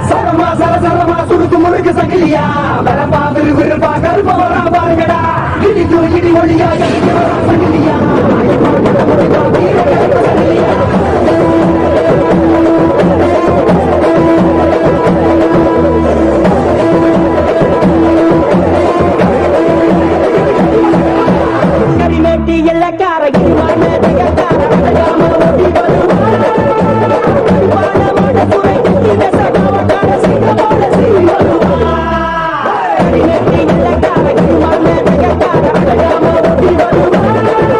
சரமா சரசரமா சுருக்கு முறுக்கு சங்கிலியா வரப்பா விறுவிறுப்பா கருப்ப வரா பாருங்கடா இடிக்கு இடி ஒளியா இடிக்கு வரா சங்கிலியா கரிமேட்டி எல்லக்கார கிரிமான திகக்கார அழகாம ஓடி வருவார் வானமோட துறை இந்த சகாவட்டான சிங்கமோட சீறி வருவார் கரிமேட்டி எல்லக்கார கிரிமான திகக்கார அழகாம ஓடி வருவார்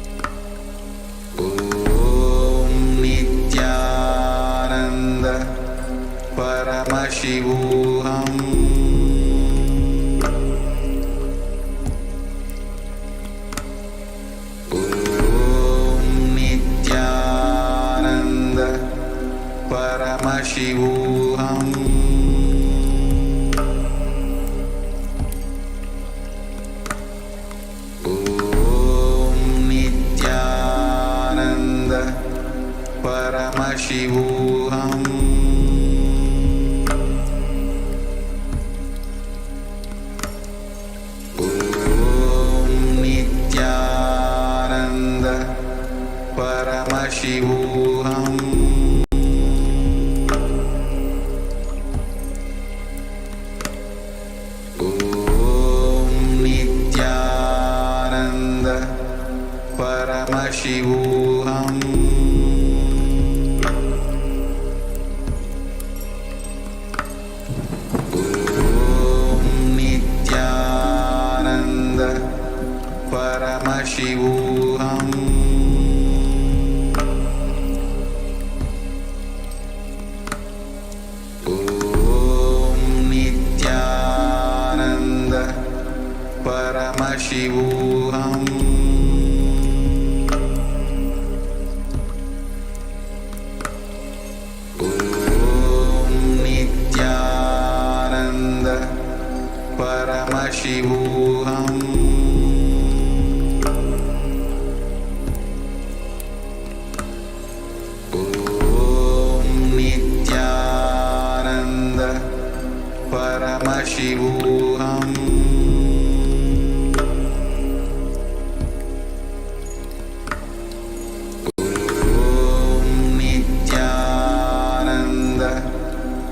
Paramashivoham. Om Nityananda Paramashivoham. Om Nityananda Paramashivoham. Om Nityananda Paramashivoham. Om Nityananda Paramashivoham. Om Nityananda Paramashivoham. Om Nityananda Paramashivoham. Om Nityananda Paramashivoham. Om Nityananda Paramashivoham. Om Nityananda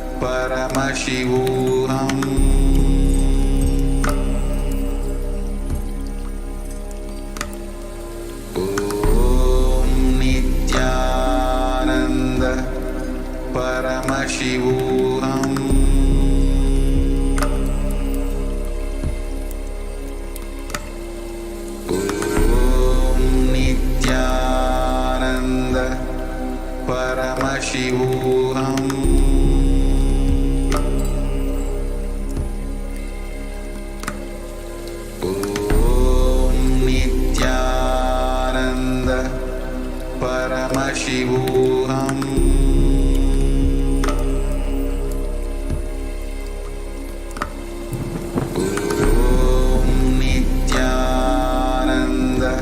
Paramashivoham. Om Nityananda Paramashivoham. Om Nityananda Paramashivoham. Om Nityananda Paramashivoham. Om Nityananda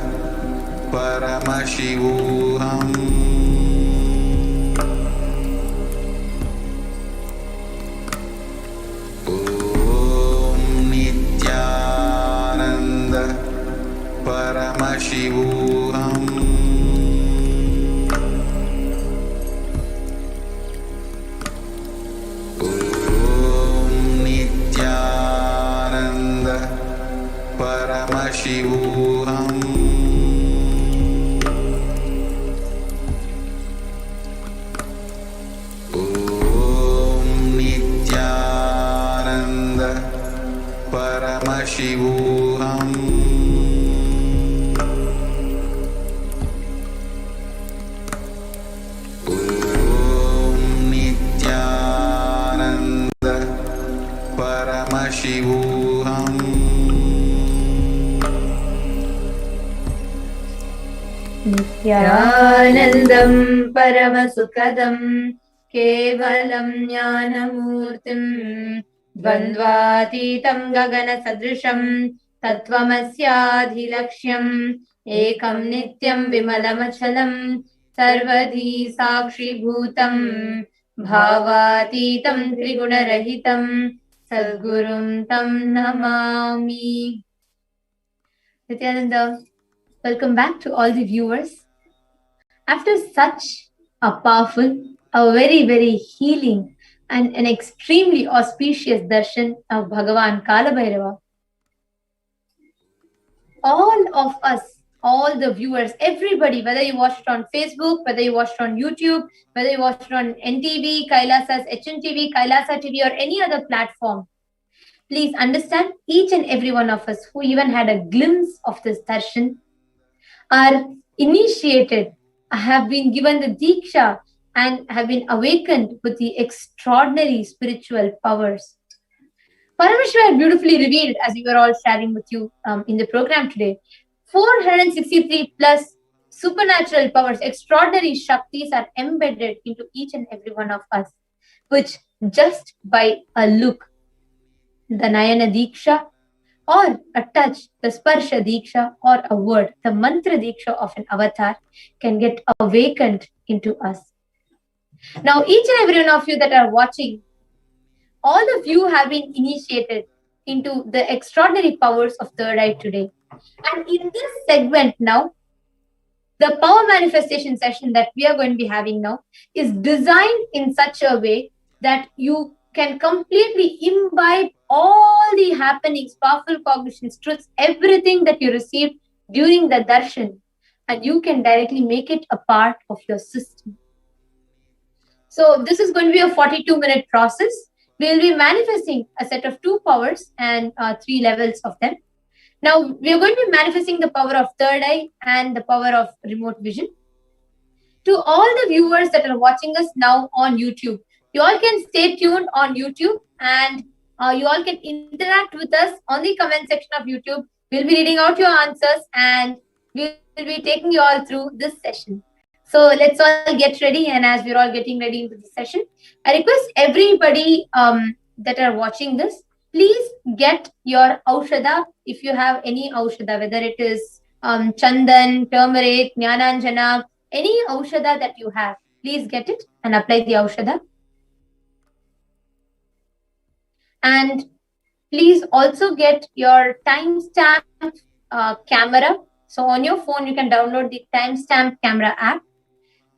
Paramashivoham. Om Nityananda Paramashivoham. Om Nityananda Paramashivoham. Om Nityananda Paramashivoham. Om Nityananda Paramashivoham. नित्यानन्दं परमसुखदं केवलं ज्ञानमूर्तिं द्वन्द्वातीतं गगनसदृशं तत्त्वमस्याधिलक्ष्यम् एकं नित्यं विमलमचलं सर्वधी साक्षिभूतं भावातीतं त्रिगुणरहितं सद्गुरुं तं Namami. Nityananda, welcome back to all the viewers. After such a powerful, a very, very healing and an extremely auspicious darshan of Bhagavan Kaalabhairava, all of us, all the viewers, everybody, whether you watched it on Facebook, whether you watched it on YouTube, whether you watched it on NTV, KAILASA'S, HNTV, Kailasa TV or any other platform, please understand, each and every one of us who even had a glimpse of this darshan are initiated, have been given the Diksha and have been awakened with the extraordinary spiritual powers. Parameshwar had beautifully revealed, as we were all sharing with you in the program today, 463 plus supernatural powers, extraordinary Shaktis are embedded into each and every one of us, which just by a look, the Nayana Diksha, or a touch, the Sparsha Diksha, or a word, the Mantra Diksha of an avatar, can get awakened into us. Now, each and every one of you that are watching, all of you have been initiated into the extraordinary powers of third eye today. And in this segment now, the power manifestation session that we are going to be having now is designed in such a way that you can completely imbibe all the happenings, powerful cognitions, truths, everything that you received during the darshan, and you can directly make it a part of your system. So this is going to be a 42-minute process. We will be manifesting a set of 2 powers and 3 levels of them. Now, we are going to be manifesting the power of third eye and the power of remote vision. To all the viewers that are watching us now on YouTube, you all can stay tuned on YouTube, and you all can interact with us on the comment section of YouTube. We'll be reading out your answers and we'll be taking you all through this session. So let's all get ready, and as we're all getting ready into the session, I request everybody that are watching this, please get your aushadha. If you have any aushadha, whether it is chandan, turmeric, jnananjana, any aushadha that you have, please get it and apply the aushadha. And please also get your timestamp camera. So on your phone, you can download the timestamp camera app.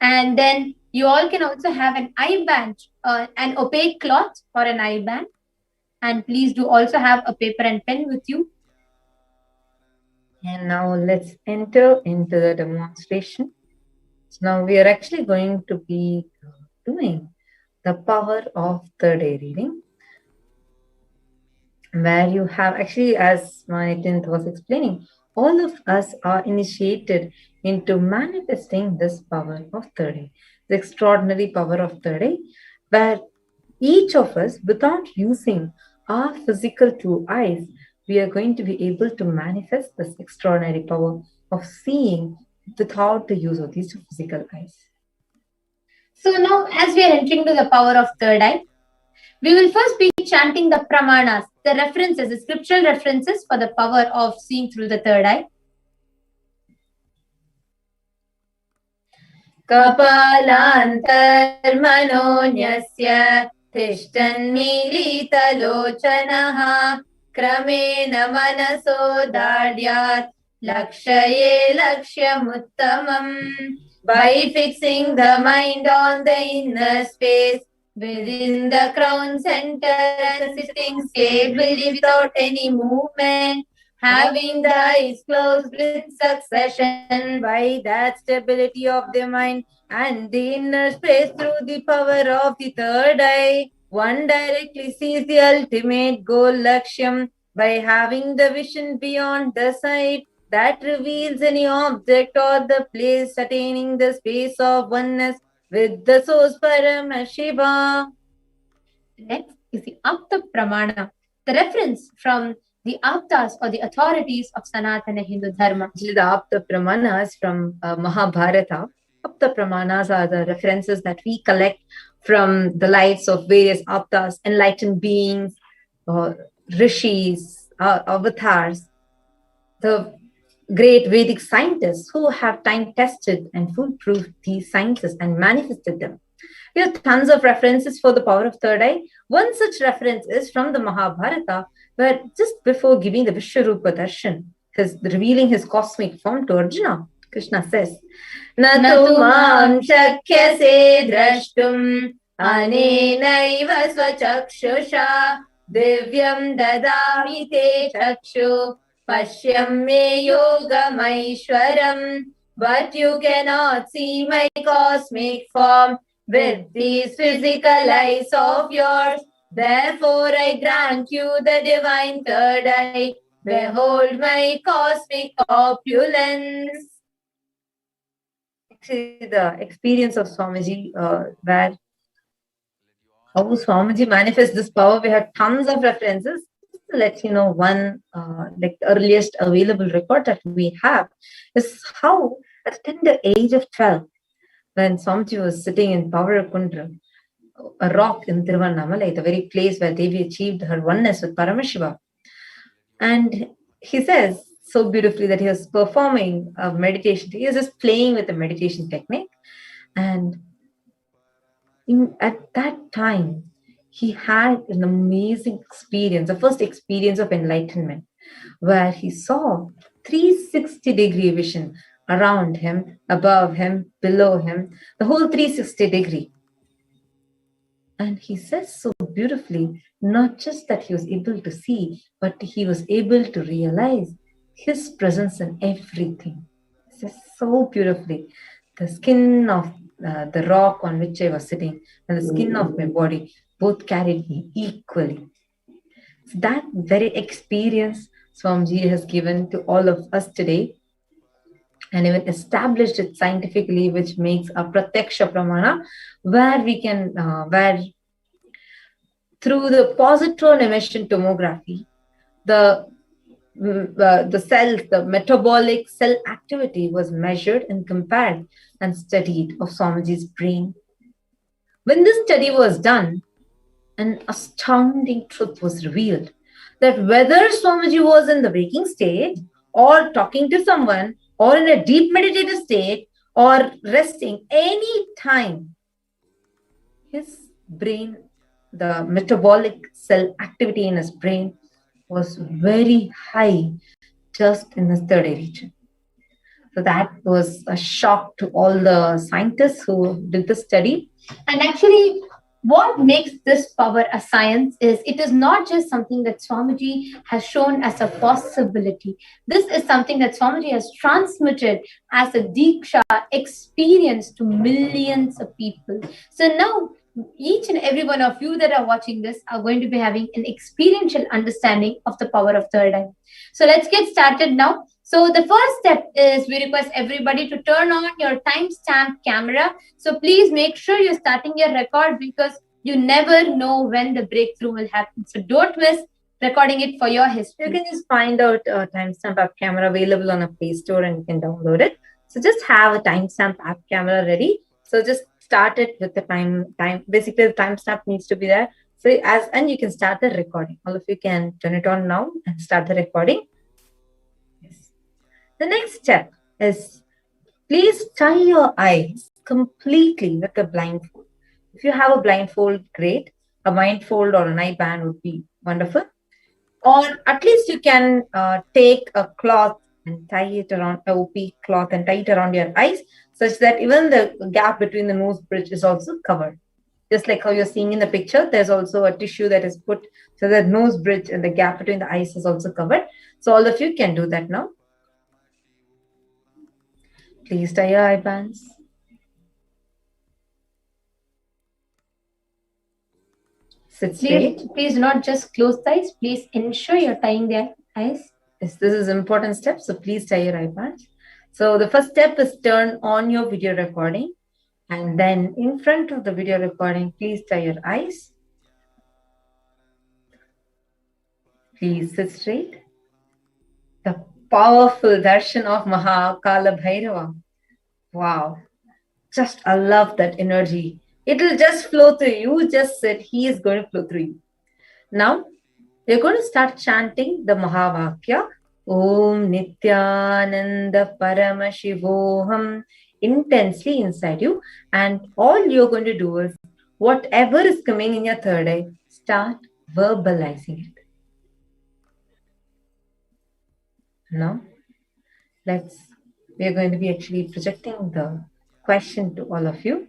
And then you all can also have an eye band, an opaque cloth or an eye band. And please do also have a paper and pen with you. And now let's enter into the demonstration. So now we are actually going to be doing the power of third eye reading, where you have actually, as my Tinth was explaining, all of us are initiated into manifesting this power of third eye, the extraordinary power of third eye, where each of us, without using our physical 2 eyes, we are going to be able to manifest this extraordinary power of seeing without the use of these 2 physical eyes. So now, as we are entering to the power of third eye, we will first be chanting the pramanas, the references, the scriptural references for the power of seeing through the third eye. Kapalantarmanonyasya tishtanmilitalochanaha kramena manaso dadyat lakshaye lakshyamuttamam. By fixing the mind on the inner space within the crown center and sitting stably without any movement, having the eyes closed with succession, by that stability of the mind and the inner space through the power of the third eye, one directly sees the ultimate goal lakshyam by having the vision beyond the sight that reveals any object or the place, attaining the space of oneness with the source Paramashiva. Next is the Apta Pramana, the reference from the Aptas or the authorities of Sanatana Hindu Dharma. Actually, the Apta Pramanas from Mahabharata. Apta Pramanas are the references that we collect from the lives of various Aptas, enlightened beings, rishis, avatars, the great Vedic scientists who have time-tested and foolproofed these sciences and manifested them. We have tons of references for the power of third eye. One such reference is from the Mahabharata, where just before giving the Vishwarupa Darshan, revealing his cosmic form to Arjuna, Krishna says, Natu mam shakyase drashtum anenaiva svachakshusha divyam dadami te chakshu pashyam me yogamaishwaram. But you cannot see my cosmic form with these physical eyes of yours. Therefore I grant you the divine third eye. Behold my cosmic opulence. actually the experience of Swamiji, where how Swamiji manifests this power. We have tons of references. Just to let you know, one like the earliest available record that we have is how at the tender age of 12, when Swamiji was sitting in Pavarakundra, a rock in Tiruvannamalai, the very place where Devi achieved her oneness with Paramashiva. And he says so beautifully that he was performing a meditation. He was just playing with the meditation technique. And at that time, he had an amazing experience, the first experience of enlightenment, where he saw 360-degree vision around him, above him, below him, the whole 360-degree. And he says so beautifully, not just that he was able to see, but he was able to realize his presence in everything. He says so beautifully. The skin of the rock on which I was sitting and the skin of my body both carried me equally. So that very experience Swamiji has given to all of us today, and even established it scientifically, which makes a pratyaksha pramana, where we can, where through the positron emission tomography, the cells, the metabolic cell activity was measured and compared and studied of Swamiji's brain. When this study was done, an astounding truth was revealed, that whether Swamiji was in the waking state or talking to someone or in a deep meditative state or resting, any time, his brain, the metabolic cell activity in his brain was very high just in his third eye region. So that was a shock to all the scientists who did the study. And actually, what makes this power a science is it is not just something that Swamiji has shown as a possibility. This is something that Swamiji has transmitted as a Diksha experience to millions of people. So now, each and every one of you that are watching this are going to be having an experiential understanding of the power of third eye. So let's get started now. So the first step is we request everybody to turn on your timestamp camera. So please make sure you're starting your record, because you never know when the breakthrough will happen. So don't miss recording it for your history. You can just find out a timestamp app camera available on a Play Store and you can download it. So just have a timestamp app camera ready. So just start it with the time. Basically, the timestamp needs to be there. So and you can start the recording. All of you can turn it on now and start the recording. Yes. The next step is please tie your eyes completely with a blindfold. If you have a blindfold, great. A blindfold or an eye band would be wonderful. Or at least you can take a cloth and tie it around, a OP cloth and tie it around your eyes, such that even the gap between the nose bridge is also covered. Just like how you're seeing in the picture, there's also a tissue that is put so that nose bridge and the gap between the eyes is also covered. So all of you can do that now. Please tie your eye bands. Sit straight. Please do not just close the eyes. Please ensure you're tying the eyes. Yes, this is an important step. So please tie your eye bands. So the first step is turn on your video recording. And then in front of the video recording, please tie your eyes. Please sit straight. The powerful darshan of Maha Kaalabhairava. Wow. Just, I love that energy. It will just flow through you. Just sit. He is going to flow through you. Now, we're going to start chanting the Mahavakya. Om Nityananda Parama Shivoham intensely inside you. And all you're going to do is, whatever is coming in your third eye, start verbalizing it. Now, we're going to be actually projecting the question to all of you.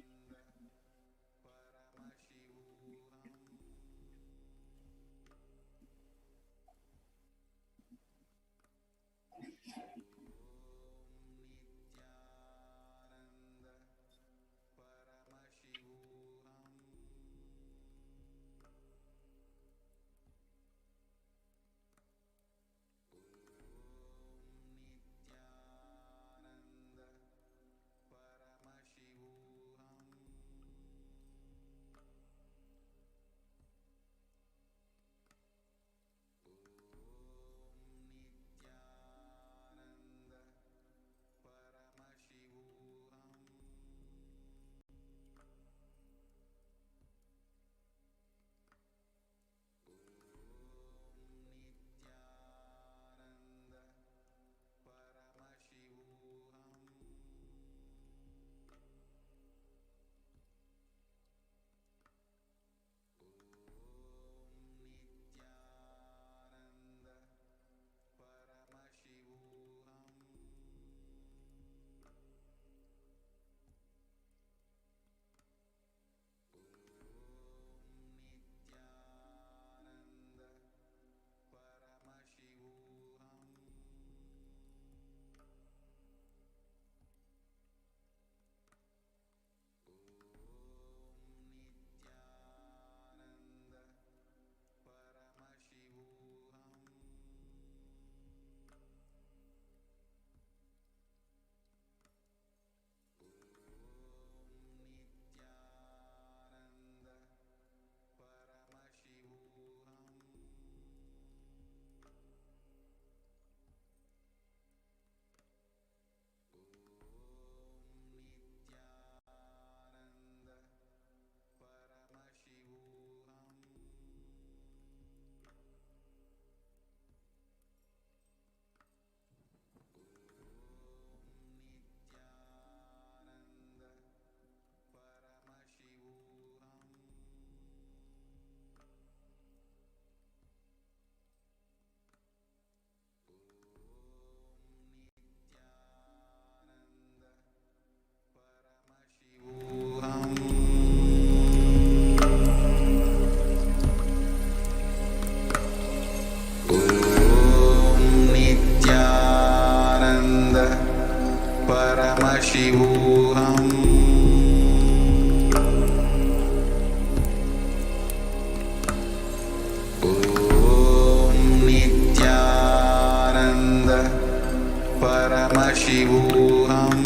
Shivoham. Om Nityananda Paramashivoham.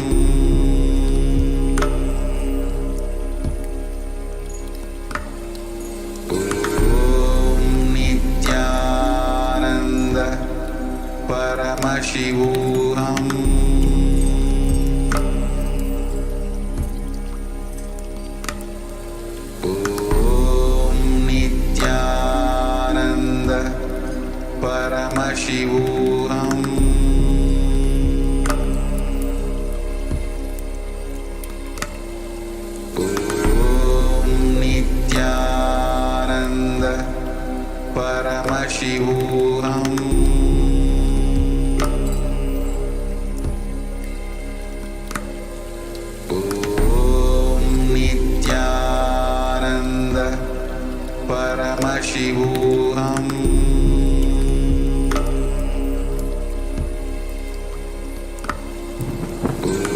Paramashivoham. Om Nityananda Paramashivoham. Om Nityananda Paramashivoham. Paramashivoham.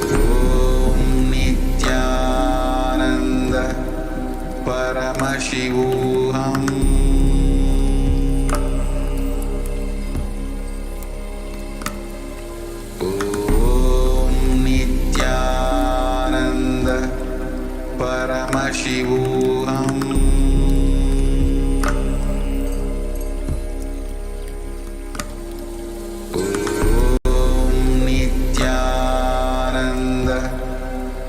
Om Nityananda Paramashivoham. Om Nityananda Paramashivoham. Paramashivoham. Om Nityananda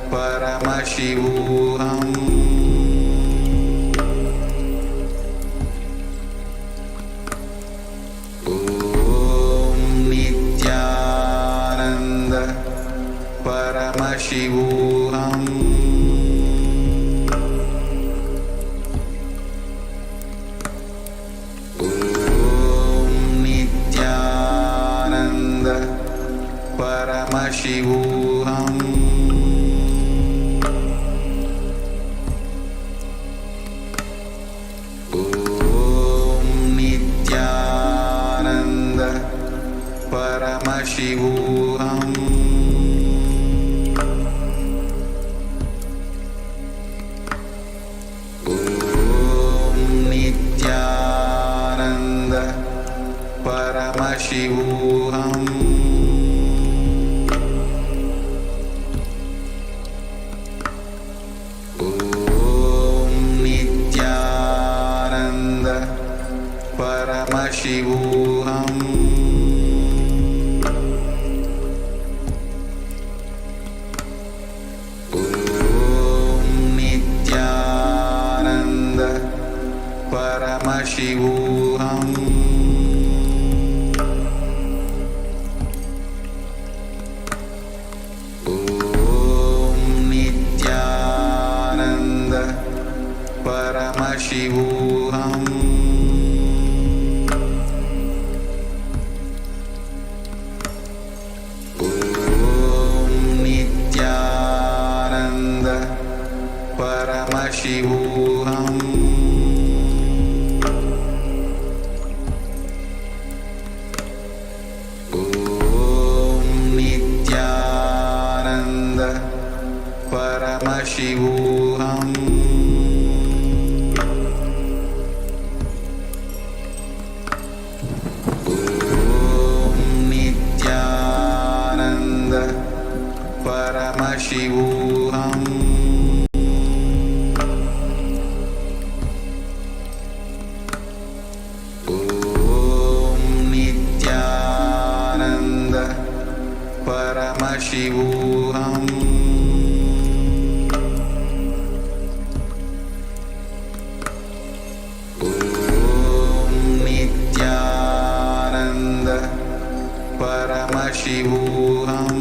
Paramashivoham. Om Nityananda Paramashivoham. Paramashivoham. Om Nityananda Paramashivoham. Om Nityananda Paramashivoham. Paramashivoham. Om Nityananda Paramashivoham. Om Nityananda Paramashivoham. Paramashivoham. Om Nityananda Paramashivoham. Om Nityananda Paramashivoham. Paramashivoham.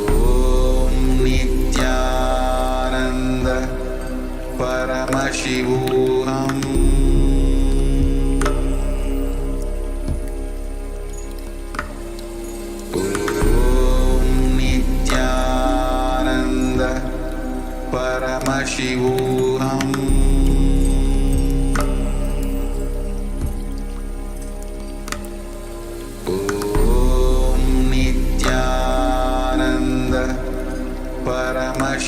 Om Nityananda Paramashivoham. Om Nityananda Paramashivoham.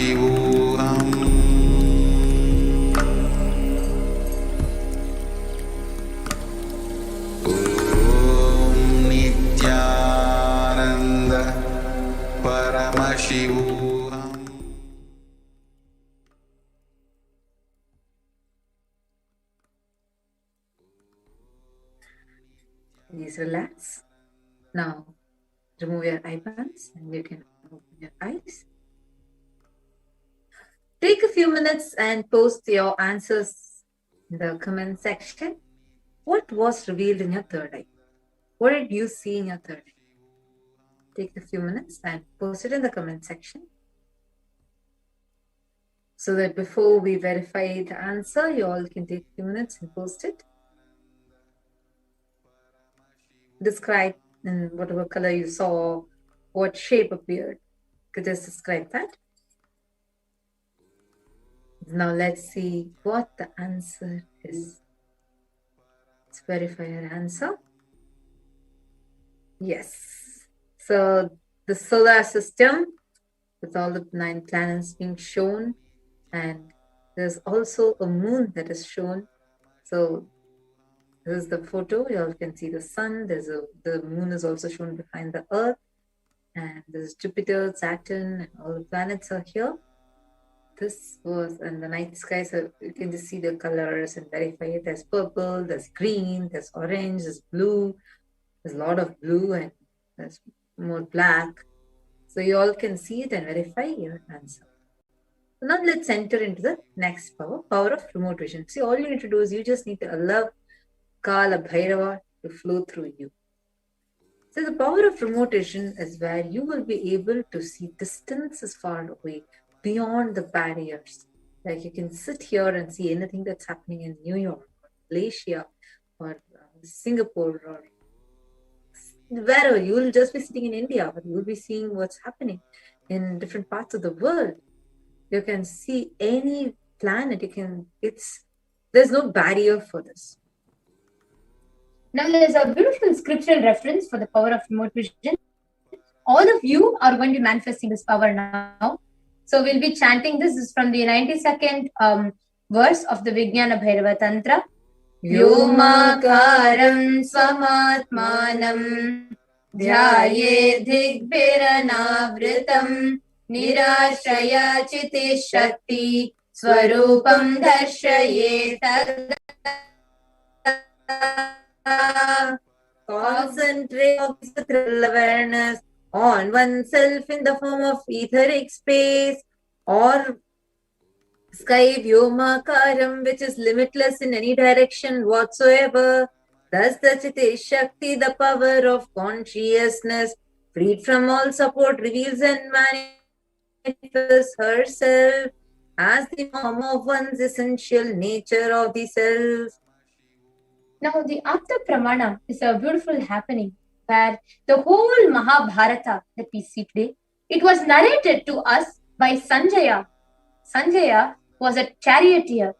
परमशिवोऽहम् ॐ नित्यानन्द परमशिवोऽहम् Please relax. Now remove your eyebands and you can open your eyes. Take a few minutes and post your answers in the comment section. What was revealed in your third eye? What did you see in your third eye? Take a few minutes and post it in the comment section, so that before we verify the answer, you all can take a few minutes and post it. Describe in whatever color you saw, what shape appeared. You could just describe that. Now let's see what the answer is. Let's verify your answer. Yes. So the solar system with all the 9 planets being shown, and there's also a moon that is shown. So this is the photo. You all can see the sun. The moon is also shown behind the earth, and there's Jupiter, Saturn, and all the planets are here. This was in the night sky, so you can just see the colors and verify it. There's purple, there's green, there's orange, there's blue. There's a lot of blue and there's more black. So you all can see it and verify your answer. So now let's enter into the next power of remote vision. See, all you need to do is you just need to allow Kaalabhairava to flow through you. So the power of remote vision is where you will be able to see distances far away, beyond the barriers. Like you can sit here and see anything that's happening in New York, or Malaysia, or Singapore, or wherever. You will just be sitting in India, but you will be seeing what's happening in different parts of the world. You can see any planet. There's no barrier for this. Now there's a beautiful scriptural reference for the power of remote vision. All of you are going to be manifesting this power now. So we'll be chanting this. This is from the 92nd verse of the Vijnana Bhairava Tantra. Vyomakaram swamatmanam dhyaye digbhiranavritam nirashraya chiti shakti swarupam darshaye tada. Concentrate awareness on oneself in the form of etheric space or sky vyomakaram, which is limitless in any direction whatsoever. Thus the Chiti Shakti, the power of consciousness, freed from all support, reveals and manifests herself as the form of one's essential nature of the self. Now the Apta Pramana is a beautiful happening where the whole Mahabharata that we see today, it was narrated to us by Sanjaya. Sanjaya was a charioteer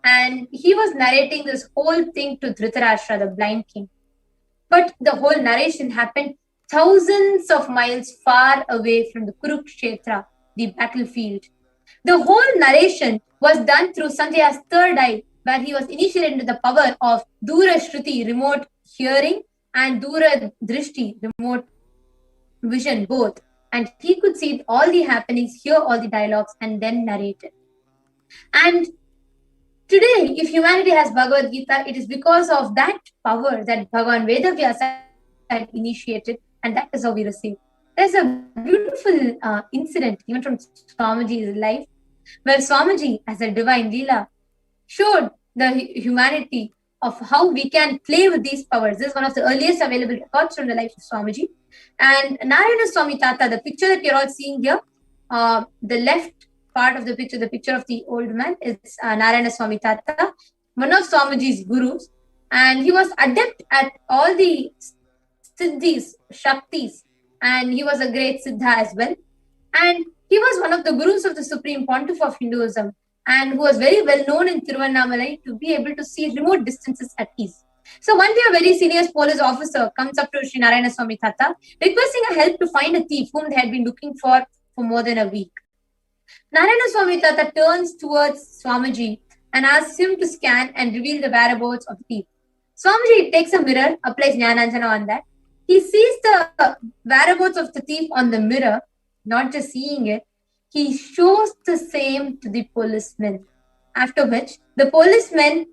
and he was narrating this whole thing to Dhritarashtra, the blind king. But the whole narration happened thousands of miles far away from the Kurukshetra, the battlefield. The whole narration was done through Sanjaya's third eye, where he was initiated into the power of Dura Shruti, remote hearing, and Dura Drishti, remote vision, both. And he could see all the happenings, hear all the dialogues, and then narrate it. And today, if humanity has Bhagavad Gita, it is because of that power that Bhagavan Vedavyasa had initiated, and that is how we receive. There's a beautiful incident, even from Swamiji's life, where Swamiji, as a divine Leela, showed the humanity of how we can play with these powers. This is one of the earliest available records from the life of Swamiji. And Narayana Swami Tata, the picture that you're all seeing here, the left part of the picture of the old man, is Narayana Swami Tata, one of Swamiji's gurus. And he was adept at all the siddhis, shaktis, and he was a great siddha as well. And he was one of the gurus of the Supreme Pontiff of Hinduism, and who was very well known in Tiruvannamalai to be able to see remote distances at ease. So one day a very senior police officer comes up to Sri Narayana Swami Tata, requesting a help to find a thief whom they had been looking for more than a week. Narayana Swami Tata turns towards Swamiji and asks him to scan and reveal the whereabouts of the thief. Swamiji takes a mirror, applies Jnananjana on that. He sees the whereabouts of the thief on the mirror, not just seeing it, he shows the same to the policemen. After which, the policemen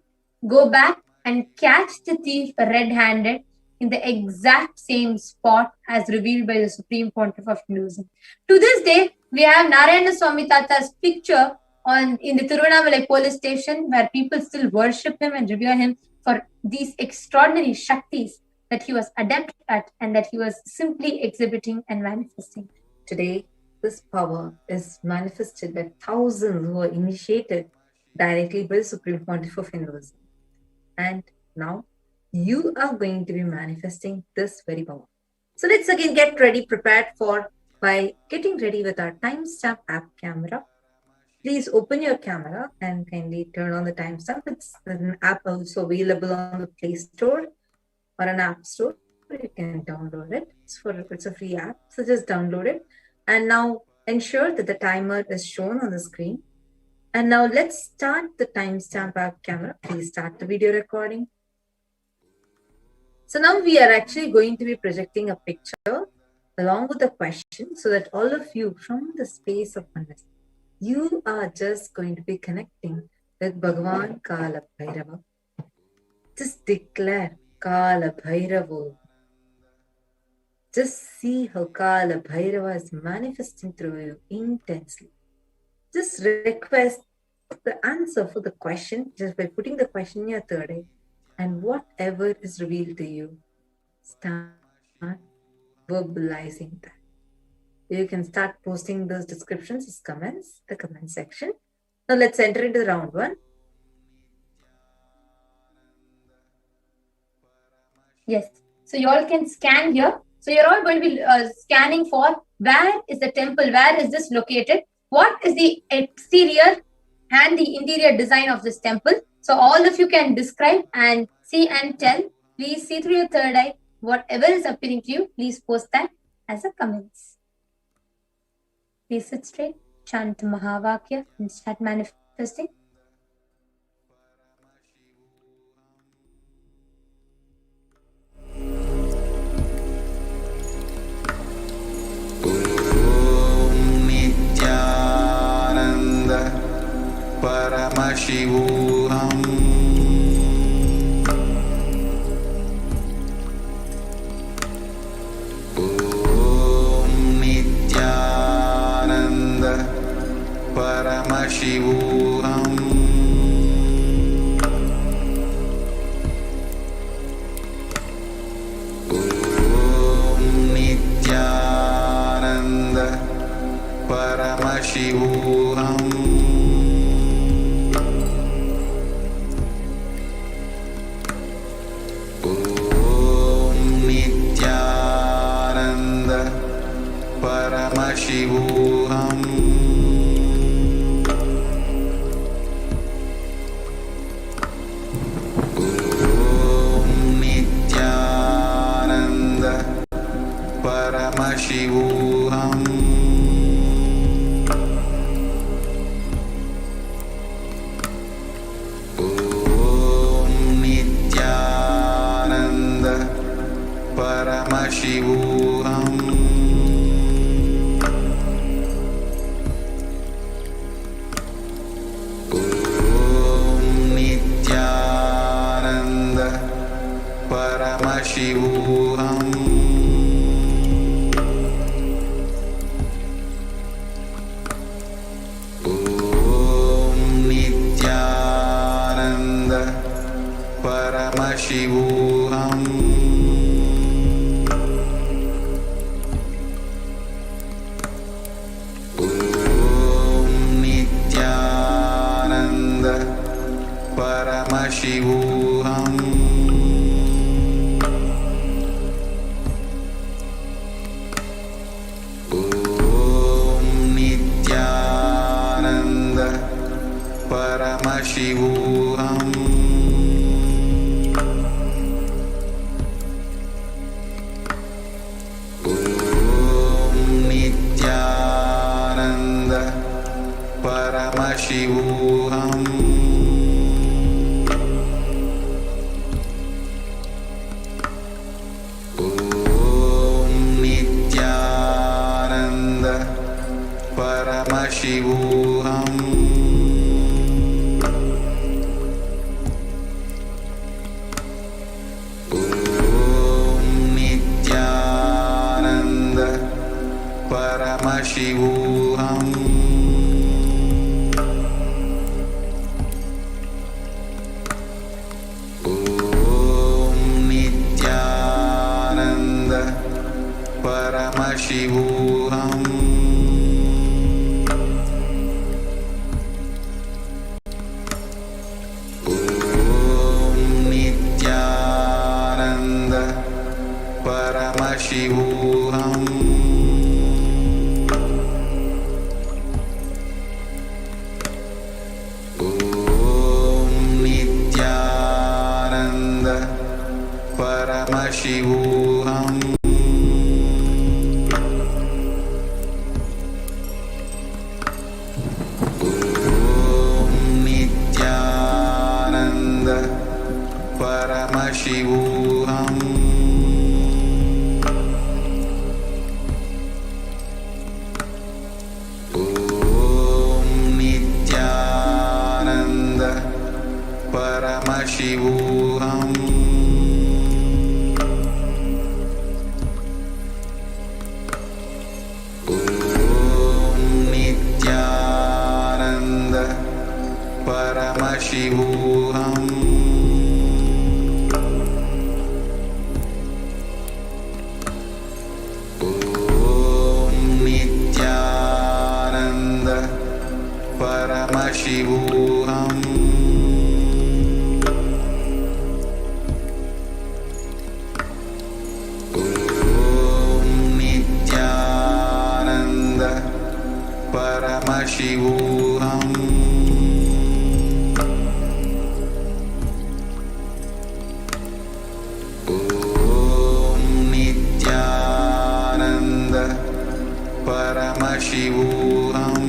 go back and catch the thief red-handed in the exact same spot as revealed by the Supreme Pontiff of Hinduism. To this day, we have Narayana Swami Tata's picture in the Tiruvannamalai police station, where people still worship him and revere him for these extraordinary Shaktis that he was adept at and that he was simply exhibiting and manifesting. Today, this power is manifested by thousands who are initiated directly by the Supreme Pontiff of Hinduism. And now, you are going to be manifesting this very power. So let's again get ready, prepared by getting ready with our timestamp app camera. Please open your camera and kindly turn on the timestamp. It's an app also available on the Play Store or an App Store. You can download it. It's a free app, so just download it. And now ensure that the timer is shown on the screen. And now let's start the timestamp app camera. Please start the video recording. So now we are actually going to be projecting a picture along with a question so that all of you from the space of oneness, you are just going to be connecting with Bhagavan Kaalabhairava. Just declare Kaalabhairava. Just see how Kaalabhairava is manifesting through you intensely. Just request the answer for the question just by putting the question in your third eye, and whatever is revealed to you, start verbalizing that. You can start posting those descriptions as comments, the comment section. Now let's enter into the round one. Yes, so you all can scan here. So you're all going to be scanning for where is the temple, where is this located, what is the exterior and the interior design of this temple. So all of you can describe and see and tell. Please see through your third eye. Whatever is appearing to you, please post that as a comments. Please sit straight, chant Mahavakya and start manifesting. Paramashivoham Om Nityananda Paramashivoham Om Nityananda Paramashivoham Paramashivoham Om Nityananda Paramashivoham Om Nityananda Paramashivoham Paramashivoham Om Nityananda Paramashivoham Om Nityananda Paramashivoham Paramashivoham Om Nityananda Paramashivoham. Om Nityananda Paramashivoham. Paramashivoham. Om Nityananda Paramashivoham. Om Nityananda Paramashivoham. Paramashivoham. Om Nityananda Paramashivoham. Om Nityananda Paramashivoham. Paramashivoham. Om Nityananda Paramashivoham. Om Nityananda Paramashivoham. Paramashivoham. Om Nityananda Paramashivoham.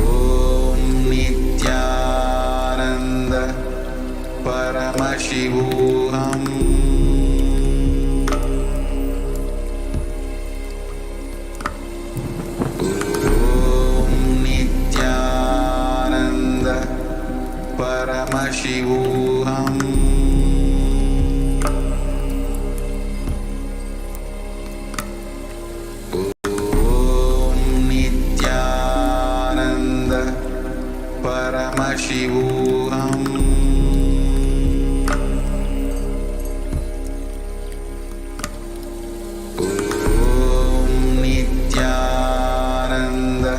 Om Nityananda Paramashivoham. Paramashivoham. Om Nityananda Paramashivoham. Om Nityananda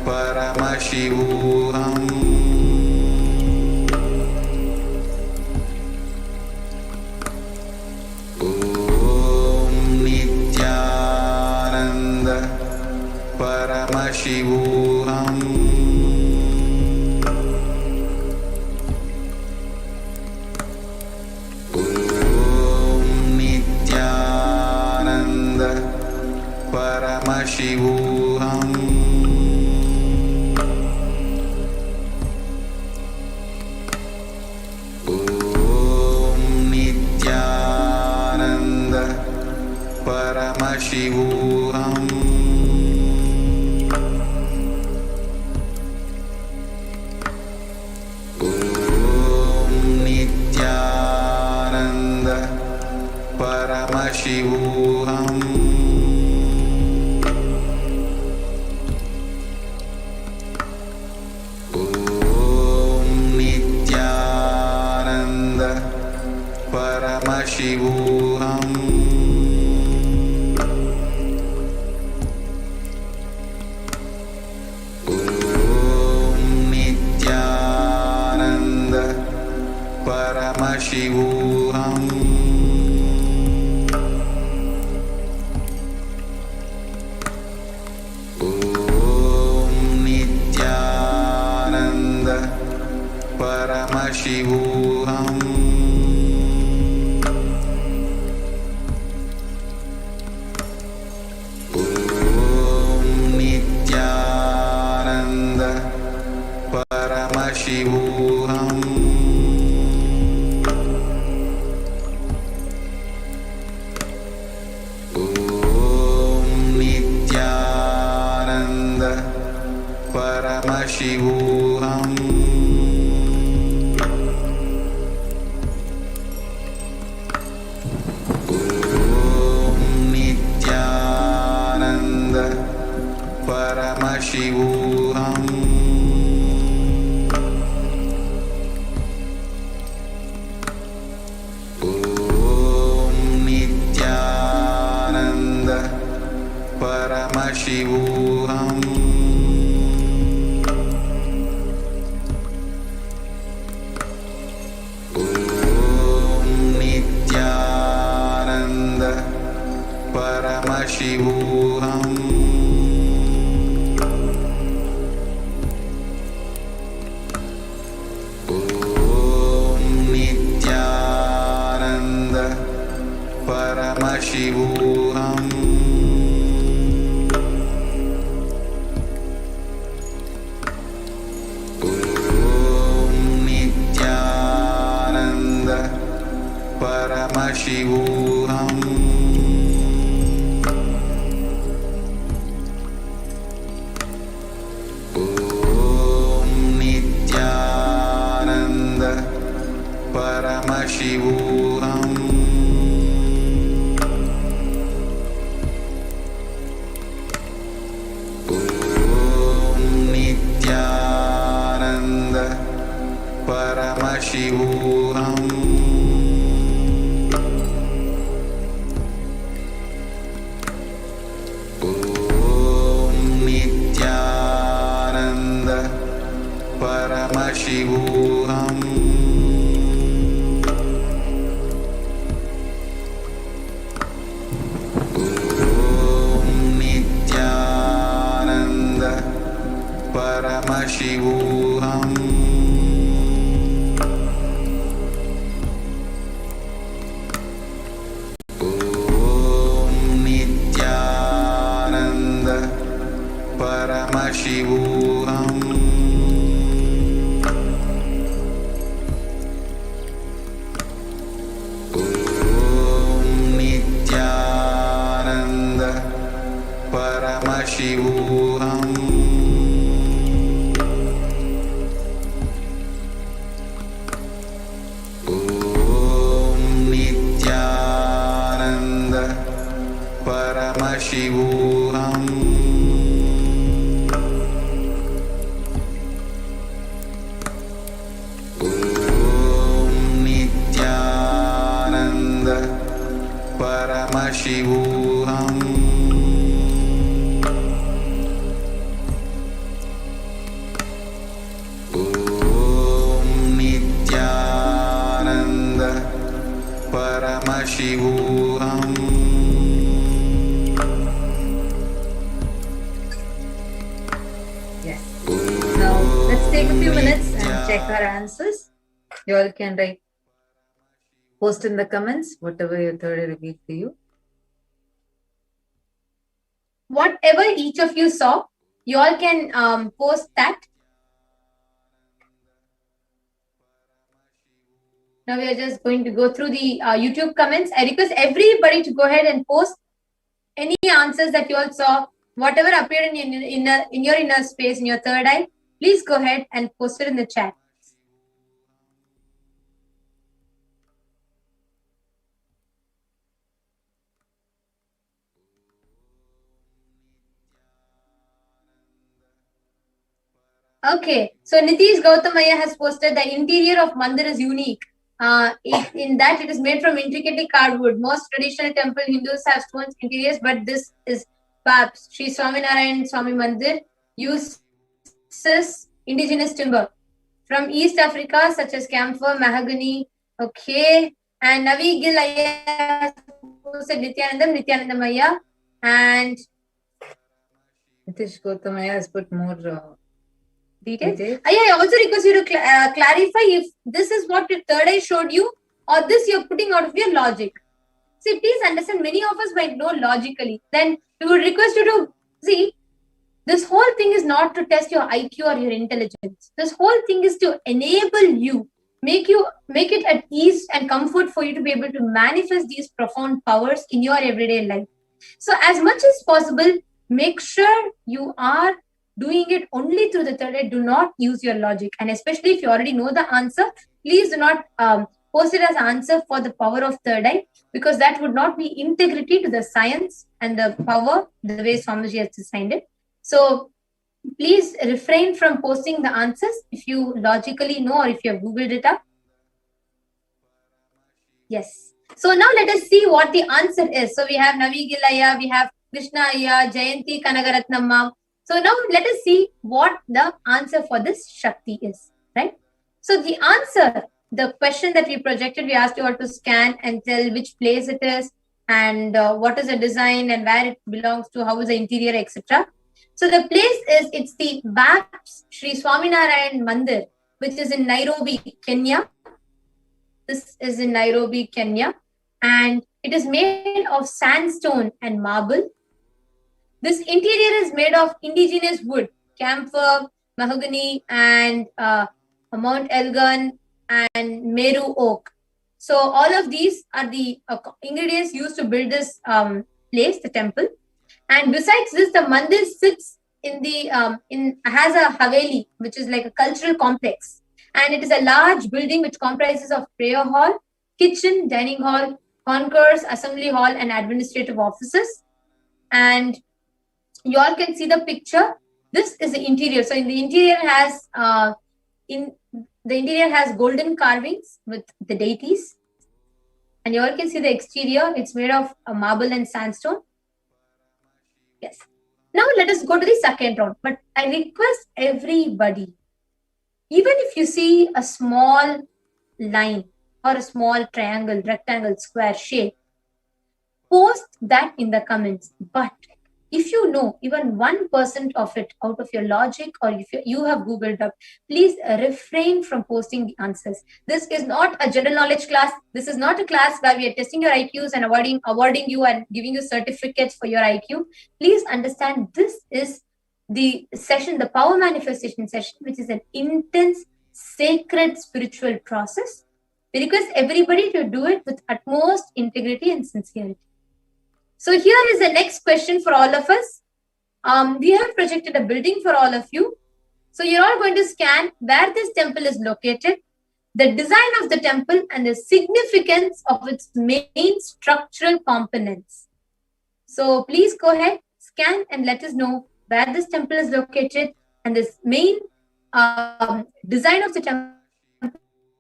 Paramashivoham. Paramashivoham. Om Nityananda Paramashivoham. Om Nityananda Paramashivoham. Paramashivoham. Om Nityananda Paramashivoham. Om Nityananda Paramashivoham. परमशिवोऽहम् ॐ नित्यानन्द परमशिवोऽहम् ॐ नित्यानन्द परमशिवोऽहम् ॐ नित्यानन्द परमशिवोऽहम् ॐ नित्यानन्द परमशिवोऽहम् ॐ नित्यानन्द परमशिवोऽहम् ॐ नित्यानन्द परमशिवोऽहम् ॐ नित्यानन्द परमशिवोऽहम् ॐ नित्यानन्द परमशिवोऽहम् ॐ नित्यानन्द परमशिवोऽहम् ॐ नित्यानन्द परमशिवोऽहम् ॐ नित्यानन्द परमशिवोऽहम् ॐ नित्यानन्द परमशिवोऽहम् ॐ नित्यानन्द परमशिवोऽहम् Yes. Now let's take a few minutes and check our answers. You all can write, post in the comments whatever your third eye revealed to you. Whatever each of you saw, you all can post that. Now we are just going to go through the YouTube comments. I request everybody to go ahead and post any answers that you all saw, whatever appeared in your inner space, in your third eye. Please go ahead and post it in the chat. Okay, so Nitish Gautamaya has posted the interior of Mandir is unique. In that it is made from intricately carved wood. Most traditional temple Hindus have stone interiors, but this is perhaps Sri Swaminarayan Swami Mandir uses indigenous timber from East Africa, such as camphor, mahogany. Okay, and Navi Gil Ayya posted Nityanandam Ayya, and Nitish Gautamaya has put more details. I also request you to clarify if this is what your third eye showed you or this you're putting out of your logic. See, please understand, many of us might know logically. Then we would request you to see, this whole thing is not to test your IQ or your intelligence. This whole thing is to enable you, make it at ease and comfort for you to be able to manifest these profound powers in your everyday life. So as much as possible, make sure you are doing it only through the third eye. Do not use your logic. And especially if you already know the answer, please do not post it as answer for the power of third eye, because that would not be integrity to the science and the power, the way Swamiji has designed it. So please refrain from posting the answers if you logically know or if you have Googled it up. Yes. So now let us see what the answer is. So we have Navigilaya, we have Krishna Aya, Jayanti Kanagaratnamma. So now let us see what the answer for this Shakti is, right? So the answer, the question that we projected, we asked you all to scan and tell which place it is and what is the design and where it belongs to, how is the interior, etc. So the place is, it's the Baps Sri Swaminarayan Mandir, which is in Nairobi, Kenya. This is in Nairobi, Kenya, and it is made of sandstone and marble. This interior is made of indigenous wood, camphor, mahogany, and Mount Elgon and Meru oak. So all of these are the ingredients used to build this place, the temple. And besides this, the mandir sits in the has a haveli, which is like a cultural complex. And it is a large building which comprises of prayer hall, kitchen, dining hall, concourse, assembly hall, and administrative offices. And you all can see the picture. This is the interior. So in the interior has golden carvings with the deities. And you all can see the exterior. It's made of marble and sandstone. Yes. Now let us go to the second round. But I request everybody, even if you see a small line or a small triangle, rectangle, square shape, post that in the comments. But if you know even 1% of it out of your logic, or if you have Googled up, please refrain from posting the answers. This is not a general knowledge class. This is not a class where we are testing your IQs and awarding you and giving you certificates for your IQ. Please understand, this is the session, the power manifestation session, which is an intense, sacred spiritual process. We request everybody to do it with utmost integrity and sincerity. So here is the next question for all of us. We have projected a building for all of you. So you're all going to scan where this temple is located, the design of the temple, and the significance of its main structural components. So please go ahead, scan, and let us know where this temple is located and this main design of the temple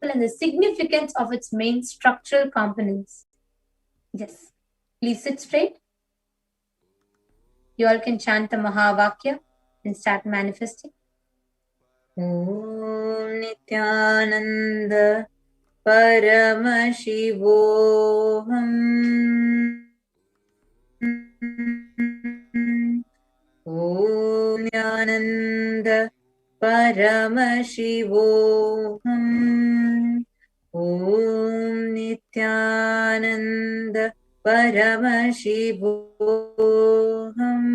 and the significance of its main structural components. Yes. Please sit straight. You all can chant the Mahavakya and start manifesting. Om Nityananda Paramashivoham. Om Nityananda Paramashivoham. Om Nityananda Paramashivoham.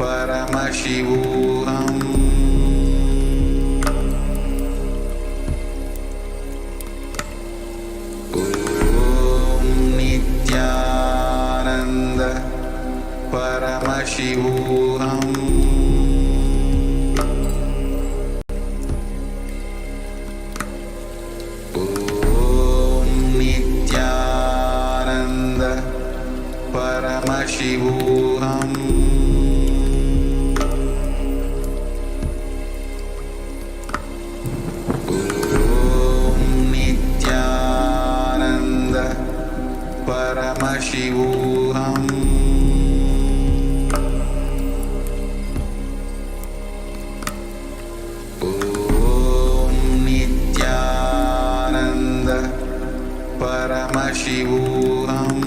परमशिवोऽहम् ॐ नित्यानन्द परमशिवोऽहम् ॐ नित्यानन्द परमशिवोऽहम् ॐ नित्यानन्द परमशिवोऽहम् ॐ नित्यानन्द परमशिवोऽहम्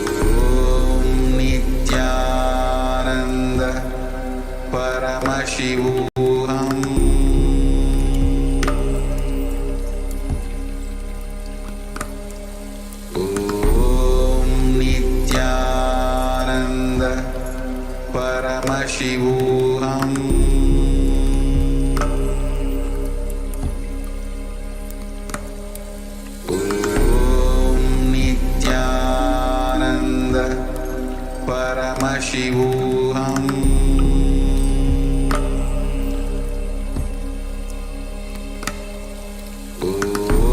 ॐ नित्यानन्द परमशिवोऽहम् ॐ नित्यानन्द परमशिवोऽहम् ॐ नित्यानन्द परमशिवोऽहम्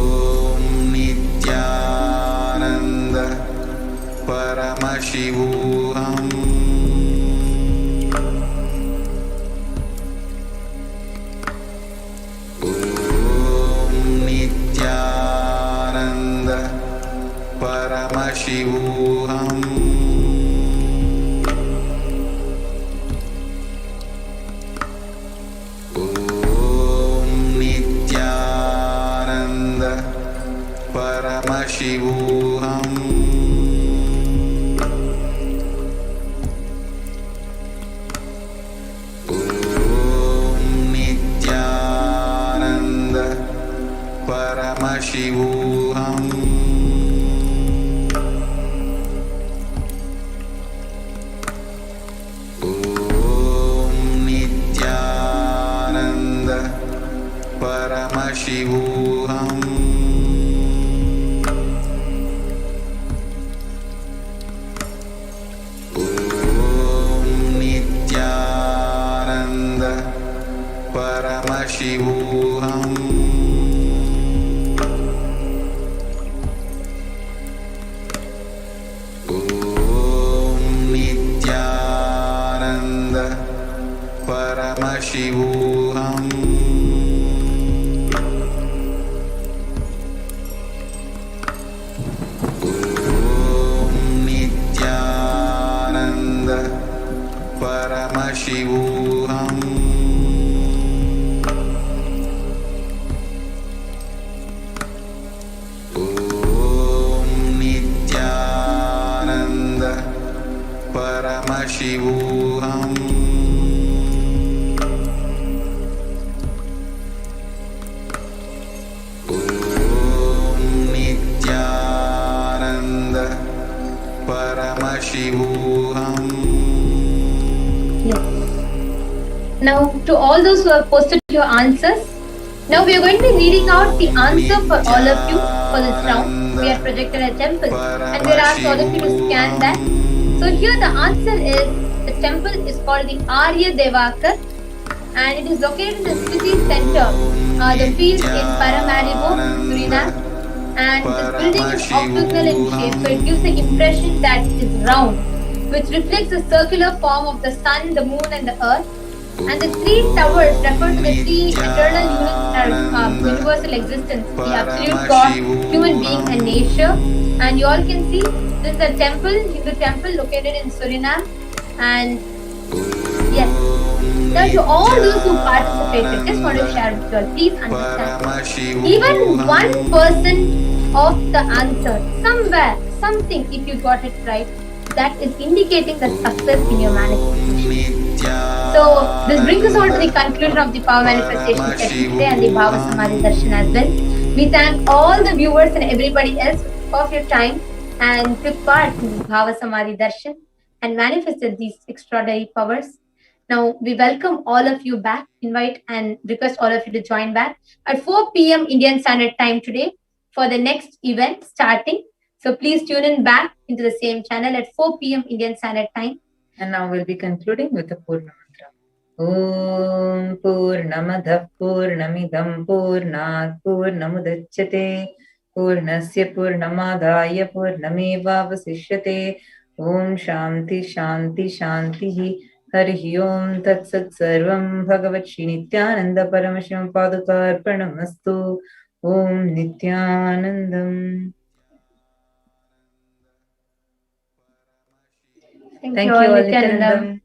ॐ नित्यानन्द परमशिवोऽहम् ॐ नित्यानन्द परमशिवोऽहम् ॐ नित्यानन्द परमशिवोऽहम् ॐ नित्यानन्द परमशिवोऽहम् ॐ नित्यानन्द परमशिवोऽहम् ॐ नित्यानन्द परमशिवोऽहम् ॐ नित्यानन्द परमशिवोऽहम् ॐ नित्यानन्द परमशिवोऽहम् ॐ नित्यानन्द परमशिवोऽहम् ॐ नित्यानन्द परमशिवोऽहम् Yes. Now, to all those who have posted your answers, now we are going to be reading out the answer for all of you for this round. We have projected a temple and we are asked all of you to scan that. So here the answer is, the temple is called the Arya Devakar and it is located in the city center, the field in Paramaribo, Suriname. And this building is octagonal in shape, so it gives the impression that it is round, which reflects the circular form of the sun, the moon and the earth. And the three towers refer to the three eternal units of universal existence, the absolute God, human being and nature. And you all can see this is a temple, Hindu temple located in Suriname. And yes, now to all those who participated, just want to share with you all, please understand, even 1% of the answer, somewhere, something, if you got it right, that is indicating the success in your manifestation. So this brings us on to the conclusion of the power manifestation session today and the Bhava Samadhi Darshan as well. We thank all the viewers and everybody else of your time and took part in Bhava Samadhi Darshan and manifested these extraordinary powers. Now we welcome all of you back, invite and request all of you to join back at 4 p.m. Indian Standard Time today for the next event starting. So please tune in back into the same channel at 4 p.m. Indian Standard Time. And now we'll be concluding with the Purna Mantra. Om Purnamadah Purnamidam Purnat Purnamudachyate Purnasya Purnamadaya Purnameva Vasishyate Om Shanti Shanti Shanti Harihi Om Tat Sat Sarvam Bhagavat Shri Nityananda Paramashivam Padukarpanamastu Om Nityanandam. Thank you all, Nityanandam.